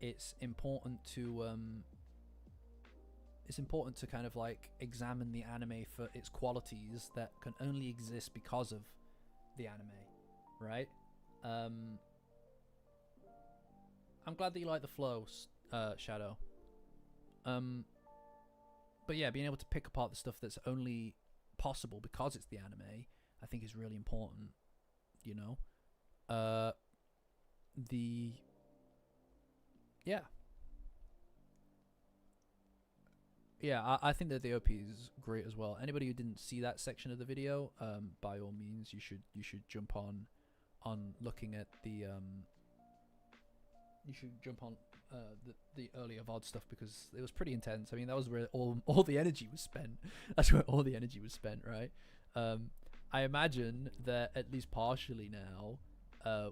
it's important to kind of like examine the anime for its qualities that can only exist because of the anime, right? I'm glad that you like the flow, Shadow. But yeah, being able to pick apart the stuff that's only possible because it's the anime, I think is really important. I think that the OP is great as well. Anybody who didn't see that section of the video, by all means, you should jump on looking at the the earlier VOD stuff, because it was pretty intense. I mean, that was where all the energy was spent. That's where all the energy was spent, right? I imagine that at least partially now,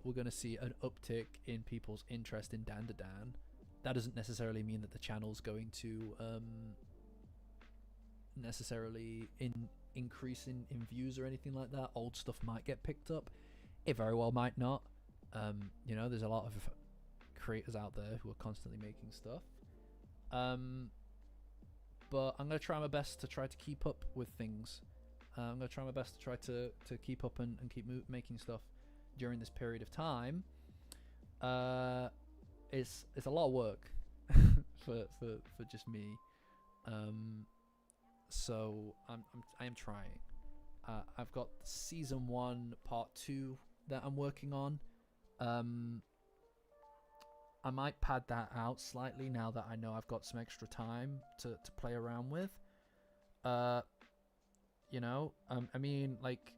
we're going to see an uptick in people's interest in Dandadan. That doesn't necessarily mean that the channel's going to necessarily increase in views or anything like that. Old stuff might get picked up. It very well might not. There's a lot of creators out there who are constantly making stuff. But I'm going to try my best to try to keep up with things. I'm going to try my best to try to keep up and keep making stuff during this period of time. It's a lot of work for just me. So I am trying. I've got season 1 part 2 that I'm working on. I might pad that out slightly now that I know I've got some extra time to play around with. You know, I mean, like,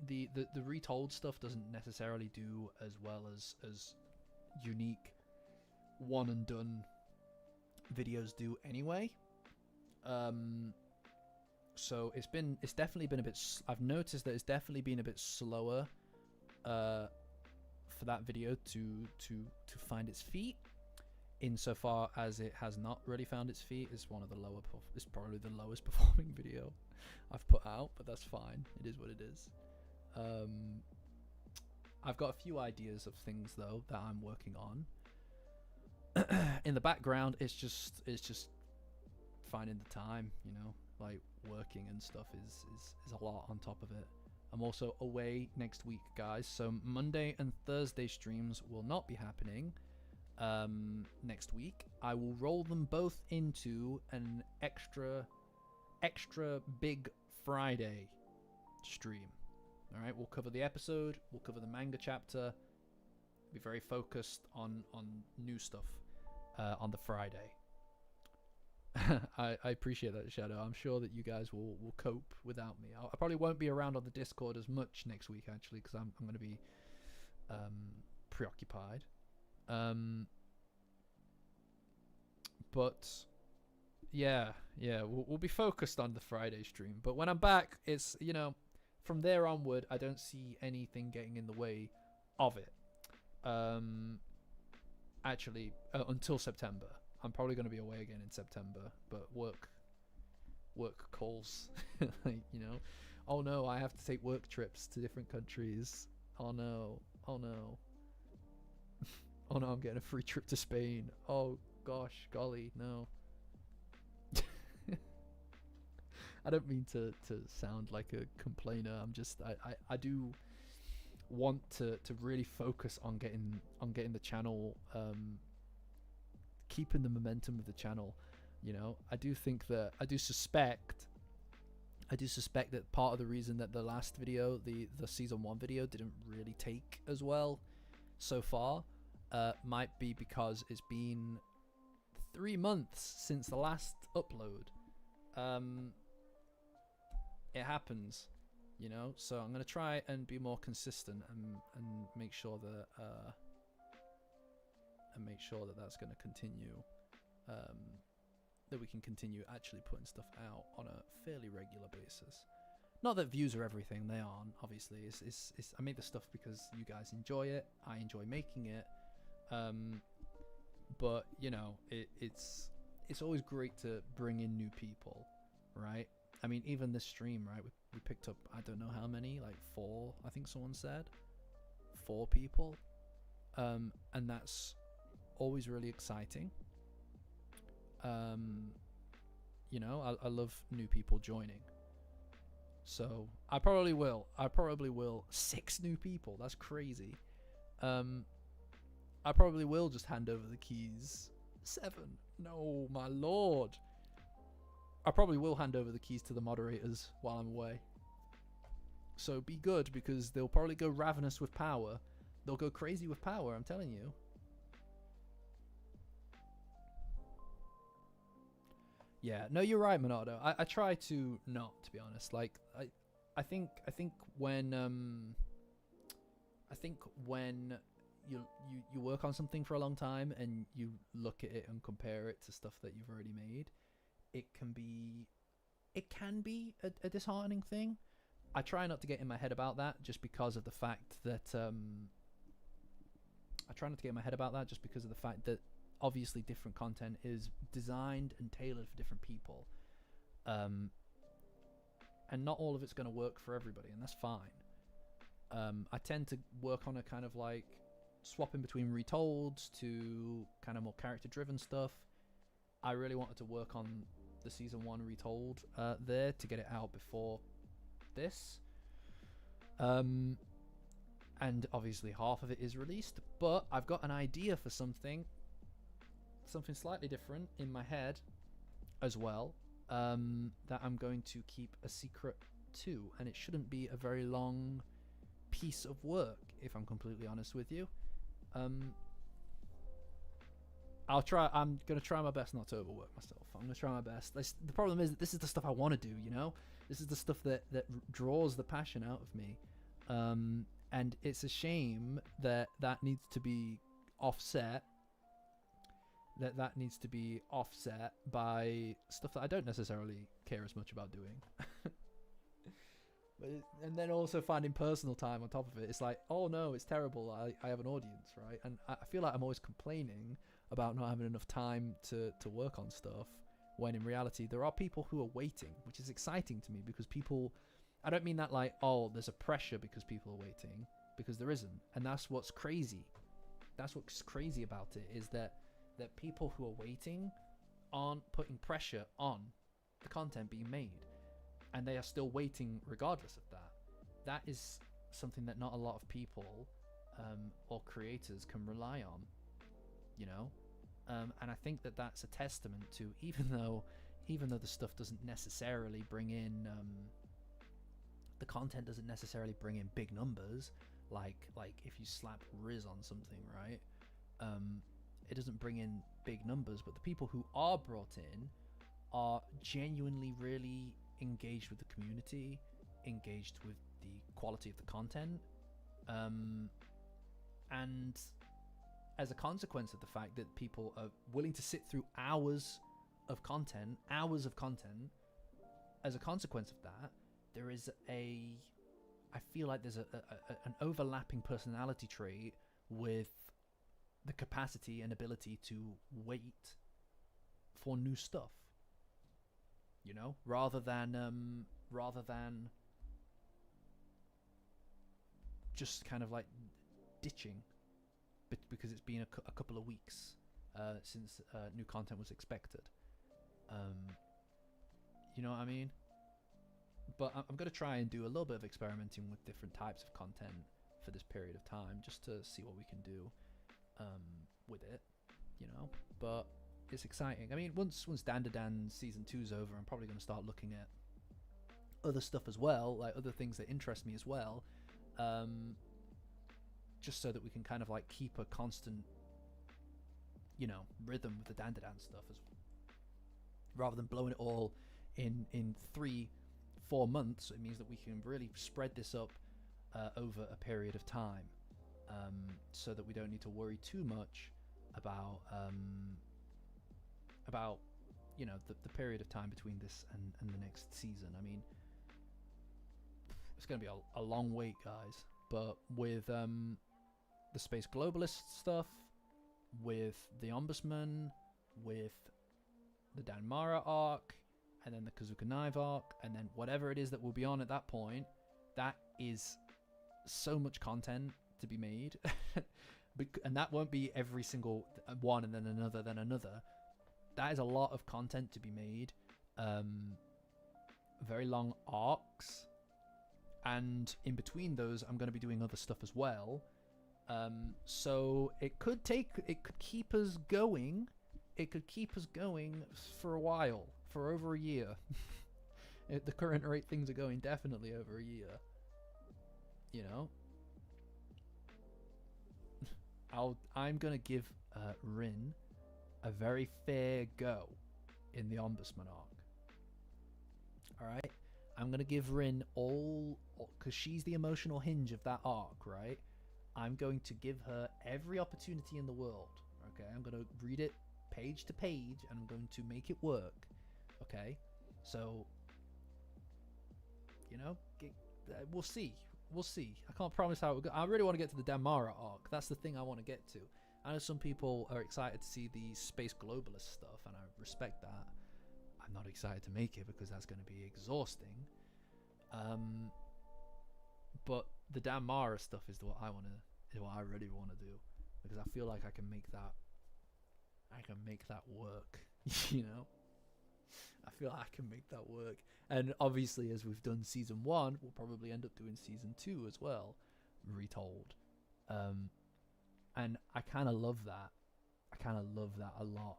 the retold stuff doesn't necessarily do as well as unique one and done videos do anyway. So it's definitely been a bit. I've noticed that it's definitely been a bit slower, for that video to find its feet. Insofar as it has not really found its feet, it's one of the lower. It's probably the lowest performing video I've put out, but that's fine. It is what it is. I've got a few ideas of things though that I'm working on. In the background, it's just finding the time, you know, like working and stuff is a lot on top of it. I'm also away next week, guys, so Monday and Thursday streams will not be happening next week. I will roll them both into an extra big Friday stream. All right, we'll cover the episode, we'll cover the manga chapter, be very focused on new stuff on the Friday. I appreciate that, Shadow. I'm sure that you guys will cope without me. I probably won't be around on the Discord as much next week, actually, because I'm going to be preoccupied. But yeah, we'll be focused on the Friday stream. But when I'm back, it's, you know, from there onward, I don't see anything getting in the way of it. Actually, until September. I'm probably going to be away again in September, but work calls. Like, you know, oh no, I have to take work trips to different countries. Oh no. Oh no, I'm getting a free trip to Spain. Oh gosh, golly, no. I don't mean to sound like a complainer. I'm just, I do want to really focus on getting the channel, keeping the momentum of the channel. You know, I do suspect that part of the reason that the last video, the season 1 video, didn't really take as well so far, might be because it's been 3 months since the last upload. It happens, you know, so I'm gonna try and be more consistent and make sure that that's gonna continue, that we can continue actually putting stuff out on a fairly regular basis. Not that views are everything, they aren't, obviously. It's I make the stuff because you guys enjoy it, I enjoy making it, but you know, it's always great to bring in new people, right? I mean, even this stream, right, we picked up, I don't know how many, like 4, I think someone said 4 people, and that's always really exciting. You know, I love new people joining, so I probably will 6 new people, that's crazy. I probably will just hand over the keys. 7, no, my lord. I probably will hand over the keys to the moderators while I'm away, so be good, because they'll probably go ravenous with power. They'll go crazy with power, I'm telling you. Yeah, no, you're right, Monardo. I try to not, to be honest. Like, I think when you work on something for a long time and you look at it and compare it to stuff that you've already made, it can be a disheartening thing. I try not to get in my head about that, just because of the fact that obviously different content is designed and tailored for different people, and not all of it's going to work for everybody, and that's fine. I tend to work on a kind of like swapping between retolds to kind of more character driven stuff. I really wanted to work on the season 1 retold there to get it out before this, and obviously half of it is released, but I've got an idea for something slightly different in my head as well, that I'm going to keep a secret too, and it shouldn't be a very long piece of work, if I'm completely honest with you. I'm gonna try my best not to overwork myself. I'm gonna try my best. The problem is that this is the stuff I want to do. You know, this is the stuff that draws the passion out of me. And it's a shame that needs to be offset. That needs to be offset by stuff that I don't necessarily care as much about doing. And then also finding personal time on top of it. It's like, oh no, it's terrible. I have an audience, right? And I feel like I'm always complaining about not having enough time to work on stuff, when in reality there are people who are waiting, which is exciting to me, because people, I don't mean that like, oh, there's a pressure because people are waiting, because there isn't. And that's what's crazy. That's what's crazy about it, is that people who are waiting aren't putting pressure on the content being made, and they are still waiting regardless of that. That is something that not a lot of people or creators can rely on, you know. And I think that that's a testament to, even though the stuff doesn't necessarily bring in the content doesn't necessarily bring in big numbers, like if you slap Riz on something, right? It doesn't bring in big numbers, but the people who are brought in are genuinely really engaged with the community, engaged with the quality of the content, and as a consequence of the fact that people are willing to sit through hours of content, as a consequence of that, I feel like there's an overlapping personality trait with the capacity and ability to wait for new stuff, you know, rather than just kind of like ditching because it's been a couple of weeks since new content was expected. You know what I mean? But I'm going to try and do a little bit of experimenting with different types of content for this period of time, just to see what we can do with it, you know. But it's exciting. I mean, once Dandadan season 2's over, I'm probably going to start looking at other stuff as well, like other things that interest me as well, just so that we can kind of like keep a constant, you know, rhythm with the Dandadan stuff, as rather than blowing it all in 3-4 months. It means that we can really spread this up over a period of time, so that we don't need to worry too much about you know, the period of time between this and the next season. I mean, it's going to be a long wait, guys, but with the Space Globalist stuff, with the Ombudsman, with the Danmara arc, and then the Kazuka Knife arc, and then whatever it is that will be on at that point, that is so much content to be made. And that won't be every single one and then another. That is a lot of content to be made. Very long arcs, and in between those I'm going to be doing other stuff as well. So it could keep us going. It could keep us going for a while, for over a year. At the current rate things are going, definitely over a year. You know, I'm gonna give Rin a very fair go in the Ombudsman arc. All right, I'm gonna give Rin all, because she's the emotional hinge of that arc, right? I'm going to give her every opportunity in the world. Okay, I'm gonna read it page to page, and I'm going to make it work. Okay, so you know, we'll see. I can't promise how it will go. I really want to get to the Damara arc. That's the thing I want to get to. I know some people are excited to see the Space Globalist stuff, and I respect that. I'm not excited to make it because that's going to be exhausting. But the Damara stuff is what I really want to do, because I feel like I can make that work. You know, I feel like I can make that work. And obviously, as we've done season 1, we'll probably end up doing season 2 as well, retold. And I kind of love that. A lot.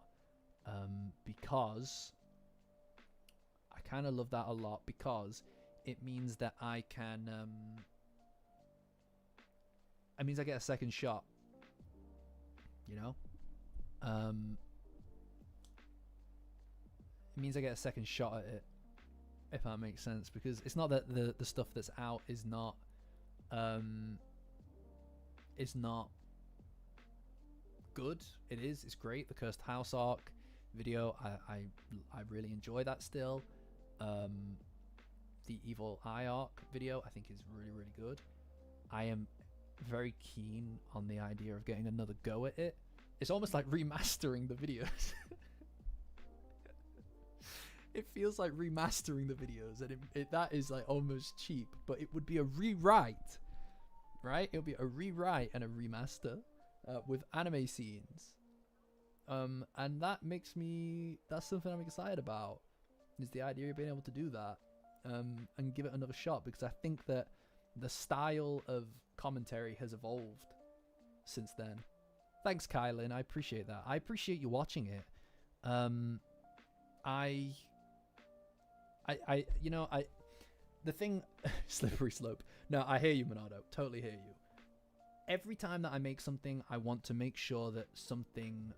Because it means that I can. It means I get a second shot. You know, It means I get a second shot at it, if that makes sense, because it's not that the stuff that's out is not good. It is. It's great. The Cursed House arc video, I really enjoy that still. The Evil Eye arc video I think is really good. I am very keen on the idea of getting another go at it. It's almost like remastering the videos. It feels like remastering the videos, and that is like almost cheap, but it would be a rewrite, right? It would be a rewrite and a remaster with anime scenes, and that's something I'm excited about, is the idea of being able to do that, and give it another shot, because I think that the style of commentary has evolved since then. Thanks, Kylan. I appreciate that. I appreciate you watching it. The thing, slippery slope. No, I hear you, Monado. Totally hear you. Every time that I make something, I want to make sure that something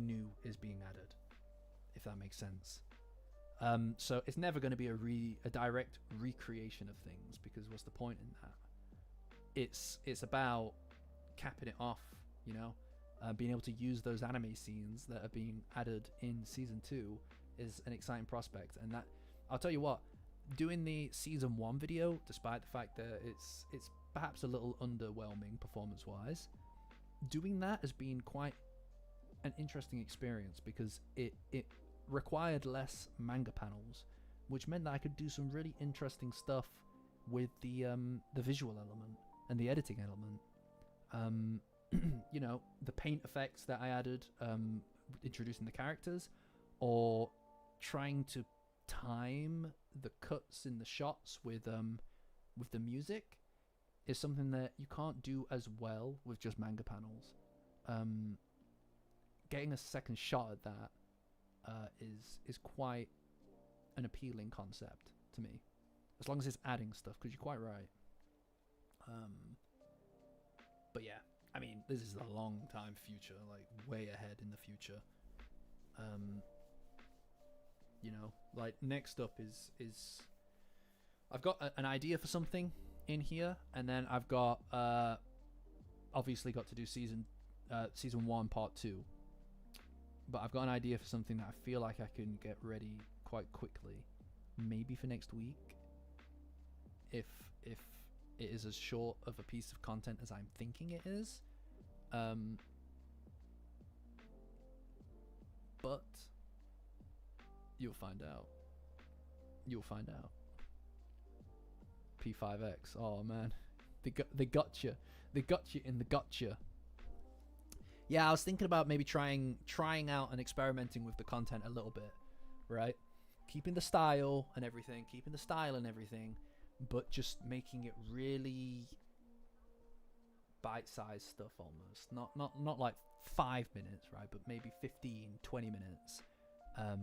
new is being added, if that makes sense. So it's never going to be a direct recreation of things, because what's the point in that? It's about capping it off, being able to use those anime scenes that are being added in season 2 is an exciting prospect. And that, I'll tell you what, doing the season 1 video, despite the fact that it's perhaps a little underwhelming performance wise, doing that has been quite an interesting experience, because it required less manga panels, which meant that I could do some really interesting stuff with the visual element and the editing element. The paint effects that I added, introducing the characters, or trying to time the cuts in the shots with the music, is something that you can't do as well with just manga panels. Getting a second shot at that is quite an appealing concept to me, as long as it's adding stuff, because you're quite right. But yeah, I mean, this is a long time future, like way ahead in the future. Like next up is I've got an idea for something in here, and then I've got obviously got to do season 1 part 2, but I've got an idea for something that I feel like I can get ready quite quickly, maybe for next week, if it is as short of a piece of content as I'm thinking it is. But you'll find out. P5X. Oh man, they got you. They got you in the gotcha. Yeah, I was thinking about maybe trying out and experimenting with the content a little bit, right? Keeping the style and everything, but just making it really bite-sized stuff almost. Not like 5 minutes, right? But maybe 15, 20 minutes.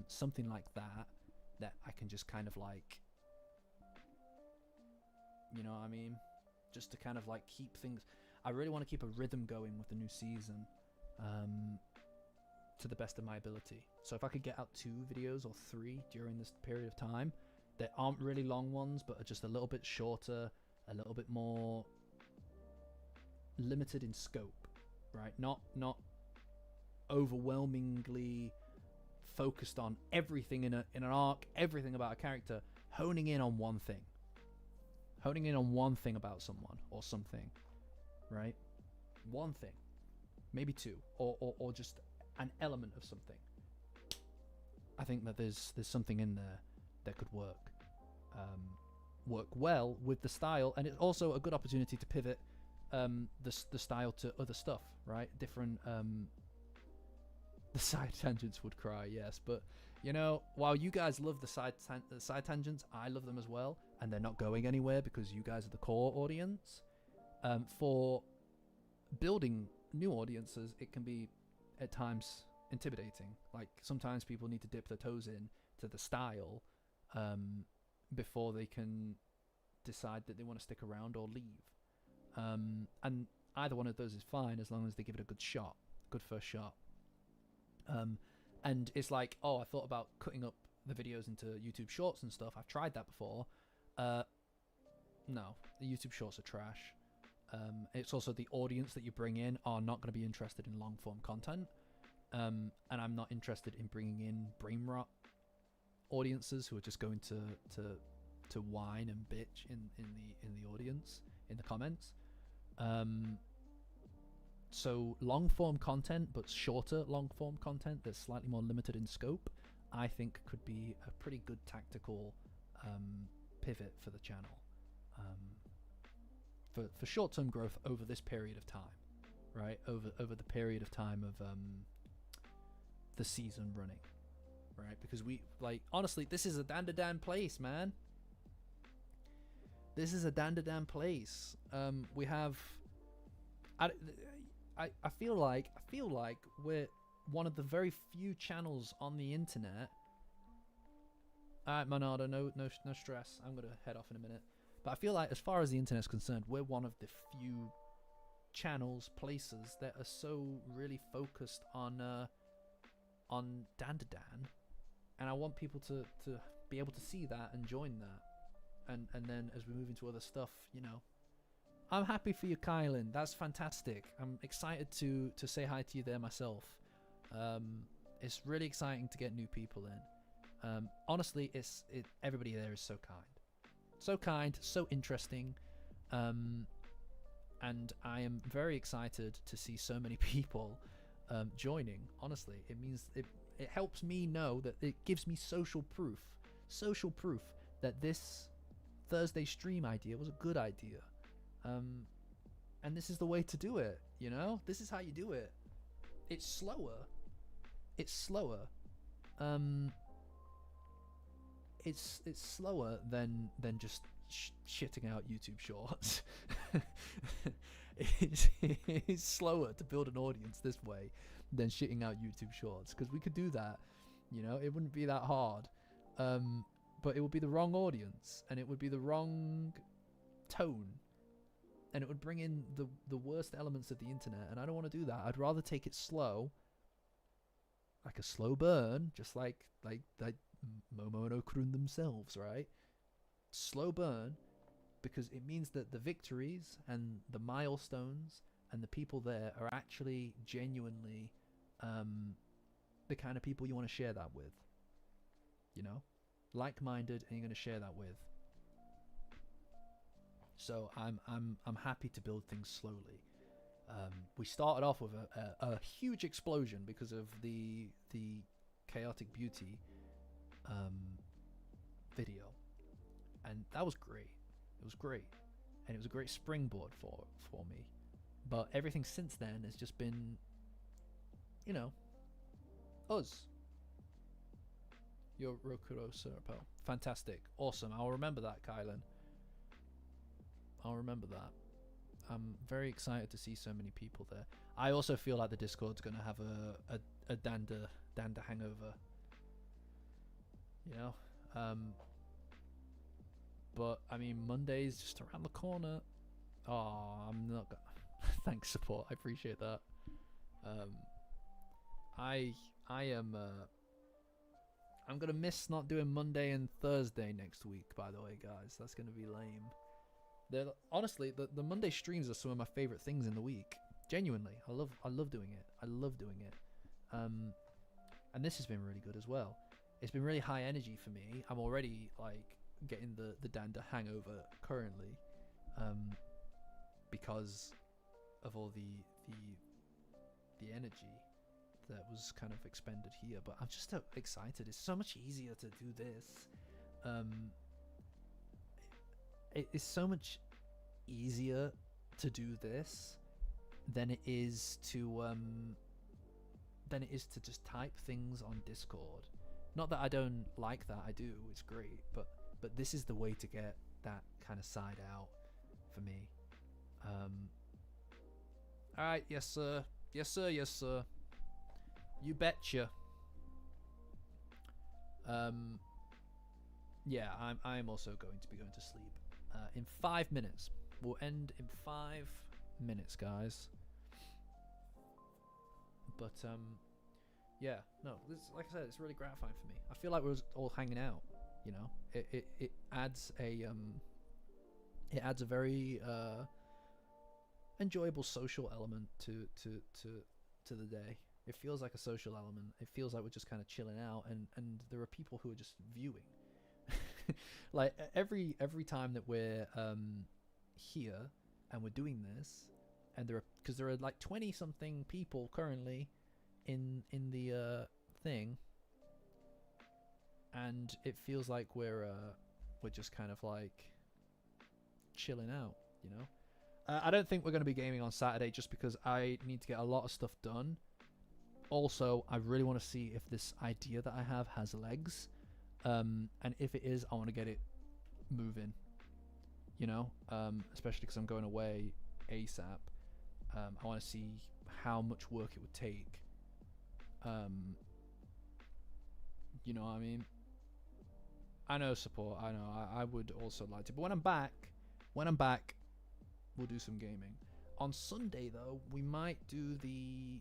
Something like that I can just kind of like, you know what I mean? Just to kind of like keep things... I really want to keep a rhythm going with the new season, to the best of my ability. So if I could get out 2 videos or 3 during this period of time that aren't really long ones, but are just a little bit shorter, a little bit more limited in scope, right? Not overwhelmingly focused on everything in an arc, everything about a character, honing in on one thing about someone or something, right? One thing, maybe 2, or just an element of something. I think that there's something in there that could work well with the style, and it's also a good opportunity to pivot the style to other stuff, right? Different the side tangents would cry, yes, but while you guys love the side tangents, I love them as well, and they're not going anywhere because you guys are the core audience. For building new audiences, it can be at times intimidating. Like sometimes people need to dip their toes in to the style before they can decide that they want to stick around or leave. And Either one of those is fine as long as they give it a good shot, good first shot. And it's like, oh, I thought about cutting up the videos into YouTube Shorts and stuff. I've tried that before. No, the YouTube Shorts are trash. It's also the audience that you bring in are not going to be interested in long form content. And I'm not interested in bringing in brain rot audiences who are just going to whine and bitch in the audience, in the comments. So long form content, but shorter long form content that's slightly more limited in scope, I think could be a pretty good tactical pivot for the channel, for short-term growth over this period of time, right? Over the period of time of the season running, right? Because we, like, honestly, this is a Dandadan place, man. This is a Dandadan place. We have, I feel like we're one of the very few channels on the internet. Alright, Monardo, no stress. I'm gonna head off in a minute. But I feel like, as far as the internet's concerned, we're one of the few channels, places that are so really focused on Dandadan, and I want people to be able to see that and join that, and then as we move into other stuff, you know, I'm happy for you, Kylan. That's fantastic. I'm excited to say hi to you there myself. It's really exciting to get new people in. Honestly, everybody there is so kind, so interesting, and I am very excited to see so many people joining. Honestly, it means it helps me know that it gives me social proof that this Thursday stream idea was a good idea, and this is the way to do it. You know, this is how you do it. It's slower. It's slower than just shitting out YouTube Shorts. It's slower to build an audience this way than shitting out YouTube Shorts, because we could do that, you know, it wouldn't be that hard, but it would be the wrong audience, and it would be the wrong tone, and it would bring in the worst elements of the internet, and I don't want to do that. I'd rather take it slow, like a slow burn, just like Momo and Okurun themselves, right? Slow burn, because it means that the victories and the milestones and the people there are actually genuinely the kind of people you want to share that with, you know, like-minded, and you're going to share that with. So I'm happy to build things slowly. We started off with a huge explosion because of the Chaotic Beauty video, and that was great. It was great, and it was a great springboard for me. But everything since then has just been, you know, us. Your Rokuro Serpo. Fantastic. Awesome. I'll remember that, Kylan. I'll remember that. I'm very excited to see so many people there. I also feel like the Discord's going to have a Danda hangover. You know? But, I mean, Monday's just around the corner. Oh, I'm not gonna... Thanks, support. I appreciate that. I am... I'm gonna miss not doing Monday and Thursday next week, by the way, guys. That's gonna be lame. Honestly, the Monday streams are some of my favorite things in the week. Genuinely, I love doing it. I love doing it. And this has been really good as well. It's been really high energy for me. I'm already like getting the Danda hangover currently, because of all the energy that was kind of expended here. But I'm just so excited. It's so much easier to do this. It is so much easier to do this than it is to just type things on Discord. Not that I don't like that, I do, it's great, but this is the way to get that kind of side out for me. Alright, yes sir, yes sir, yes sir, you betcha. Yeah, I'm also going to be going to sleep in 5 minutes. We'll end in 5 minutes, guys. But yeah, no, this, like I said, it's really gratifying for me. I feel like we're all hanging out. You know, it adds a very enjoyable social element to the day. It feels like a social element. It feels like we're just kind of chilling out, and there are people who are just viewing. Like every time that we're here and we're doing this, and there are like 20 something people currently in the thing, and it feels like we're just kind of like chilling out, you know. I don't think we're going to be gaming on Saturday just because I need to get a lot of stuff done. Also, I really want to see if this idea that I have has legs, and if it is, I want to get it moving, you know, especially because I'm going away ASAP. I want to see how much work it would take, you know what I mean. I know support, I know, I would also like to, but when I'm back, we'll do some gaming. On Sunday though, we might do the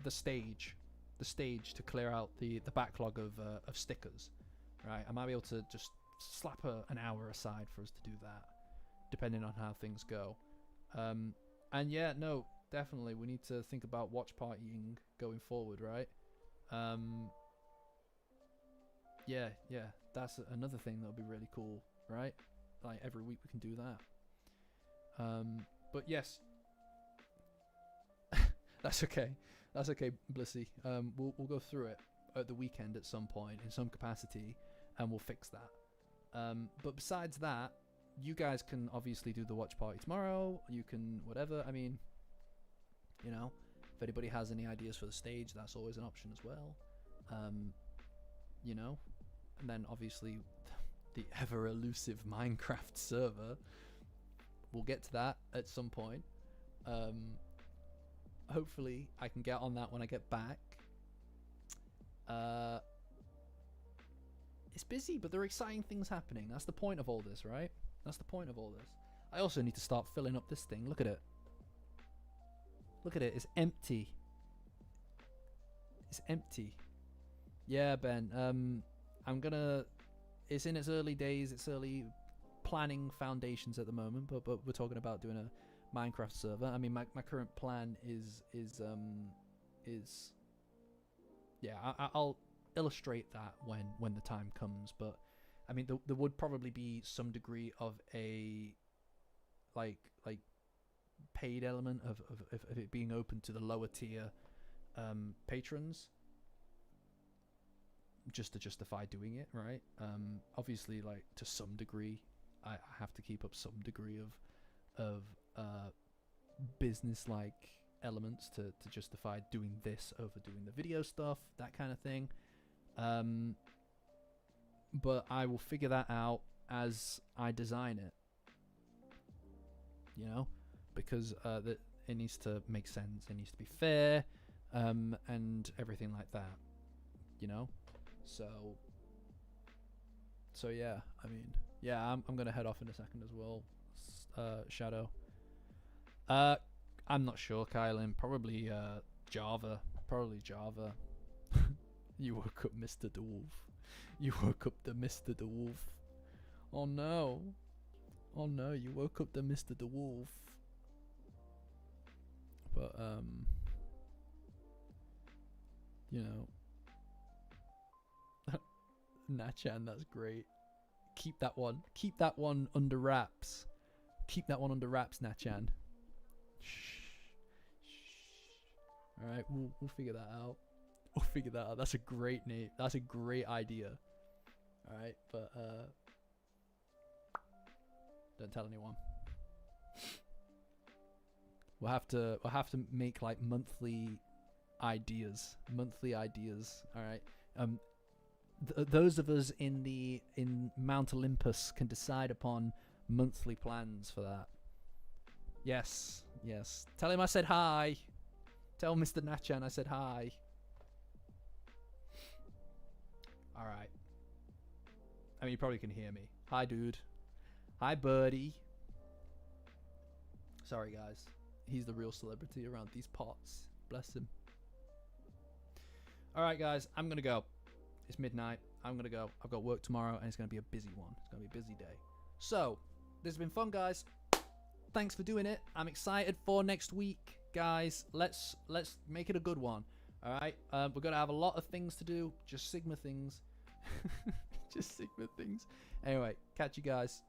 stage to clear out the backlog of stickers, right? I might be able to just slap an hour aside for us to do that, depending on how things go. And yeah, no, definitely we need to think about watch partying going forward, right? Yeah, that's another thing that'll be really cool, right? Like every week we can do that. But yes, that's okay, Blissy. We'll go through it at the weekend at some point in some capacity, and we'll fix that. But besides that, you guys can obviously do the watch party tomorrow. You can whatever. I mean, you know, if anybody has any ideas for the stage, that's always an option as well. You know, and then obviously the ever elusive Minecraft server. We'll get to that at some point. Hopefully I can get on that when I get back. It's busy, but there are exciting things happening. That's the point of all this, right? That's the point of all this. I also need to start filling up this thing. Look at it. Look at it. It's empty. It's empty. Yeah, Ben. I'm gonna... It's in its early days. It's early planning foundations at the moment, but we're talking about doing a Minecraft server. I mean, my current plan is yeah, I'll illustrate that when the time comes. But I mean, there would probably be some degree of a like paid element of it being open to the lower tier patrons, just to justify doing it, right? Obviously, like to some degree, I have to keep up some degree of business like elements to justify doing this over doing the video stuff, that kind of thing. But I will figure that out as I design it, you know, because that it needs to make sense, it needs to be fair, and everything like that, you know. So yeah, I mean, yeah, I'm gonna head off in a second as well, Shadow. I'm not sure, Kylan. Probably Java. You woke up Mr. Dwarf. You woke up the Mr. Dwarf. Oh no. Oh no, you woke up the Mr. Dwarf. But you know, Nachan, that's great. Keep that one under wraps. Keep that one under wraps, Nachan. Shh. Alright, we'll figure that out. We'll figure that out. That's a great name. That's a great idea. Alright, but don't tell anyone. We'll have to make like monthly ideas. Alright. Those of us in Mount Olympus can decide upon monthly plans for that. Yes. Tell him I said hi. Tell Mr. Nachan I said hi. Alright. I mean, you probably can hear me. Hi, dude. Hi, buddy. Sorry, guys. He's the real celebrity around these parts. Bless him. All right, guys. I'm going to go. It's midnight. I'm going to go. I've got work tomorrow, and it's going to be a busy one. It's going to be a busy day. So, this has been fun, guys. Thanks for doing it. I'm excited for next week, guys. Let's make it a good one. All right? We're going to have a lot of things to do. Just Sigma things. Just Sigma things. Anyway, catch you guys.